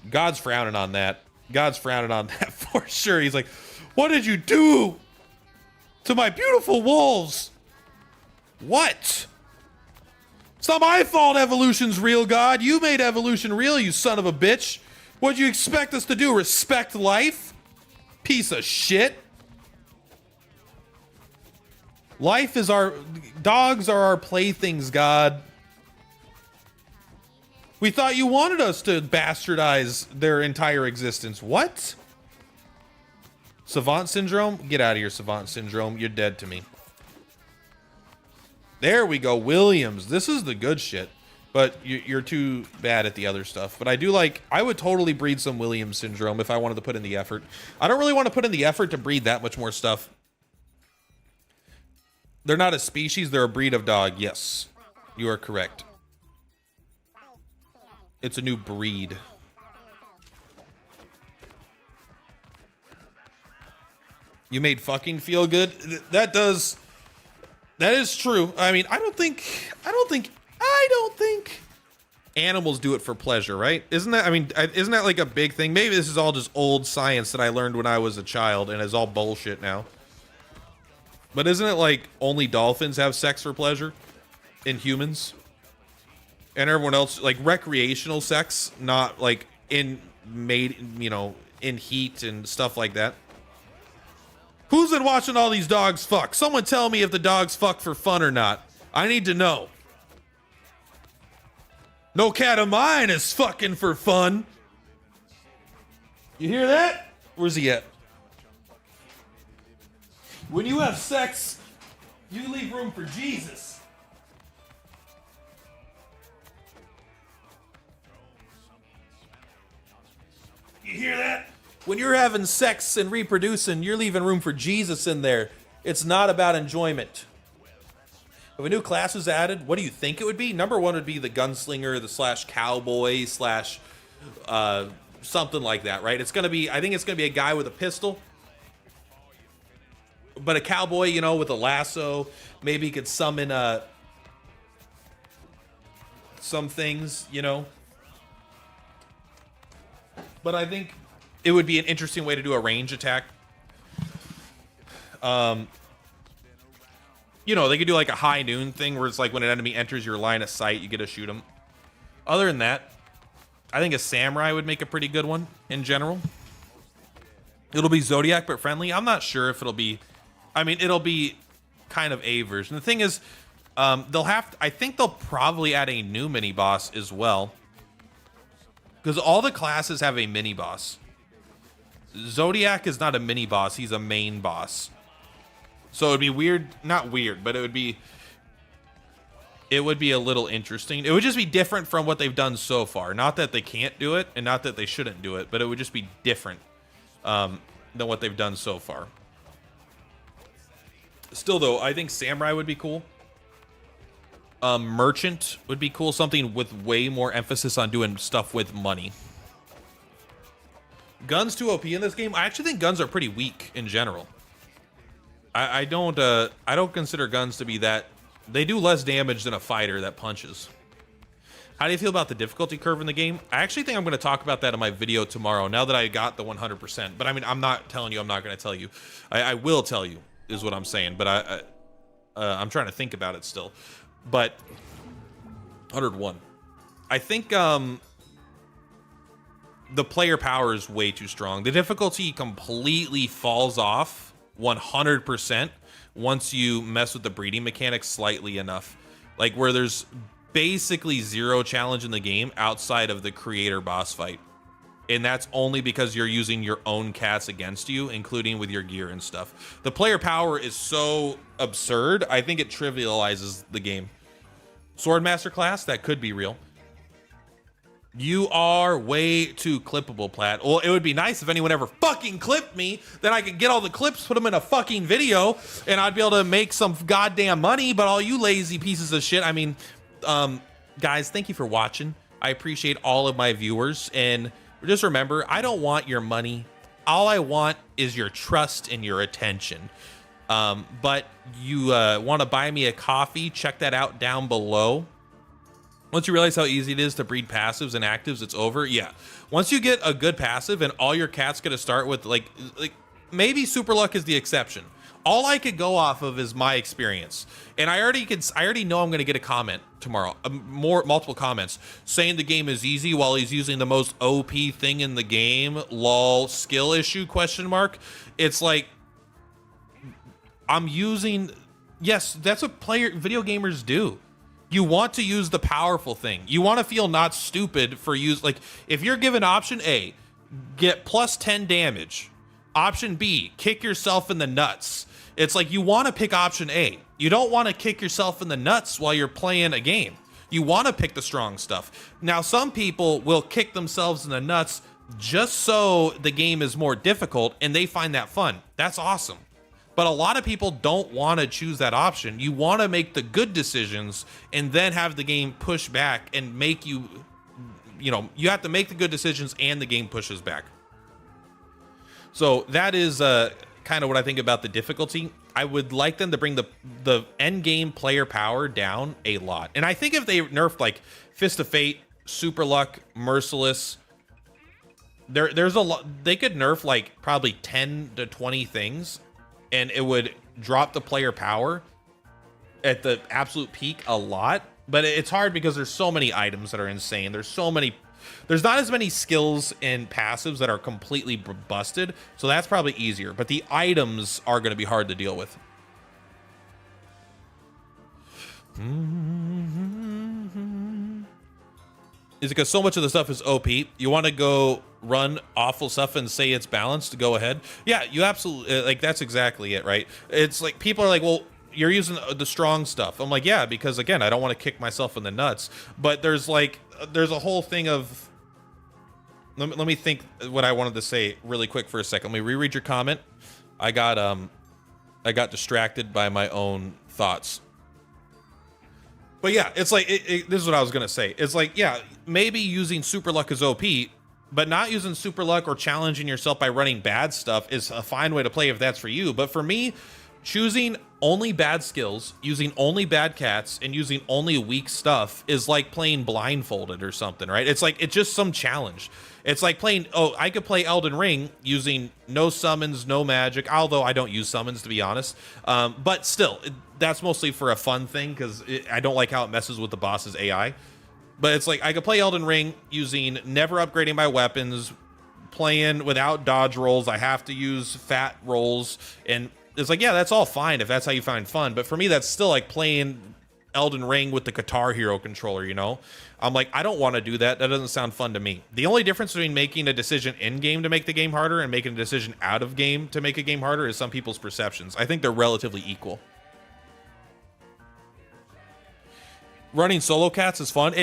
[SPEAKER 1] God's frowning on that. God's frowning on that for sure. He's like, what did you do to my beautiful wolves? What? It's not my fault evolution's real, God. You made evolution real, you son of a bitch. What'd you expect us to do? Respect life? Piece of shit. Life is our... Dogs are our playthings, God. We thought you wanted us to bastardize their entire existence. What? Savant Syndrome? Get out of here, Savant Syndrome. You're dead to me. There we go. Williams. This is the good shit. But you're too bad at the other stuff. But I do like... I would totally breed some Williams syndrome if I wanted to put in the effort. I don't really want to put in the effort to breed that much more stuff. They're not a species. They're a breed of dog. Yes. You are correct. It's a new breed. You made fucking feel good. That is true. I mean, I don't think animals do it for pleasure, right? Isn't that like a big thing? Maybe this is all just old science that I learned when I was a child and is all bullshit now. But isn't it like only dolphins have sex for pleasure in humans? And everyone else, like recreational sex, not like in heat and stuff like that. Who's been watching all these dogs fuck? Someone tell me if the dogs fuck for fun or not. I need to know. No cat of mine is fucking for fun. You hear that? Where's he at? When you have sex, you leave room for Jesus. You hear that? When you're having sex and reproducing, you're leaving room for Jesus in there. It's not about enjoyment. If a new class was added, what do you think it would be? Number one would be the gunslinger, the slash cowboy, slash something like that, right? It's gonna be, I think it's gonna be a guy with a pistol. But a cowboy, you know, with a lasso. Maybe he could summon some things, you know. But I think it would be an interesting way to do a range attack. You know, they could do like a high noon thing where it's like when an enemy enters your line of sight, you get to shoot them. Other than that, I think a samurai would make a pretty good one in general. It'll be Zodiac but friendly. I'm not sure if it'll be, I mean, it'll be kind of a version. The thing is, I think they'll probably add a new mini boss as well. Because all the classes have a mini boss. Zodiac is not a mini boss, he's a main boss. So it'd be weird, not weird, but it would be a little interesting. It would just be different from what they've done so far. Not that they can't do it, and not that they shouldn't do it, but it would just be different than what they've done so far. Still, though, I think Samurai would be cool. Merchant would be cool. Something with way more emphasis on doing stuff with money. Guns too OP in this game? I actually think guns are pretty weak in general. I don't consider guns to be that. They do less damage than a fighter that punches. How do you feel about the difficulty curve in the game? I actually think I'm going to talk about that in my video tomorrow, now that I got the 100%. But I mean, I'm not telling you, I'm not going to tell you. I will tell you, is what I'm saying. But I'm trying to think about it still. But 101. I think the player power is way too strong. The difficulty completely falls off 100% once you mess with the breeding mechanics slightly enough. Like where there's basically zero challenge in the game outside of the creator boss fight. And that's only because you're using your own cats against you, including with your gear and stuff. The player power is so absurd, I think it trivializes the game. Swordmaster class, that could be real. You are way too clippable, Platt. Well, it would be nice if anyone ever fucking clipped me, then I could get all the clips, put them in a fucking video, and I'd be able to make some goddamn money. But all you lazy pieces of shit, I mean, guys, thank you for watching. I appreciate all of my viewers, and just remember, I don't want your money. All I want is your trust and your attention. But you want to buy me a coffee, check that out down below. Once you realize how easy it is to breed passives and actives, it's over. Yeah. Once you get a good passive and all your cats going to start with like maybe Super Luck is the exception. All I could go off of is my experience. And I already know I'm going to get a comment tomorrow, multiple comments saying the game is easy while he's using the most OP thing in the game. Lol, skill issue question mark. It's like I'm using, yes, that's what video gamers do. You want to use the powerful thing. You want to feel not stupid for like if you're given option A, get plus 10 damage. Option B, kick yourself in the nuts. It's like you want to pick option A. You don't want to kick yourself in the nuts while you're playing a game. You want to pick the strong stuff. Now, some people will kick themselves in the nuts just so the game is more difficult and they find that fun. That's awesome. But a lot of people don't want to choose that option. You want to make the good decisions and then have the game push back and make you, you have to make the good decisions and the game pushes back. So that is kind of what I think about the difficulty. I would like them to bring the end game player power down a lot. And I think if they nerfed like Fist of Fate, Super Luck, Merciless, there's a lot. They could nerf like probably 10 to 20 things, and it would drop the player power at the absolute peak a lot. But it's hard because there's so many items that are insane. There's not as many skills and passives that are completely busted. So that's probably easier. But the items are going to be hard to deal with. Is it because so much of the stuff is OP? You want to go run awful stuff and say it's balanced to go ahead? Yeah, you absolutely, like, that's exactly it, right? It's like, people are like, well, you're using the strong stuff. I'm like, yeah, because again, I don't want to kick myself in the nuts. But there's a whole thing of, let me think what I wanted to say really quick for a second. Let me reread your comment. I got distracted by my own thoughts. But yeah, it's like, this is what I was going to say. It's like, yeah, maybe using Super Luck is OP, but not using Super Luck or challenging yourself by running bad stuff is a fine way to play if that's for you. But for me, choosing only bad skills, using only bad cats, and using only weak stuff is like playing blindfolded or something, right? It's like, it's just some challenge. It's like playing, I could play Elden Ring using no summons, no magic, although I don't use summons, to be honest. But still, that's mostly for a fun thing, because I don't like how it messes with the boss's AI. But it's like, I could play Elden Ring using never upgrading my weapons, playing without dodge rolls. I have to use fat rolls, and it's like, yeah, that's all fine if that's how you find fun. But for me, that's still like playing Elden Ring with the Guitar Hero controller, I'm like, I don't want to do that. That doesn't sound fun to me. The only difference between making a decision in-game to make the game harder and making a decision out of game to make a game harder is some people's perceptions. I think they're relatively equal. Running solo cats is fun.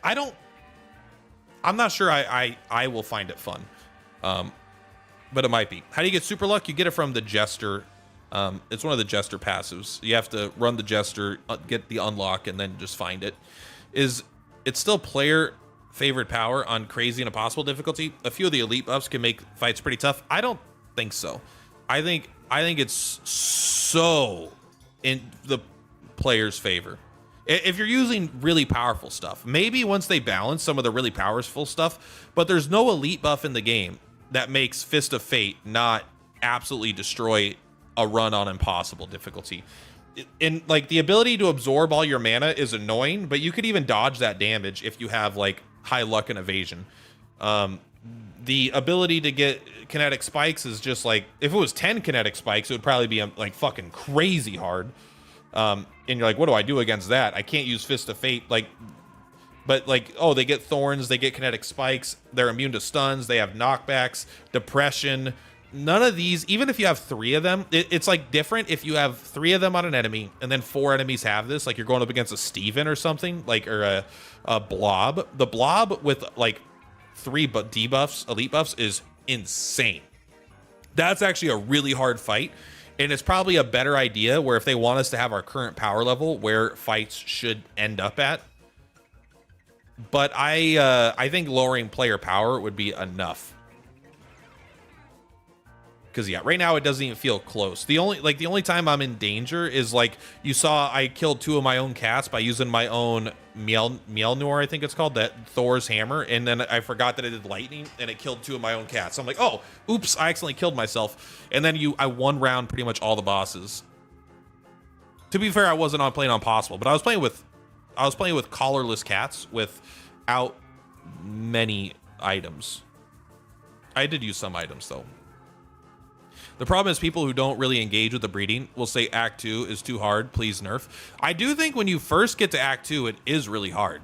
[SPEAKER 1] I'm not sure I will find it fun. But it might be. How do you get Super Luck? You get it from the Jester. It's one of the Jester passives. You have to run the Jester, get the unlock, and then just find it. It's still player favorite power on crazy and impossible difficulty. A few of the elite buffs can make fights pretty tough. I don't think so. I think it's so in the player's favor. If you're using really powerful stuff, maybe once they balance some of the really powerful stuff, but there's no elite buff in the game that makes Fist of Fate not absolutely destroy a run on impossible difficulty. And like, the ability to absorb all your mana is annoying, but you could even dodge that damage if you have like high luck and evasion. The ability to get kinetic spikes is just like, if it was 10 kinetic spikes, it would probably be like fucking crazy hard. And you're like, what do I do against that? I can't use Fist of Fate. But like, oh, they get thorns, they get kinetic spikes, they're immune to stuns, they have knockbacks, depression. None of these, even if you have 3 of them, it's like different if you have 3 of them on an enemy and then 4 enemies have this, like you're going up against a Steven or something, like, or a blob. The blob with like 3 debuffs, elite buffs, is insane. That's actually a really hard fight. And it's probably a better idea where if they want us to have our current power level where fights should end up at. But I think lowering player power would be enough. Because yeah, right now it doesn't even feel close. The only time I'm in danger is like, you saw I killed 2 of my own cats by using my own Mjolnir, I think it's called, that Thor's hammer, and then I forgot that it did lightning and it killed 2 of my own cats. I'm like, oh, oops, I accidentally killed myself. And then I one round pretty much all the bosses. To be fair, I wasn't playing on possible, but I was playing with collarless cats without many items. I did use some items though. The problem is people who don't really engage with the breeding will say Act 2 is too hard, please nerf. I do think when you first get to Act 2, it is really hard.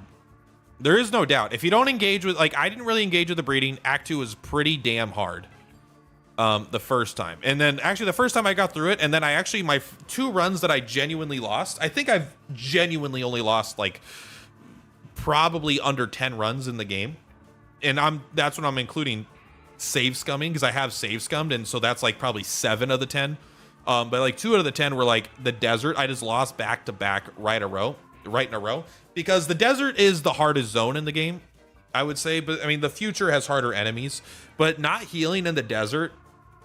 [SPEAKER 1] There is no doubt. If you don't engage with, like, I didn't really engage with the breeding. Act 2 is pretty damn hard the first time. And then actually the first time I got through it, and then my 2 runs that I genuinely lost, I think I've genuinely only lost like probably under 10 runs in the game. And that's when I'm including save scumming, because I have save scummed, and so that's like probably 7 of the 10.
[SPEAKER 2] But like 2 out of the 10 were like the desert. I just lost back to back right in a row because the desert is the hardest zone in the game, I would say. But I mean, the future has harder enemies, but not healing in the desert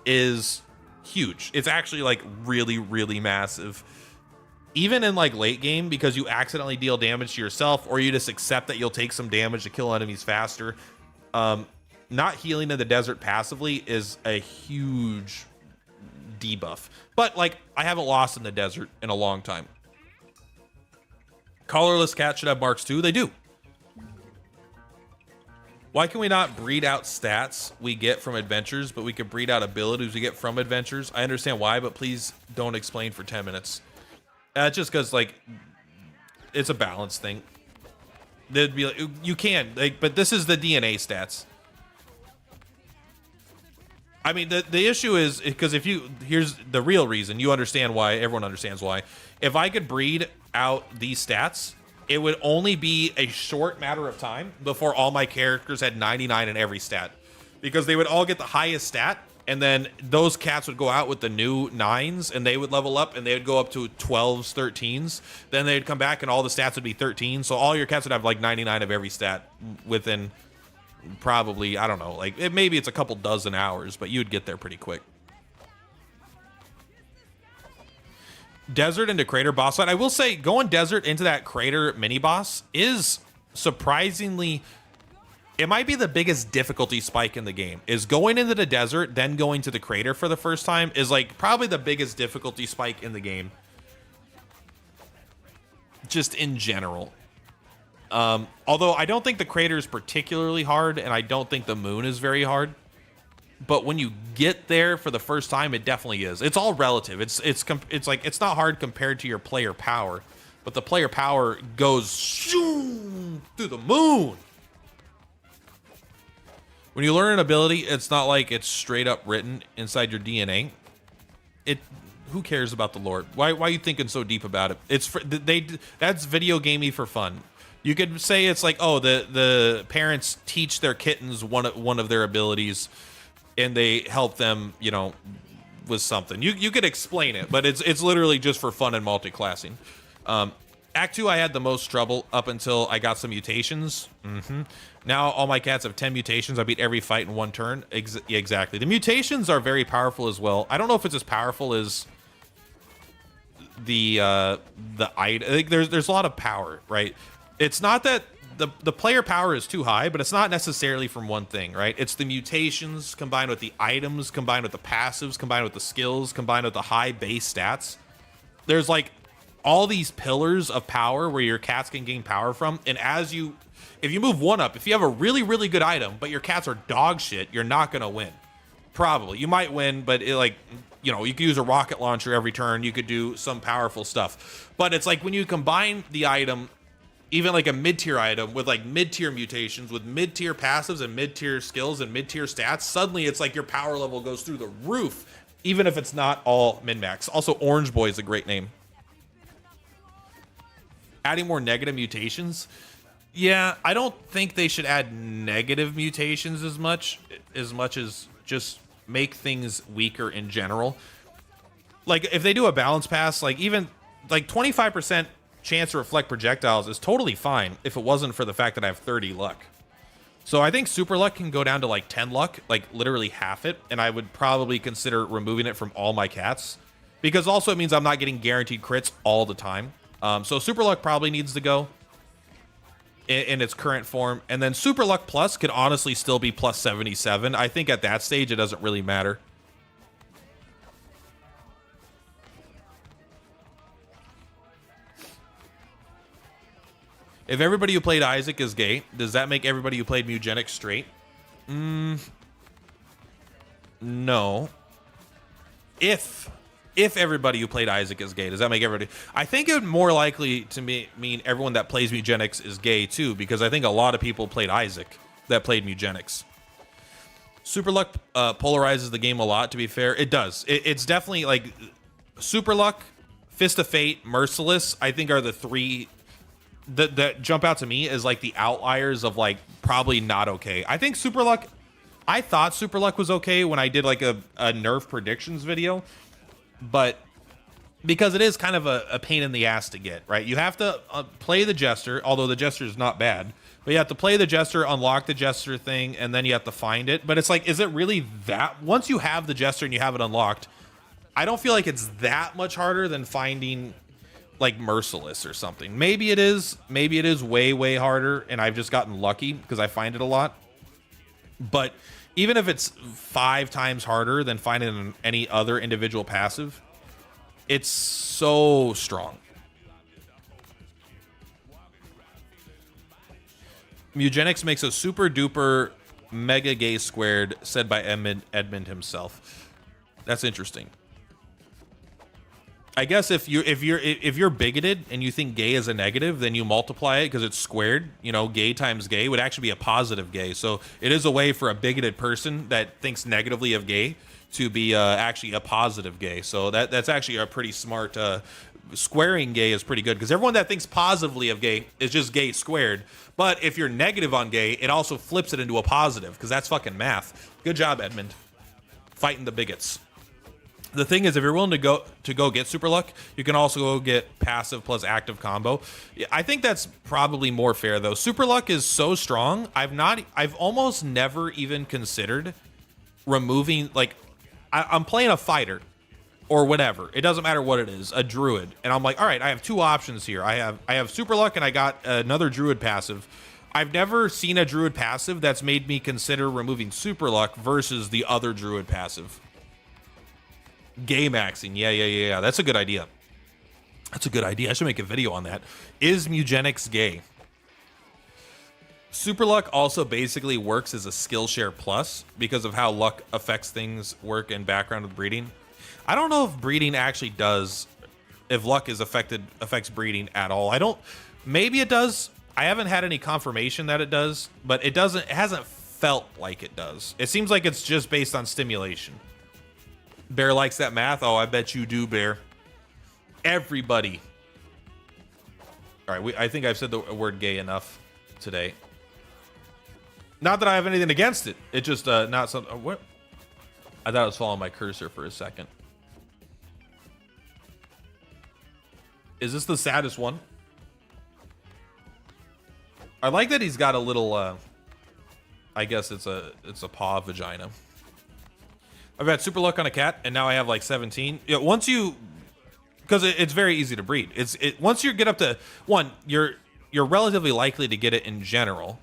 [SPEAKER 2] is huge. It's actually like really, really massive. Even in like late game, because you accidentally deal damage to yourself or you just accept that you'll take some damage to kill enemies faster. Not healing in the desert passively is a huge debuff. But like, I haven't lost in the desert in a long time. Colorless cats should have marks too. They do. Why can we not breed out stats we get from adventures, but we can breed out abilities we get from adventures? I understand why, but please don't explain for 10 minutes. Just because, like, it's a balance thing. They'd be like, you can, like, but this is the DNA stats. I mean, the issue is because here's the real reason. You understand why. Everyone understands why. If I could breed out these stats, it would only be a short matter of time before all my characters had 99 in every stat, because they would all get the highest stat, and then those cats would go out with the new 9s and they would level up and they would go up to 12s, 13s. Then they'd come back and all the stats would be 13. So all your cats would have like 99 of every stat within probably, I don't know, like maybe it's a couple dozen hours, but you'd get there pretty quick. Desert into crater boss fight. I will say going desert into that crater mini boss is surprisingly, it might be the biggest difficulty spike in the game. Is going into the desert, then going to the crater for the first time is like probably the biggest difficulty spike in the game. Just in general. Although I don't think the crater is particularly hard, and I don't think the moon is very hard. But when you get there for the first time, it definitely is. It's all relative. It's like it's not hard compared to your player power, but the player power goes through the moon. When you learn an ability, it's not like it's straight up written inside your DNA. Who cares about the lore? Why are you thinking so deep about it? That's video gamey for fun. You could say it's like, oh, the parents teach their kittens one of their abilities, and they help them, you know, with something. You could explain it, but it's literally just for fun and multi-classing. Act 2, I had the most trouble up until I got some mutations. Now all my cats have 10 mutations. I beat every fight in one turn. Exactly. The mutations are very powerful as well. I don't know if it's as powerful as the item. I think there's a lot of power, right? It's not that the player power is too high, but it's not necessarily from one thing, right? It's the mutations combined with the items, combined with the passives, combined with the skills, combined with the high base stats. There's like all these pillars of power where your cats can gain power from, and if you move one up, if you have a really, really good item, but your cats are dog shit, you're not gonna win. Probably. You might win, but you could use a rocket launcher every turn, you could do some powerful stuff. But it's like when you combine the item, even like a mid-tier item with like mid-tier mutations, with mid-tier passives and mid-tier skills and mid-tier stats, suddenly it's like your power level goes through the roof, even if it's not all min-max. Also, Orange Boy is a great name. Adding more negative mutations. Yeah, I don't think they should add negative mutations as much as just make things weaker in general. Like if they do a balance pass, like even like 25% chance to reflect projectiles is totally fine if it wasn't for the fact that I have 30 luck. So I think super luck can go down to like 10 luck, like literally half it, and I would probably consider removing it from all my cats, because also it means I'm not getting guaranteed crits all the time. So super luck probably needs to go in its current form, and then super luck plus could honestly still be plus 77. I think at that stage it doesn't really matter. If everybody who played Isaac is gay, does that make everybody who played Mewgenics straight? No. If everybody who played Isaac is gay, does that make everybody? I think it would more likely to mean everyone that plays Mewgenics is gay too, because I think a lot of people played Isaac that played Mewgenics. Super Luck polarizes the game a lot, to be fair. It does. It's definitely like Super Luck, Fist of Fate, Merciless, I think are the three that jump out to me as like the outliers of like probably not okay. I think Super Luck, I thought Super Luck was okay when I did like a nerf predictions video. but because it is kind of a pain in the ass to get, right? You have to play the Jester, although the Jester is not bad, but you have to play the Jester, unlock the Jester thing, and then you have to find it. But it's like, is it really that? Once you have the Jester and you have it unlocked, I don't feel like it's that much harder than finding like Merciless or something. Maybe it is way, way harder, and I've just gotten lucky because I find it a lot. But even if it's 5 times harder than finding any other individual passive, it's so strong. Mewgenics makes a super duper mega gay squared, said by Edmund himself. That's interesting. I guess if you're bigoted and you think gay is a negative, then you multiply it because it's squared. You know, gay times gay would actually be a positive gay. So it is a way for a bigoted person that thinks negatively of gay to be actually a positive gay. So that's actually a pretty smart squaring gay is pretty good, because everyone that thinks positively of gay is just gay squared. But if you're negative on gay, it also flips it into a positive, because that's fucking math. Good job, Edmund. Fighting the bigots. The thing is, if you're willing to go get super luck, you can also go get passive plus active combo. I think that's probably more fair though. Super luck is so strong. I've almost never even considered removing, like, I'm playing a fighter or whatever. It doesn't matter what it is, a druid, and I'm like, all right, I have 2 options here. I have super luck and I got another druid passive. I've never seen a druid passive that's made me consider removing super luck versus the other druid passive. Gay maxing. Yeah. That's a good idea. I should make a video on that. Is Mewgenics gay? Super luck also basically works as a skill share plus because of how luck affects things work in background with breeding. I don't know if breeding actually does, if luck is affects breeding at all. Maybe it does. I haven't had any confirmation that it does, but it hasn't felt like it does. It seems like it's just based on stimulation. Bear likes that math. Oh, I bet you do, Bear. Everybody. All right, I think I've said the word gay enough today. Not that I have anything against it. It just not something. What? I thought I was following my cursor for a second. Is this the saddest one? I like that he's got a little. I guess it's a paw vagina. I've had super luck on a cat, and now I have like 17. Yeah, once you, because it's very easy to breed. Once you get up to 1, you're relatively likely to get it in general,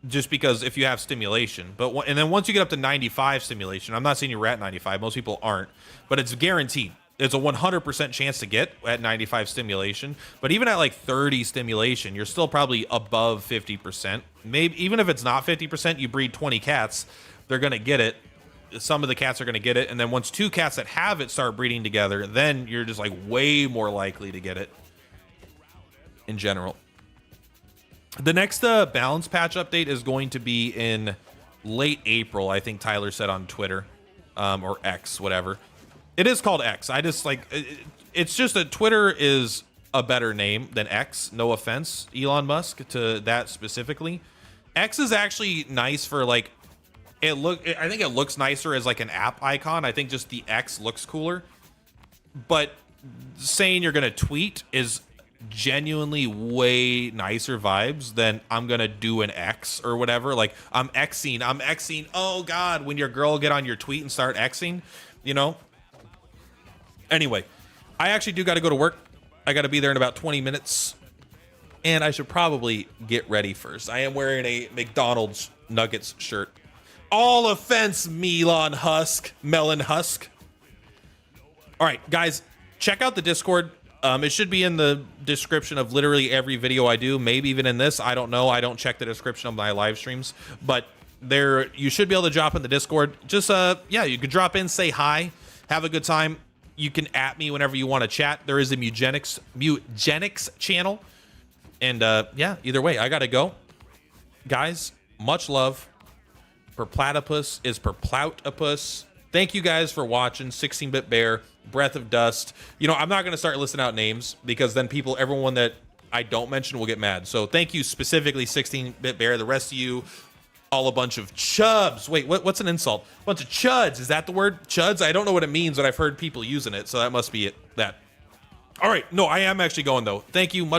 [SPEAKER 2] just because if you have stimulation. And then once you get up to 95 stimulation, I'm not saying you're at 95. Most people aren't, but it's guaranteed. It's a 100% chance to get at 95 stimulation. But even at like 30 stimulation, you're still probably above 50%. Maybe even if it's not 50%, you breed 20 cats, they're gonna get it. Some of the cats are going to get it, and then once 2 cats that have it start breeding together, then you're just like way more likely to get it in general. The next balance patch update is going to be in late April, I think Tyler said on Twitter, or X, whatever. It is called X. I just like it's just that Twitter is a better name than X. No offense, Elon Musk, to that specifically. X is actually nice for like, I think it looks nicer as like an app icon. I think just the X looks cooler. But saying you're gonna tweet is genuinely way nicer vibes than I'm gonna do an X or whatever. Like I'm Xing. Oh God, when your girl get on your tweet and start Xing, you know. Anyway, I actually do got to go to work. I got to be there in about 20 minutes, and I should probably get ready first. I am wearing a McDonald's Nuggets shirt. All offense, Melon Husk. All right, guys, check out the Discord. It should be in the description of literally every video I do, maybe even in this. I don't know. I don't check the description of my live streams, but there you should be able to drop in the Discord. Just you could drop in, say hi, have a good time. You can at me whenever you want to chat. There is a Mewgenics channel, and either way, I gotta go, guys. Much love. Per platypus is per ploutopus. Thank you guys for watching. 16-bit bear, breath of dust. You know, I'm not going to start listing out names because then everyone that I don't mention will get mad. So thank you specifically, 16-bit bear. The rest of you, All a bunch of chubs. Wait, what's an insult? Bunch of chuds. Is that the word? Chuds? I don't know what it means, but I've heard people using it, so that must be it. That. All right. No, I am actually going, though. Thank you. Much